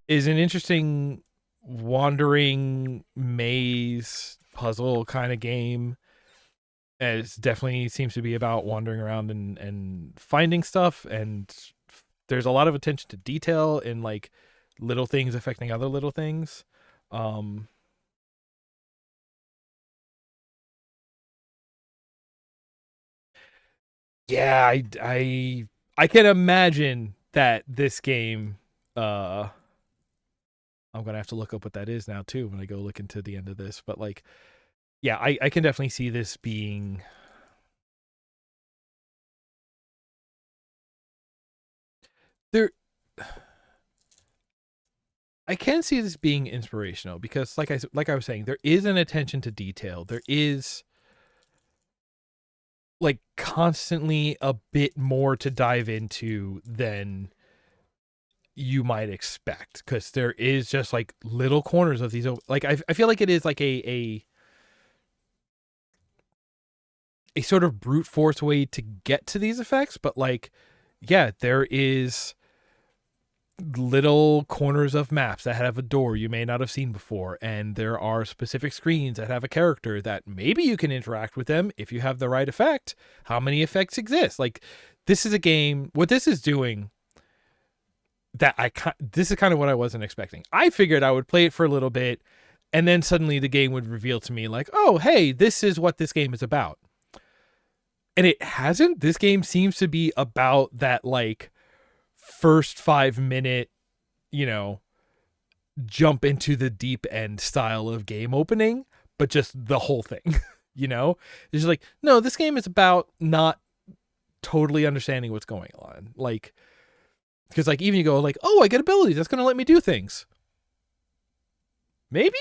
an interesting wandering maze puzzle kind of game. It definitely seems to be about wandering around and finding stuff, and there's a lot of attention to detail in like little things affecting other little things. Um, yeah, I can imagine that this game. I'm gonna have to look up what that is now too when I go look into the end of this. But like, yeah, I can definitely see this being there. I can see this being inspirational because, like I was saying, there is an attention to detail. There is like constantly a bit more to dive into than you might expect, because there is just like little corners of these. Like I feel like it is like a sort of brute force way to get to these effects, but like, yeah, there is little corners of maps that have a door you may not have seen before, and there are specific screens that have a character that maybe you can interact with them if you have the right effect. How many effects exist? Like, this is a game, what this is doing, that this is kind of what I wasn't expecting. I figured I would play it for a little bit and then suddenly the game would reveal to me like, oh hey, this is what this game is about. And it hasn't. This game seems to be about that like first 5 minute, you know, jump into the deep end style of game opening, but just the whole thing. You know, it's just like, no, this game is about not totally understanding what's going on. Like, because like even you go like, oh, I get abilities, that's gonna let me do things. Maybe.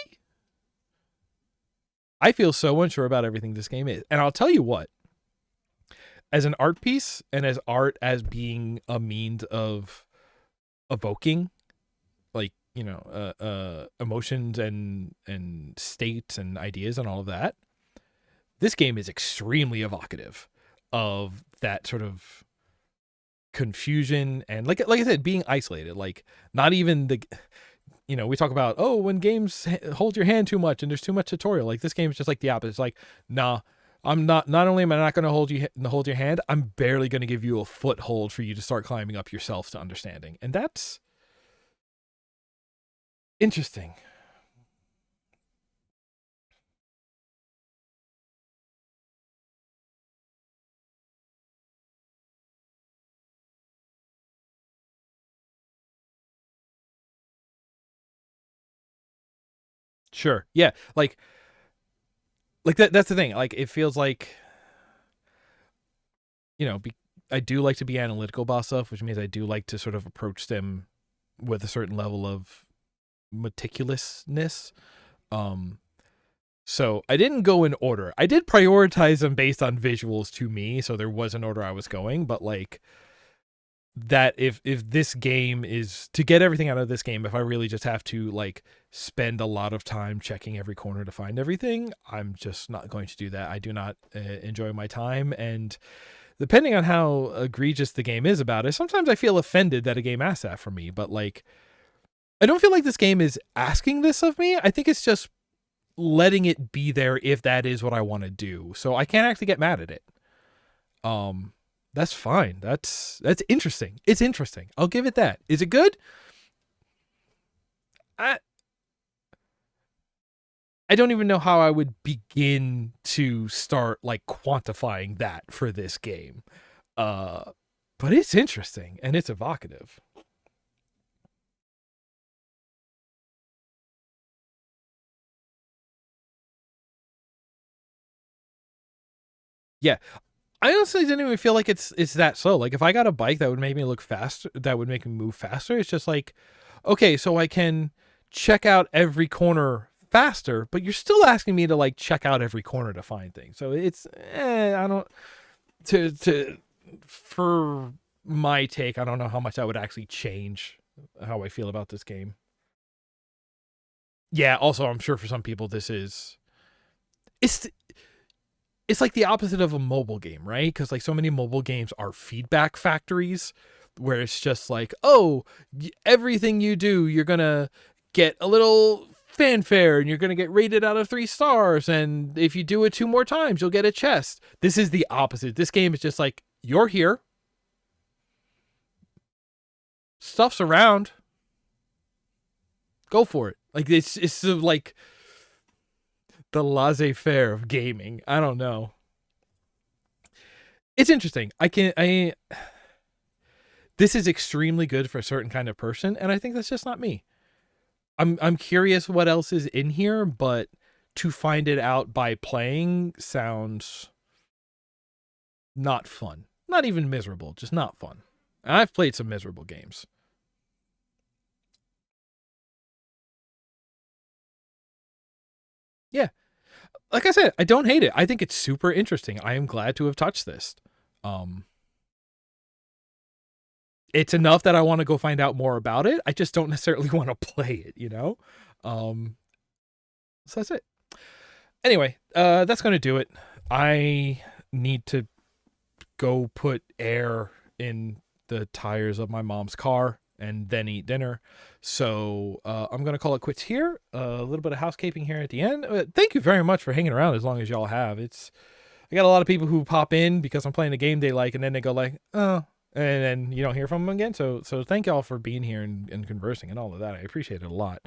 I feel so unsure about everything this game is, and I'll tell you what. As an art piece and as art as being a means of evoking, like, you know, emotions and states and ideas and all of that, this game is extremely evocative of that sort of confusion and like I said, being isolated. Like, not even the, you know, we talk about, oh, when games hold your hand too much and there's too much tutorial. Like, this game is just like the opposite. It's like, nah, I'm not only am I not going to hold your hand, I'm barely going to give you a foothold for you to start climbing up yourself to understanding. And that's interesting. Sure. Yeah. Like that's the thing. Like, it feels like, you know, I do like to be analytical about stuff, which means I do like to sort of approach them with a certain level of meticulousness. Um, so I didn't go in order. I did prioritize them based on visuals to me, so there was an order I was going. But like, that if this game is to get everything out of this game, if I really just have to like spend a lot of time checking every corner to find everything, I'm just not going to do that. I do not enjoy my time, and depending on how egregious the game is about it, sometimes I feel offended that a game asks that from me. But like, I don't feel like this game is asking this of me. I think it's just letting it be there if that is what I want to do. So I can't actually get mad at it. That's fine. That's interesting. It's interesting. I'll give it that. Is it good? I I don't even know how I would begin to start like quantifying that for this game. Uh but it's interesting and it's evocative. Yeah. I honestly didn't even feel like it's that slow. Like, if I got a bike that would make me look faster, that would make me move faster, it's just like, okay, so I can check out every corner faster, but you're still asking me to like check out every corner to find things. So it's I don't to for my take, I don't know how much I would actually change how I feel about this game. Yeah, also I'm sure for some people this is it's it's like the opposite of a mobile game, right? Because like so many mobile games are feedback factories where it's just like, oh, everything you do, you're gonna get a little fanfare and you're going to get rated out of 3 stars. And if you do it 2 more times, you'll get a chest. This is the opposite. This game is just like, you're here. Stuff's around. Go for it. Like, it's sort of like the laissez-faire of gaming. I don't know. It's interesting. This is extremely good for a certain kind of person, and I think that's just not me. I'm curious what else is in here, but to find it out by playing sounds not fun. Not even miserable, just not fun. And I've played some miserable games. Yeah. Like I said, I don't hate it. I think it's super interesting. I am glad to have touched this. It's enough that I want to go find out more about it. I just don't necessarily want to play it, you know? So that's it. Anyway, that's going to do it. I need to go put air in the tires of my mom's car and then eat dinner. So I'm going to call it quits here. A little bit of housekeeping here at the end. Thank you very much for hanging around as long as y'all have. I got a lot of people who pop in because I'm playing a game they like, and then they go like, oh, and then you don't hear from them again. So thank y'all for being here and conversing and all of that. I appreciate it a lot.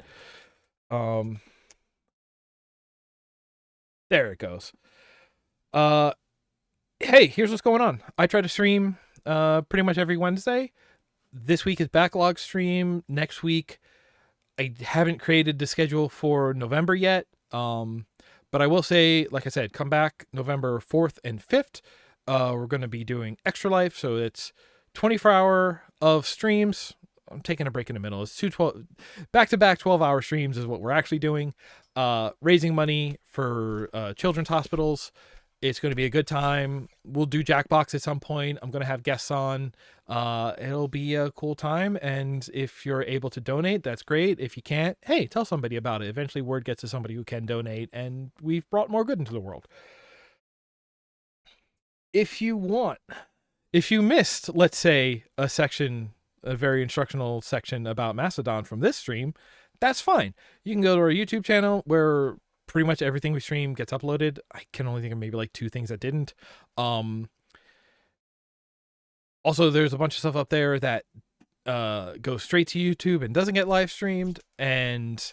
There it goes. Hey, here's what's going on. I try to stream pretty much every Wednesday. This week is Backlog stream. Next week, I haven't created the schedule for November yet. But I will say, like I said, come back November 4th and 5th. We're going to be doing Extra Life, so it's 24-hour of streams. I'm taking a break in the middle. It's back-to-back 12-hour streams is what we're actually doing. Raising money for children's hospitals. It's going to be a good time. We'll do Jackbox at some point. I'm going to have guests on. It'll be a cool time. And if you're able to donate, that's great. If you can't, hey, tell somebody about it. Eventually word gets to somebody who can donate, and we've brought more good into the world. If you missed, let's say, a very instructional section about Mastodon from this stream, that's fine. You can go to our YouTube channel where pretty much everything we stream gets uploaded. I can only think of maybe like 2 things that didn't. Also, there's a bunch of stuff up there that goes straight to YouTube and doesn't get live streamed. And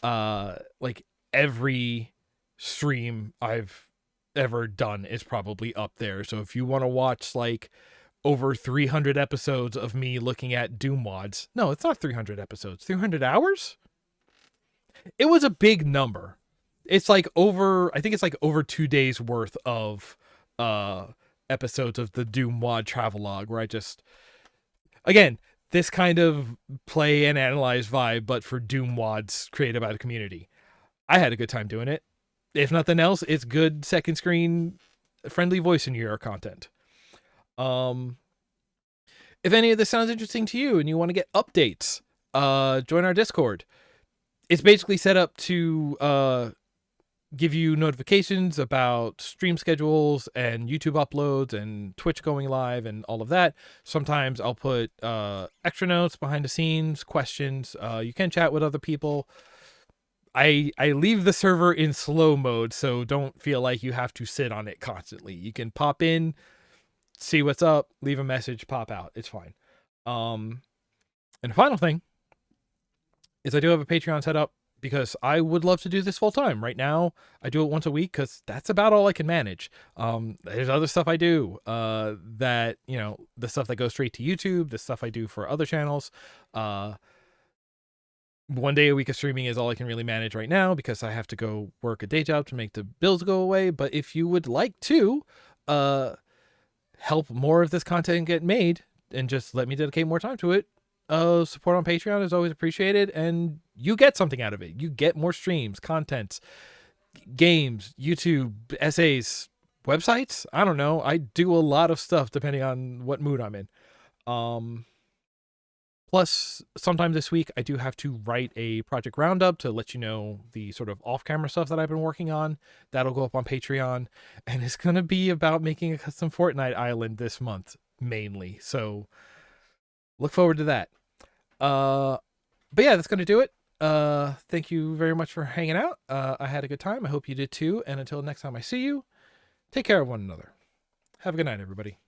like every stream I've ever done is probably up there. So if you want to watch like over 300 episodes of me looking at Doom mods, no, it's not 300 episodes, 300 hours. It was a big number. It's like I think it's like over 2 days worth of episodes of the Doom mod travelogue where I just, again, this kind of play and analyze vibe, but for Doom mods created by the community. I had a good time doing it. If nothing else, it's good second screen friendly voice in your content. If any of this sounds interesting to you and you want to get updates, join our Discord. It's basically set up to give you notifications about stream schedules and YouTube uploads and Twitch going live and all of that. Sometimes I'll put extra notes, behind the scenes, questions. You can chat with other people. I leave the server in slow mode, so don't feel like you have to sit on it constantly. You can pop in, see what's up, leave a message, pop out. It's fine. And the final thing is I do have a Patreon set up because I would love to do this full time. Right now, I do it once a week because that's about all I can manage. There's other stuff I do that, you know, the stuff that goes straight to YouTube, the stuff I do for other channels. 1 day a week of streaming is all I can really manage right now because I have to go work a day job to make the bills go away. But if you would like to help more of this content get made and just let me dedicate more time to it, support on Patreon is always appreciated, and you get something out of it. You get more streams, content, games, YouTube, essays, websites. I don't know. I do a lot of stuff depending on what mood I'm in. Plus, sometime this week, I do have to write a project roundup to let you know the sort of off-camera stuff that I've been working on. That'll go up on Patreon, and it's going to be about making a custom Fortnite island this month, mainly. So, look forward to that. But yeah, that's going to do it. Thank you very much for hanging out. I had a good time. I hope you did too. And until next time I see you, take care of one another. Have a good night, everybody.